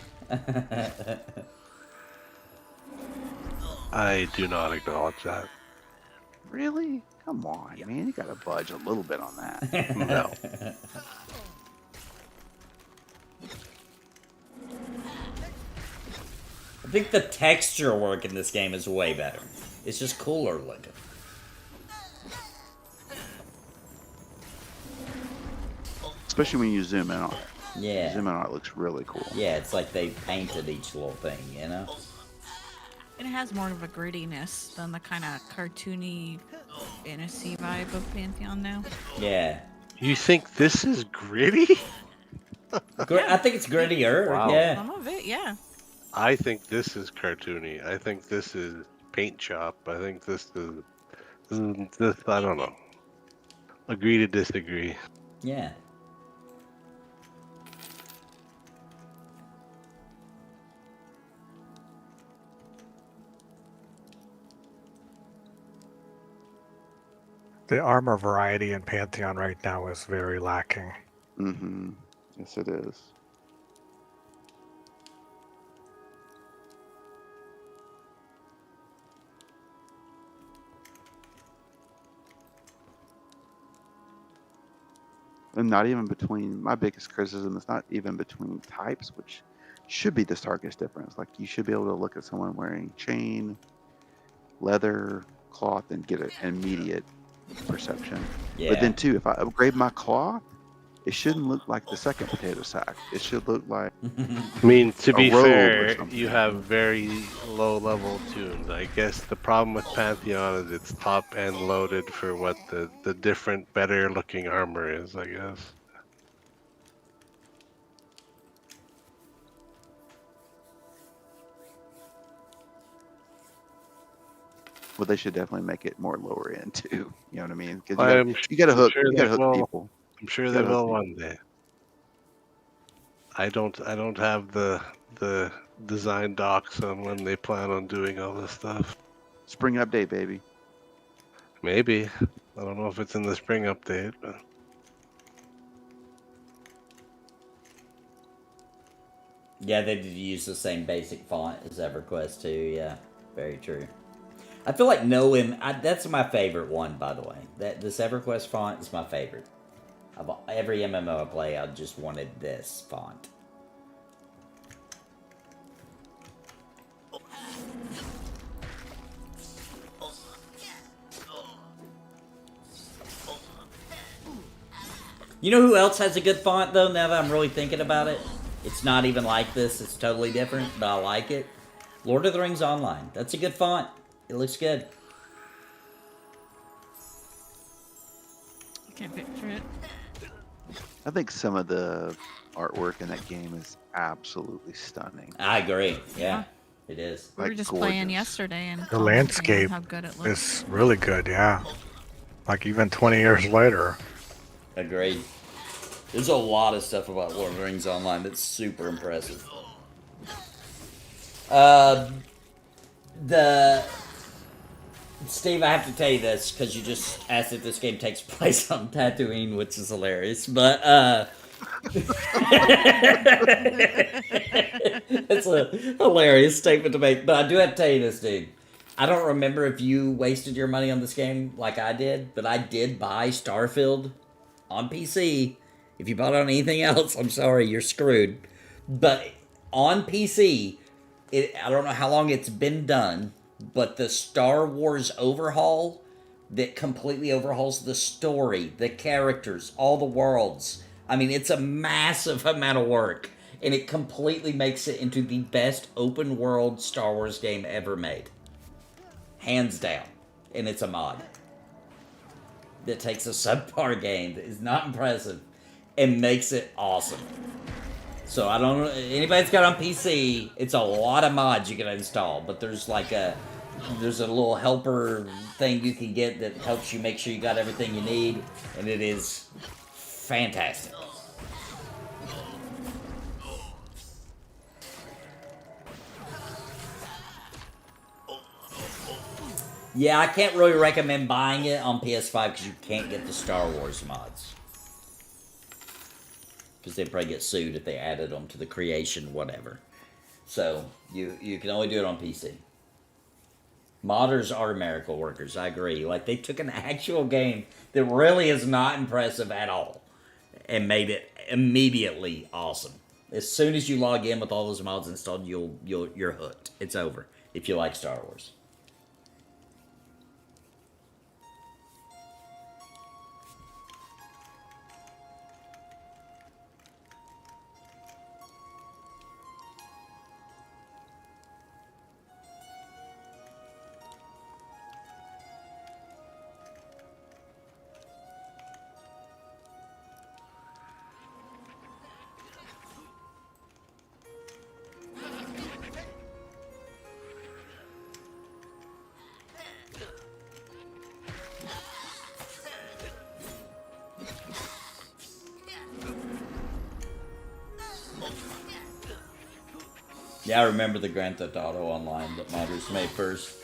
I do not acknowledge that. Really? Come on, man. You gotta budge a little bit on that. No. I think the texture work in this game is way better. It's just cooler looking. Especially when you zoom in on it. Yeah. Zoom in on it looks really cool. Yeah, it's like they painted each little thing, you know? It has more of a grittiness than the kind of cartoony fantasy vibe of Pantheon now. Yeah. You think this is gritty? I think it's grittier. Wow. Yeah. Some of it, yeah. I think this is cartoony. I think this is paint shop. I think this is I don't know. Agree to disagree. Yeah. The armor variety in Pantheon right now is very lacking. Mm-hmm. Yes, it is. And not even between, my biggest criticism is not even between types, which should be the starkest difference. Like, you should be able to look at someone wearing chain, leather, cloth, and get an immediate perception. Yeah. But then, too, if I upgrade my cloth, it shouldn't look like the second potato sack. It should look like I mean, to A be robe or fair, something. you have very low level tunes. I guess the problem with Pantheon is it's top end loaded for what the different, better looking armor is, I guess. well, they should definitely make it more lower end too. You know what I mean? Because you I'm got to hook, sure you got to they hook will. people. I'm sure You they gotta hook will people. one day. I don't have the design docs on when they plan on doing all this stuff. Spring update, baby. Maybe. I don't know if it's in the spring update, but Yeah, they did use the same basic font as EverQuest too. Yeah, very true. I feel like that's my favorite one, by the way. This EverQuest font is my favorite. Of every MMO I play, I just wanted this font. You know who else has a good font, though, now that I'm really thinking about it? It's not even like this. It's totally different, but I like it. Lord of the Rings Online. That's a good font. It looks good. I can't picture it. I think some of the artwork in that game is absolutely stunning. I agree. Yeah, it is. We were Like, just playing gorgeous. yesterday and The commenting on landscape how good it looks. is really good, yeah. Like even 20 years later. Agreed. There's a lot of stuff about Lord of the Rings Online that's super impressive. Steve, I have to tell you this because you just asked if this game takes place on Tatooine, which is hilarious. But it's a hilarious statement to make. But I do have to tell you this, dude. I don't remember if you wasted your money on this game like I did, but I did buy Starfield on PC. If you bought it on anything else, I'm sorry, you're screwed. But on PC, I don't know how long it's been done, but the Star Wars overhaul that completely overhauls the story, the characters, all the worlds. I mean, it's a massive amount of work, and it completely makes it into the best open world Star Wars game ever made. Hands down. And it's a mod that takes a subpar game that is not impressive and makes it awesome. So I don't know, anybody that's got it on PC, it's a lot of mods you can install, but there's a little helper thing you can get that helps you make sure you got everything you need, and it is fantastic. Yeah, I can't really recommend buying it on PS5 because you can't get the Star Wars mods. Because they'd probably get sued if they added them to the creation, whatever. So, you can only do it on PC. Modders are miracle workers, I agree. Like, they took an actual game that really is not impressive at all and made it immediately awesome. As soon as you log in with all those mods installed, you're hooked. It's over if you like Star Wars. Yeah, I remember the Grand Theft Auto Online that modders made first.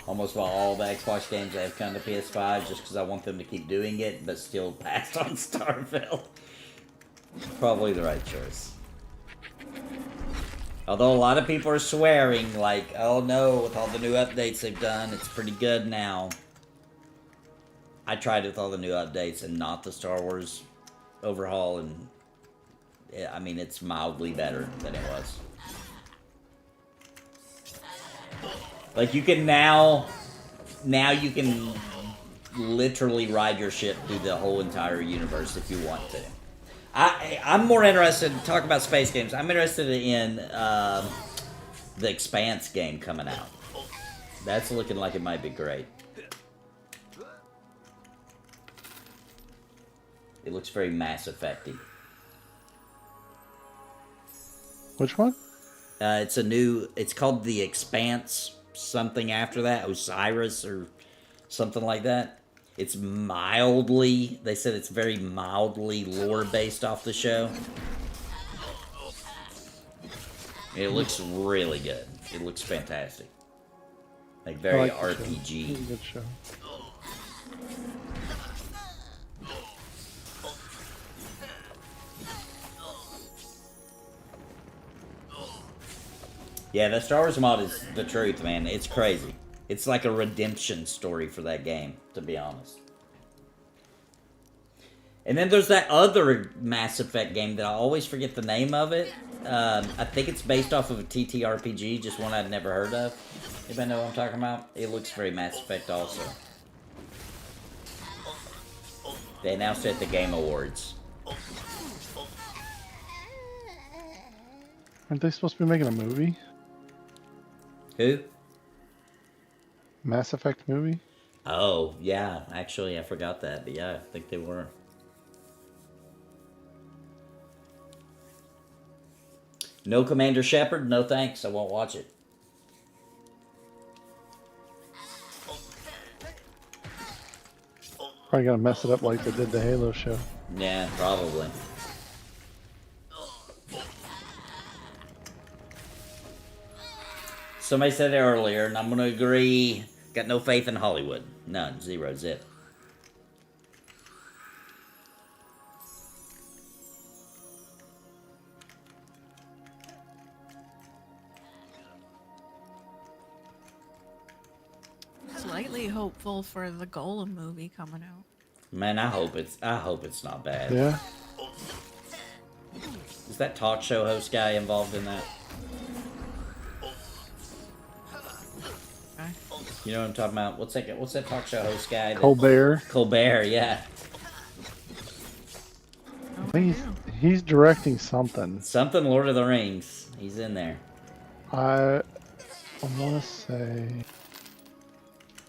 Almost about all the Xbox games that have come to PS5 just because I want them to keep doing it, but still passed on Starfield. Probably the right choice. Although a lot of people are swearing, like, oh no, with all the new updates they've done, it's pretty good now. I tried it with all the new updates and not the Star Wars overhaul, and I mean, it's mildly better than it was. Like, you can now you can literally ride your ship through the whole entire universe if you want to. I'm more interested, talk about space games, I'm interested in the Expanse game coming out. That's looking like it might be great. It looks very Mass Effect-y. Which one? It's called The Expanse, something after that, Osiris or something like that. It's mildly, they said it's very mildly lore based off the show. It looks really good. It looks fantastic. Like very like RPG. It's a good show. Yeah, the Star Wars mod is the truth, man. It's crazy. It's like a redemption story for that game, to be honest. And then there's that other Mass Effect game that I always forget the name of it. I think it's based off of a TTRPG, just one I'd never heard of. Anybody know what I'm talking about? It looks very Mass Effect also. They announced it at the Game Awards. Aren't they supposed to be making a movie? Who? Mass Effect movie? Oh, yeah. Actually, I forgot that. But yeah, I think they were. No Commander Shepard? No thanks. I won't watch it. Probably gonna mess it up like they did the Halo show. Yeah, probably. Somebody said it earlier, and I'm going to agree. Got no faith in Hollywood. None. Zero. Zip. Slightly hopeful for the Golem movie coming out. Man, I hope it's not bad. Yeah. Is that talk show host guy involved in that? Okay. You know what I'm talking about? What's that talk show host guy? Colbert. Colbert, yeah. Oh, I think yeah. he's directing something. Something Lord of the Rings. He's in there. I want to say,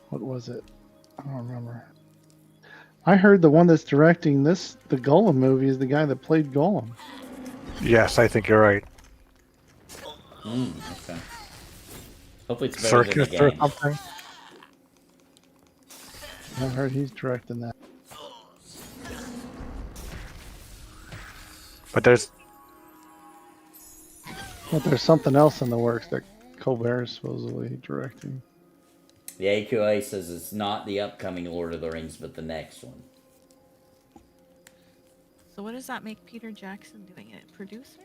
what was it? I don't remember. I heard the one that's directing the Golem movie is the guy that played Golem. Yes, I think you're right. Okay. Hopefully it's better than the Circus or game. something. I heard he's directing that. But there's something else in the works that Colbert is supposedly directing. The AQA says it's not the upcoming Lord of the Rings, but the next one. So what does that make Peter Jackson doing it? Producer?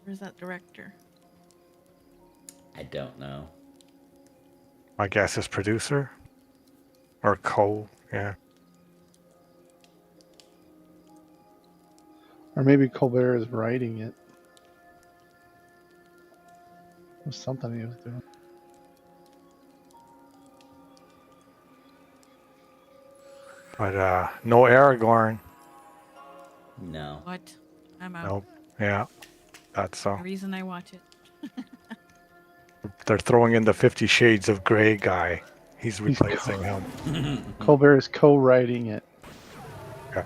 Or is that director? I don't know. my guess is producer or yeah. Or maybe Colbert is writing it. It was something he was doing. But no Aragorn. No. What? I'm out. Nope. Yeah. That's The reason I watch it. they're throwing in the 50 Shades of Grey guy. He's replacing him. Colbert is co-writing it. Okay.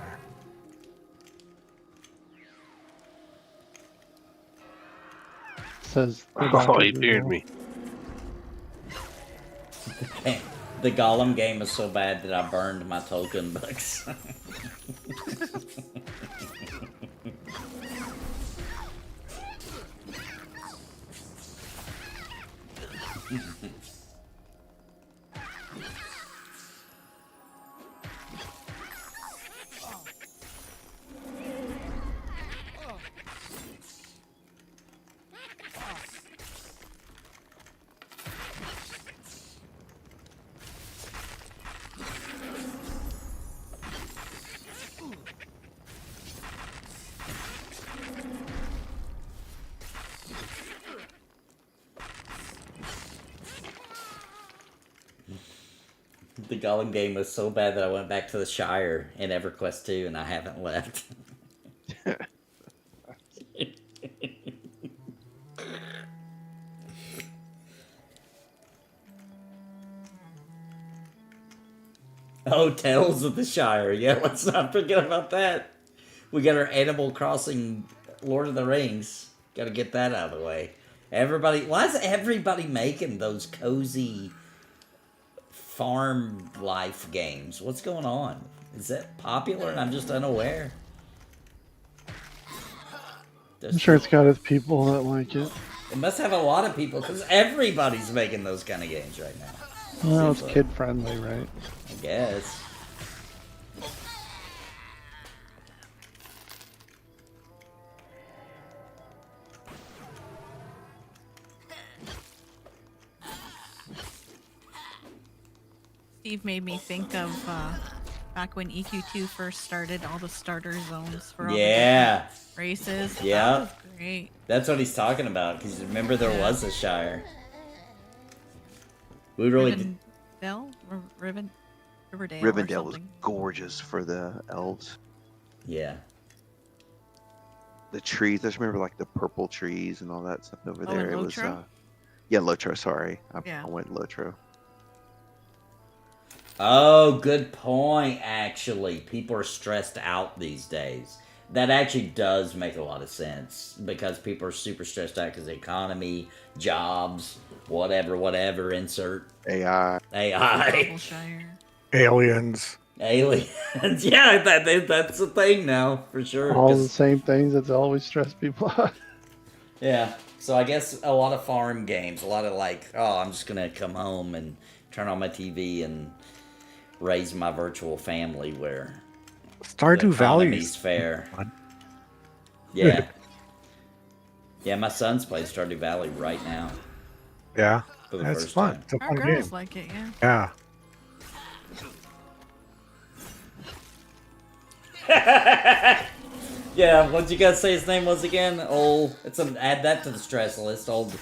Says Oh, he feared me. The Gollum game is so bad that I burned my token books. The Gollum game was so bad that I went back to the Shire in EverQuest 2 and I haven't left. Oh, Tales of the Shire. Yeah, let's not forget about that. We got our Animal Crossing Lord of the Rings. Got to get that out of the way. Everybody, why is everybody making those cozy farm life games? What's going on? Is that popular and I'm just unaware? I'm sure it's got its people that like it. It must have a lot of people because everybody's making those kind of games right now. Well, it's Seems like. kid friendly, right? I guess. Steve made me think of back when EQ2 first started, all the starter zones for all the Yeah. different races. Yeah. That was great. That's what he's talking about, because remember there Yeah. was a Shire. We really did. Rivendell? Riverdale. Rivendell or was something. gorgeous for the elves. Yeah. The trees, I just remember like the purple trees and all that stuff over Oh, there. in It was Lotro? yeah, Lotro, sorry. Yeah. I went Lotro. Oh, good point, actually. People are stressed out these days. That actually does make a lot of sense, because people are super stressed out because the economy, jobs, whatever, insert AI. AI. Bubbleshire. Aliens. Aliens. Yeah, that's a thing now, for sure. All 'cause- the same things that's always stress people out. Yeah, so I guess a lot of farm games, a lot of like, oh, I'm just gonna come home and turn on my TV and raise my virtual family where Stardew Valley. economy's fair. fun. Yeah. Yeah, my son's playing Stardew Valley right now. Yeah, For the that's first fun. time. It's a Our fun girls game. like it, yeah. Yeah. Yeah, what'd you guys say his name was again? Add that to the stress list. Old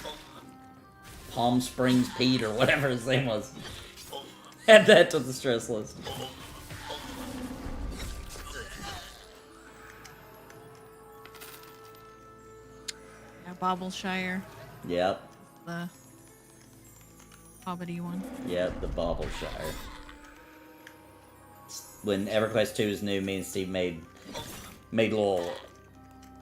Palm Springs Pete or whatever his name was. Add that to the stress list. Yeah, Bobbleshire, Yep, the hobbity one. yep, the Bobbleshire. When EverQuest 2 was new, me and Steve made little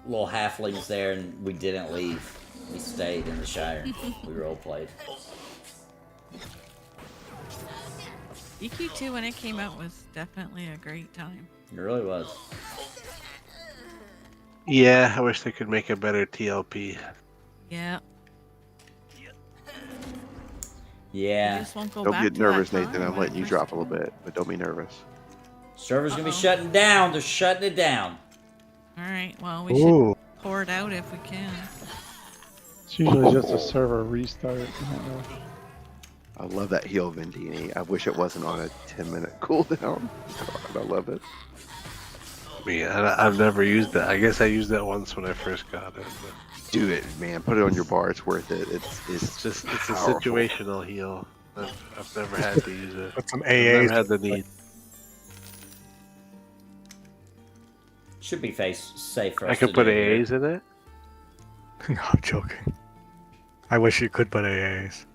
halflings there, and we didn't leave. We stayed in the Shire. We role played. EQ2 when it came out was definitely a great time. It really was. Yeah, I wish they could make a better TLP. Yeah. Yeah. You just won't go Don't back get to nervous, that Nathan. time I'm when letting it you first drop a came little bit, but don't be nervous. Server's gonna be Uh-oh. shutting down. They're shutting it down. Alright, well, we should Ooh. pour it out if we can. It's usually just a server restart. I don't know. I love that heal Vendini. I wish it wasn't on a 10-minute cooldown. God, I love it. I mean, I've never used that. I guess I used that once when I first got it. But Do it, man. Put it on your bar. It's worth it. It's it's just it's a powerful. situational heal. I've never had to use it. Put some I've never AAs. had the need. Should be safe for us I could to put do here. AAs in it. No, I'm joking. I wish you could put AAs.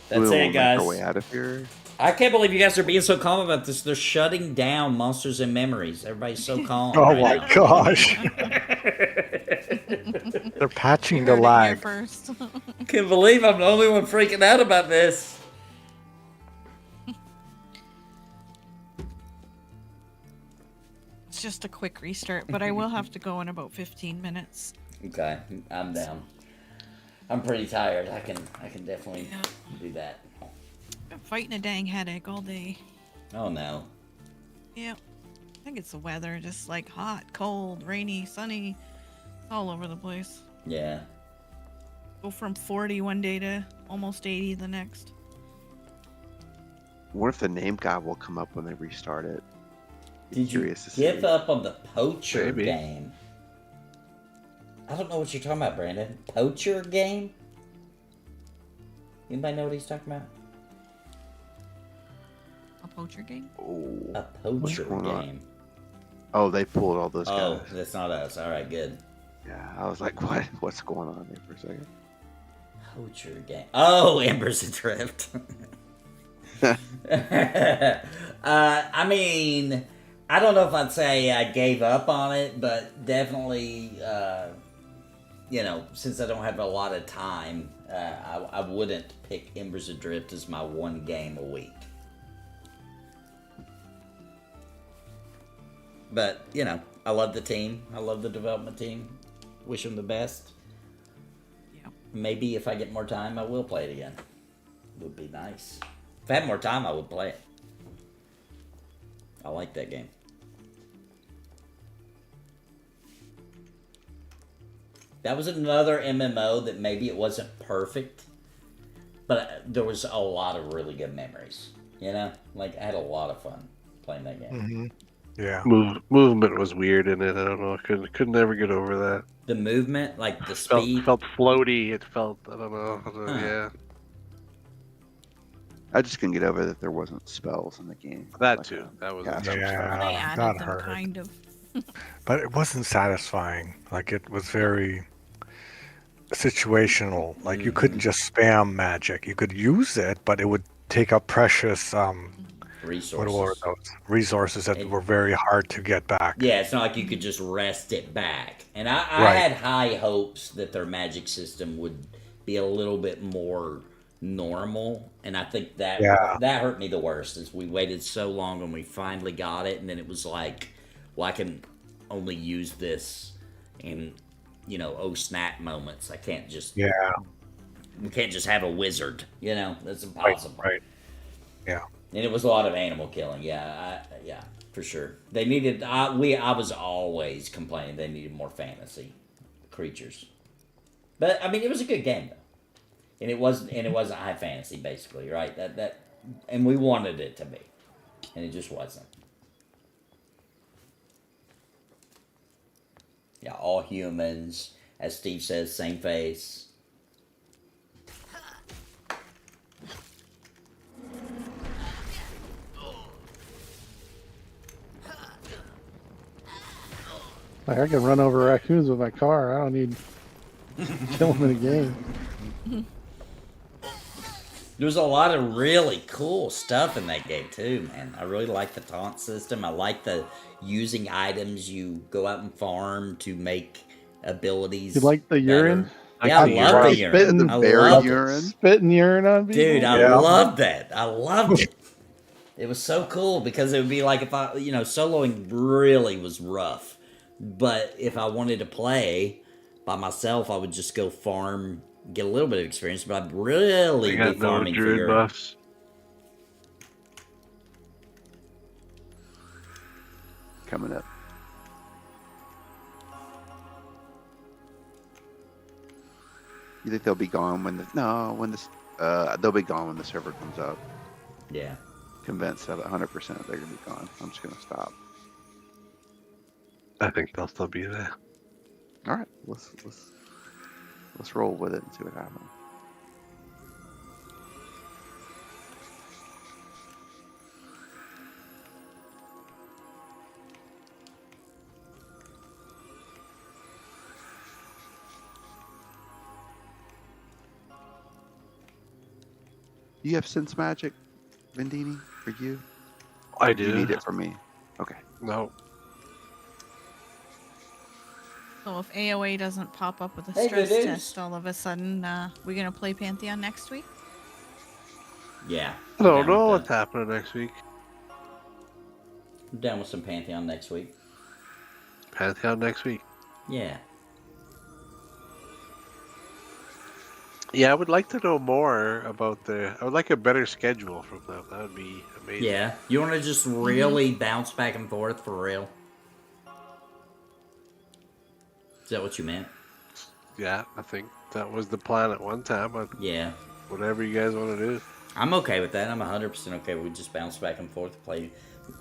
That's we'll it, make guys. our way out of here. I can't believe you guys are being so calm about this. They're shutting down Monsters and Memories. Everybody's so calm. Oh right my now. gosh. They're patching the Heard it here lag. first. Can't believe I'm the only one freaking out about this. It's just a quick restart, but I will have to go in about 15 minutes. Okay, I'm down. I'm pretty tired. I can definitely Yeah. do that. Been fighting a dang headache all day. Oh no. Yeah. I think it's the weather, just like hot, cold, rainy, sunny, all over the place. Yeah. Go from 40 one day to almost 80 the next. What if the name guide will come up when they restart it? Be Did you curious to give see. up on the Poacher Maybe. game? I don't know what you're talking about, Brandon. Poacher game? Anybody know what he's talking about? A poacher game? Oh. A poacher going on? game. Oh, they pulled all those Oh, guys. that's not us. All right, good. Yeah, I was like, what? What's going on there for a second? Poacher game. Oh, Embers Adrift. I mean, I don't know if I'd say I gave up on it, but definitely, since I don't have a lot of time, I wouldn't pick Embers Adrift as my one game a week. But, I love the team. I love the development team. Wish them the best. Yeah. Maybe if I get more time, I will play it again. Would be nice. If I had more time, I would play it. I like that game. That was another MMO that maybe it wasn't perfect, but there was a lot of really good memories You know, like I had a lot of fun playing that game. Hmm. Yeah. Movement was weird in it. I don't know. I could never get over that. The movement, like the Felt speed. felt floaty. It felt, I don't know. Huh. Yeah, I just couldn't get over that there wasn't spells in the game. that Like too. a That was caster a They Yeah, added that them, hurt. kind of. But it wasn't satisfying. Like it was very situational. Like you couldn't just spam magic. You could use it, but it would take up precious what were Resources. those resources that It- were very hard to get back. Yeah, it's not like you could just rest it back. And I Right. had high hopes that their magic system would be a little bit more normal, and I think that Yeah. that hurt me the worst. Is we waited so long and we finally got it, and then it was like, well, I can only use this in, oh snap moments. I can't just Yeah. we can't just have a wizard. That's Right. impossible. Right. Yeah. And it was a lot of animal killing. Yeah, for sure. They needed. I was always complaining they needed more fantasy creatures. But I mean, it was a good game though, and it wasn't high fantasy basically, right? And we wanted it to be, and it just wasn't. Yeah, all humans, as Steve says, same face. Like I can run over raccoons with my car. I don't need to kill them in a game. There was a lot of really cool stuff in that game too, man. I really like the taunt system. I like the using items you go out and farm to make abilities. You like the urine? better. Yeah, I the love the urine. urine. The I bear loved urine. it. Spitting urine on people? Dude, I Yeah. loved that. I loved it. It was so cool because it would be like if I, soloing really was rough. But if I wanted to play by myself, I would just go farm, get a little bit of experience, but I'd really I be got no farming for druid your. buffs. coming up. You think they'll be gone when they'll be gone when the server comes up. Yeah. Convinced of it 100% they're gonna be gone. I'm just gonna stop. I think they'll still be there. All right, let's roll with it and see what happens. Do you have sense magic, Vendini, for you? I Do you do. need it for me? Okay. No. So if AOA doesn't pop up with a Hey, stress good test all of a sudden, we gonna play Pantheon next week? Yeah. I don't I'm know down with what's happening next week. that. I'm down with some Pantheon next week. Pantheon next week. Yeah. Yeah, I would like to know more about I would like a better schedule from them. That would be amazing. Yeah. You want to just really bounce back and forth for real? Is that what you meant? Yeah, I think that was the plan at one time. But Yeah. whatever you guys want to do. I'm okay with that. I'm 100% okay. We just bounce back and forth, play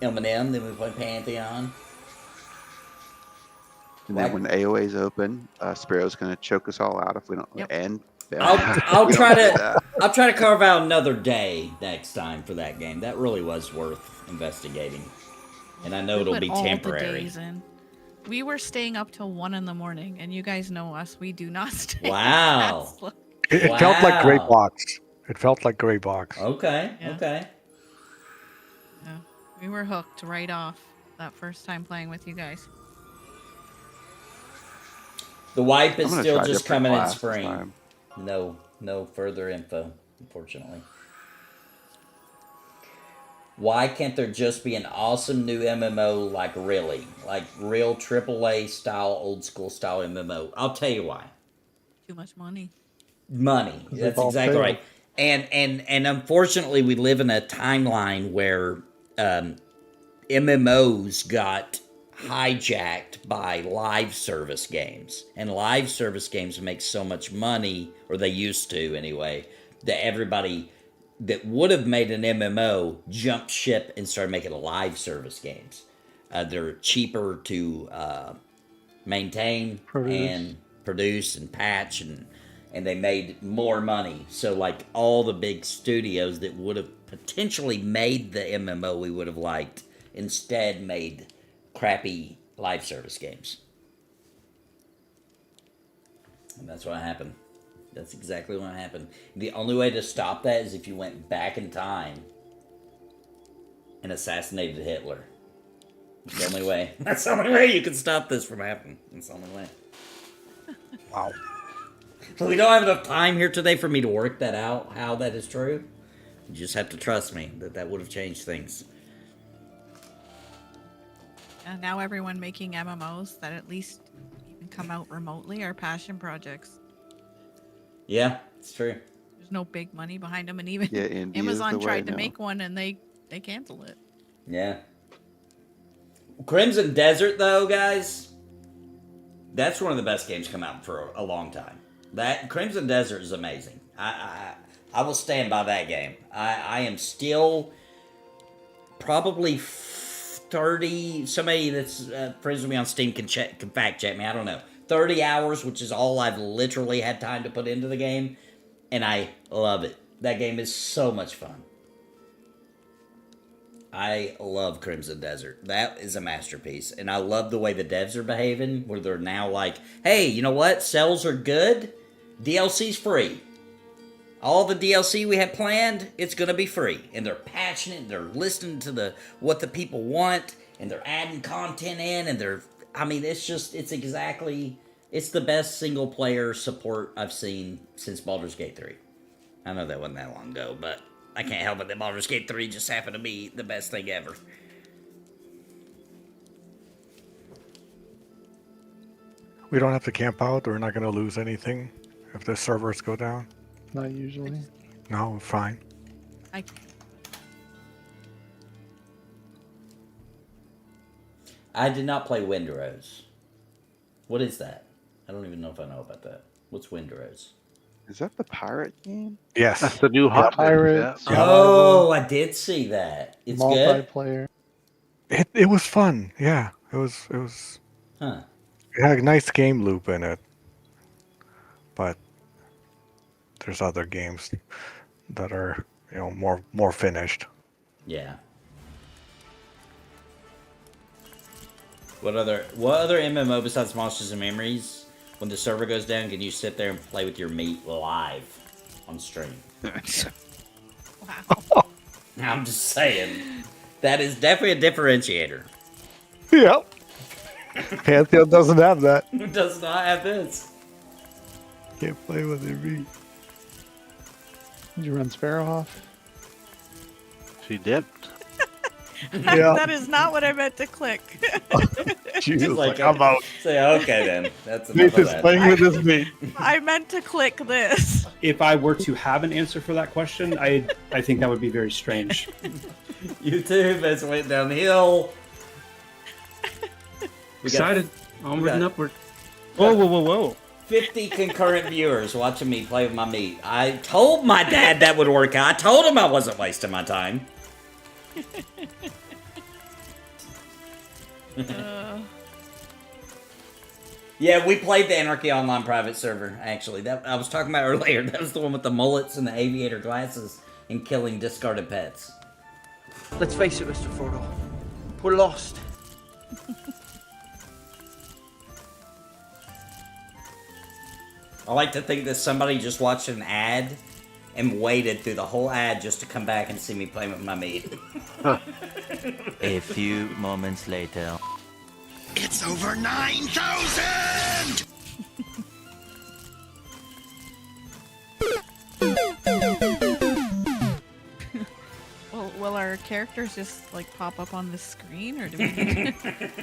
M&M, then we play Pantheon. And then when AOA's open, Sparrow's gonna choke us all out if we don't Yep. end. I'll try to carve out another day next time for that game. That really was worth investigating, and I know We it'll put be all the temporary. days in. We were staying up till 1 a.m, and you guys know us. We do not stay. Wow. past, like, It felt like Gray Wow. Box. It felt like Gray Box. Okay. Yeah. Okay. yeah, we were hooked right off that first time playing with you guys. The wipe I'm is gonna still try just different coming in class this spring. time. No further info, unfortunately. Why can't there just be an awesome new MMO like real AAA style, old school style MMO? I'll tell you why. Too much money. Money. They've That's all exactly failed. right. And unfortunately, we live in a timeline where MMOs got hijacked by live service games, and live service games make so much money, or they used to anyway, that everybody that would have made an MMO jump ship and started making live service games. They're cheaper to maintain and produce and patch, and they made more money. So like all the big studios that would have potentially made the MMO we would have liked instead made crappy live service games. And that's what happened. That's exactly what happened. The only way to stop that is if you went back in time and assassinated Hitler. It's the only way. That's the only way you can stop this from happening. That's the only way. Wow. So we don't have enough time here today for me to work that out, how that is true. You just have to trust me that would have changed things. And now everyone making MMOs that at least even come out remotely are passion projects. Yeah, it's true. There's no big money behind them, and even Yeah, indie is the Amazon way tried to now. make one and they canceled it. Yeah. Crimson Desert, though, guys, that's one of the best games come out for a long time. That Crimson Desert is amazing. I will stand by that game. I am still probably 30. Somebody that's friends with me on Steam can fact check me. I don't know. 30 hours, which is all I've literally had time to put into the game, and I love it. That game is so much fun. I love Crimson Desert. That is a masterpiece. And I love the way the devs are behaving, where they're now like, hey, you know what? Sales are good. DLC's free. All the DLC we had planned, it's going to be free. And they're passionate. They're listening to what the people want. And they're adding content in. And it's the best single player support I've seen since Baldur's Gate 3. I know that wasn't that long ago, but I can't help it that Baldur's Gate 3 just happened to be the best thing ever. We don't have to camp out. We're not going to lose anything if the servers go down. Not usually. No, we're fine. I I did not play Windrose. What is that? I don't even know if I know about that. What's Windrose? Is that the pirate game? Yes. That's the new hot Pirates. Yeah. Oh, I did see that. It's good. Multiplayer. It was fun. Yeah, it was. Huh. It had a nice game loop in it, but there's other games that are more finished. Yeah. What other MMO besides Monsters and Memories? When the server goes down, can you sit there and play with your meat live on stream? wow. I'm just saying. That is definitely a differentiator. Yep. Pantheon doesn't have that. Who does not have this? Can't play with their meat. Did you run Sparrowhawk? She dipped. Yeah. That is not what I meant to click. She was like, I'm I'm out. Say, okay then. That's enough of Nathan's that. playing with his meat. I meant to click this. If I were to have an answer for that question, I think that would be very strange. YouTube has went downhill. Excited. Onward and got- upward. Whoa, whoa, whoa, whoa. 50 concurrent viewers watching me play with my meat. I told my dad that would work out. I told him I wasn't wasting my time. Yeah, we played the Anarchy Online private server, actually. That I was talking about earlier. That was the one with the mullets and the aviator glasses and killing discarded pets. Let's face it, Mr. Frodo. We're lost. I like to think that somebody just watched an ad and waited through the whole ad just to come back and see me play with my meat. A few moments later. It's over 9,000! Will our characters just like pop up on the screen, or do we need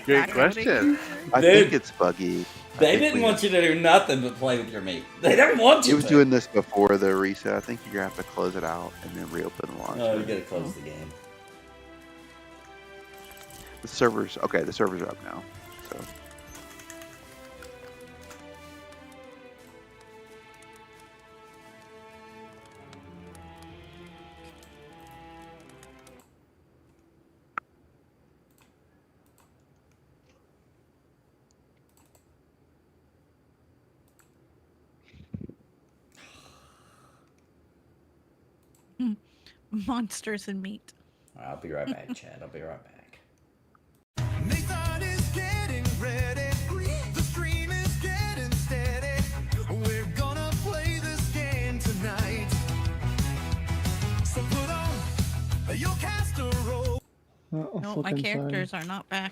Great question. I Dude, think it's buggy. They didn't want you to do nothing but play with your meat. They didn't want you It was to. doing this before the reset. I think you're gonna have to close it out and then reopen the launcher. Oh, you gotta close the game. The servers, okay, the servers are up now. So Monsters and meat. I'll be right back, Chad. I'll be right back. Nathan is getting ready. The stream is getting steady. We're gonna play this game tonight. So put on your caster roll. No, my characters are not back.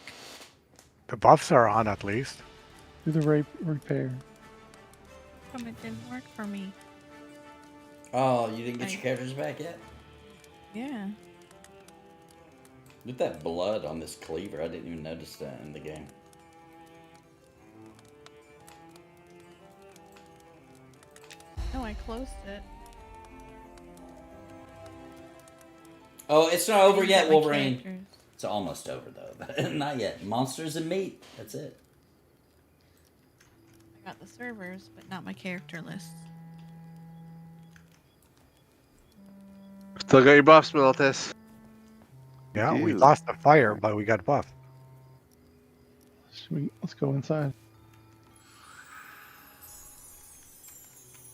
The buffs are on at least. Do the repair. Come, it didn't work for me. Oh, you didn't get your characters back yet? Yeah. With that blood on this cleaver, I didn't even notice that in the game. No, I closed it. Oh, it's not over yet, My Wolverine. characters. It's almost over, though. Not yet. Monsters and meat. That's it. I got the servers, but not my character lists. Still got your buffs, Miltis. Yeah, we Dude. lost the fire, but we got buff. Sweet. Let's go inside.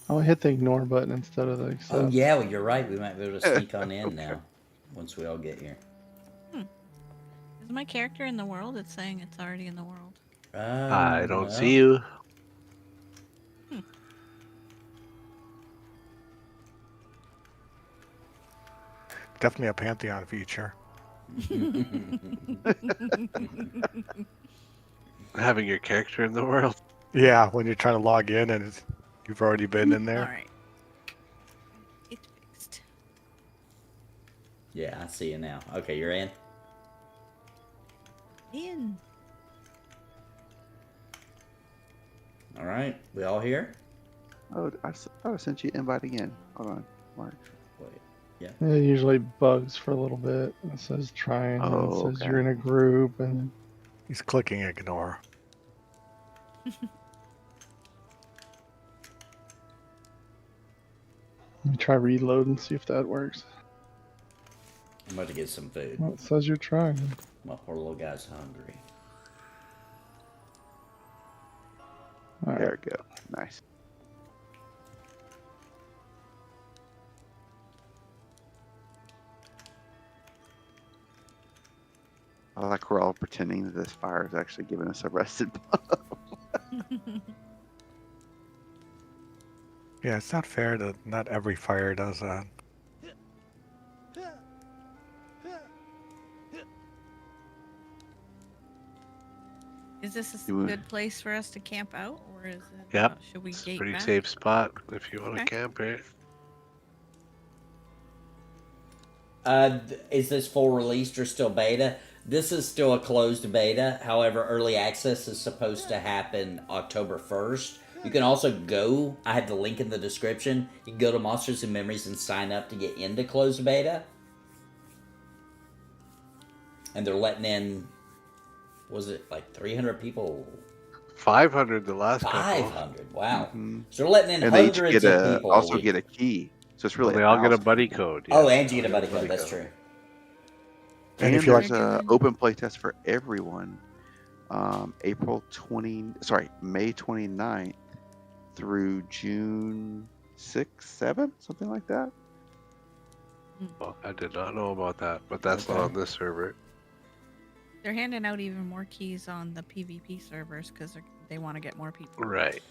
I'll hit the ignore button instead of the accept. Oh, yeah, well, you're right. We might be able to sneak on in now. Once we all get here. Is my character in the world? It's saying it's already in the world. I don't see you. Definitely a Pantheon feature. Having your character in the world. Yeah, when you're trying to log in and you've already been in there. Alright. It's fixed. Yeah, I see you now. Okay, you're in. In. All right, we all here? Oh, I thought I sent you an invite again. Hold on, Mark. Wait, yeah. It usually bugs for a little bit. It says trying. And it says you're in a group, and He's clicking ignore. let me try reload and see if that works. I'm about to get some food. Well, it says you're trying. My poor little guy's hungry. All right. There we go. Nice. I like we're all pretending that this fire is actually giving us a rested buff. Yeah, it's not fair that not every fire does that. Is this a You would- good place for us to camp out, or is it? Yep. Should we It's a gate pretty back? safe spot if you want to Okay. camp here. Is this full released or still beta? This is still a closed beta. However, early access is supposed to happen October 1st. You can also go, I have the link in the description. You can go to Monsters and Memories and sign up to get into closed beta. And they're letting in, was it like 300 people? 500 the last couple. 500, wow. Mhm. So they're letting in And they each hundreds get of people. also get a key. So it's really They all get a 1,000. buddy code. Oh, yeah. and you get a All buddy code, that's true. And And if you like, there's a open playtest for everyone. May 29th through June 6th, 7th, something like that. Oh, I did not know about that, but that's not Okay. on this server. They're handing out even more keys on the PvP servers because they want to get more people. Right.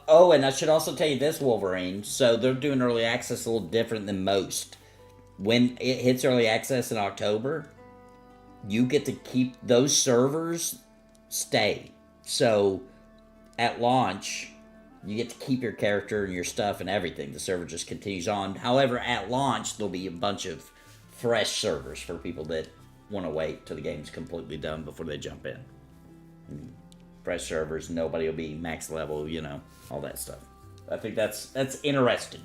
Oh, and I should also tell you this, Wolverine. So they're doing early access a little different than most. When it hits early access in October, you get to keep those servers stay. So at launch, you get to keep your character and your stuff and everything. The server just continues on. However, at launch, there'll be a bunch of fresh servers for people that want to wait till the game's completely done before they jump in. Fresh servers, nobody will be max level, you know, all that stuff. I think that's interesting.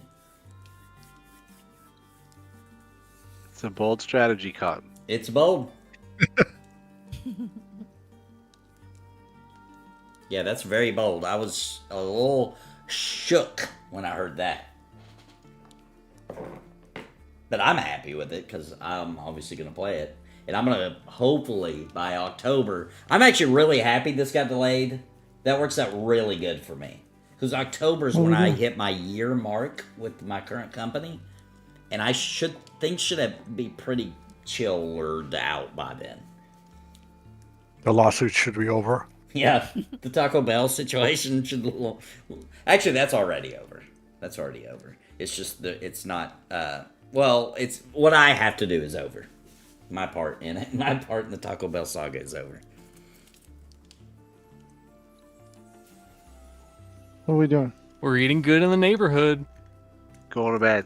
It's a bold strategy, Cotton. It's bold. Yeah, that's very bold. I was a little shook when I heard that. But I'm happy with it because I'm obviously going to play it. And I'm going to, hopefully, by October... I'm actually really happy this got delayed. That works out really good for me. Because October is when I hit my year mark with my current company. and things should be pretty chilled out by then. The lawsuit should be over. Yeah, the Taco Bell situation should. Actually, that's already over. That's already over. It's just it's not. Well, it's what I have to do is over. My part in it. My part in the Taco Bell saga is over. What are we doing? We're eating good in the neighborhood. Going to bed.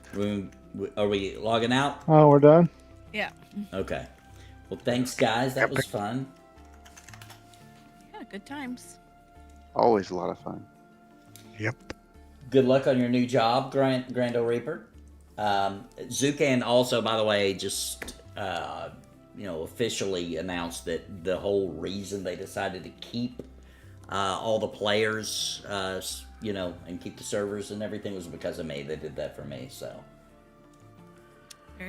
Are we logging out? Oh, we're done? Yeah. Okay. Well, thanks, guys. That was fun. Yeah, good times. Always a lot of fun. Yep. Good luck on your new job, Grando Reaper. Zucan also, by the way, just officially announced that the whole reason they decided to keep all the players, and keep the servers and everything was because of me. They did that for me, so.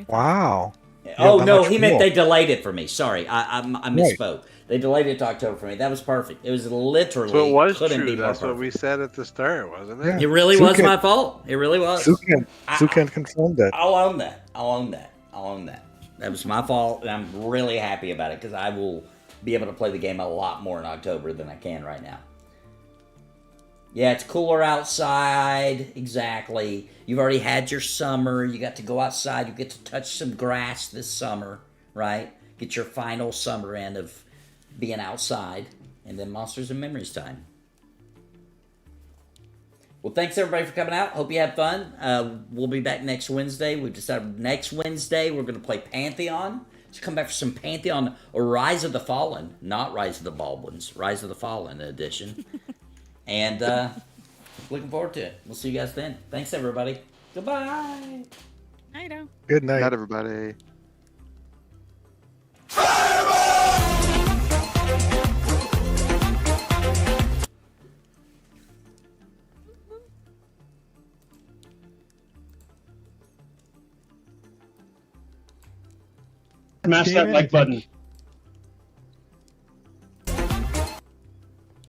Wow. Oh no, he meant they delayed it for me. Sorry, I misspoke. They delayed it to October for me. That was perfect. It was literally. So it was couldn't true. Be more That's what perfect. we said at the start, wasn't it? Yeah. It really was my fault. It really was. Zucan confirmed that. I'll own that. That was my fault, and I'm really happy about it because I will be able to play the game a lot more in October than I can right now. Yeah, it's cooler outside. Exactly. You've already had your summer. You got to go outside. You get to touch some grass this summer, right? Get your final summer in of being outside. And then Monsters and Memories time. Well, thanks everybody for coming out. Hope you had fun. We'll be back next Wednesday. We've decided next Wednesday we're going to play Pantheon. Let's come back for some Pantheon or Rise of the Fallen. Not Rise of the Baldwins. Rise of the Fallen edition. And looking forward to it. We'll see you guys then. Thanks, everybody. Goodbye. Night. Good night. Good night, everybody. Smash that like button.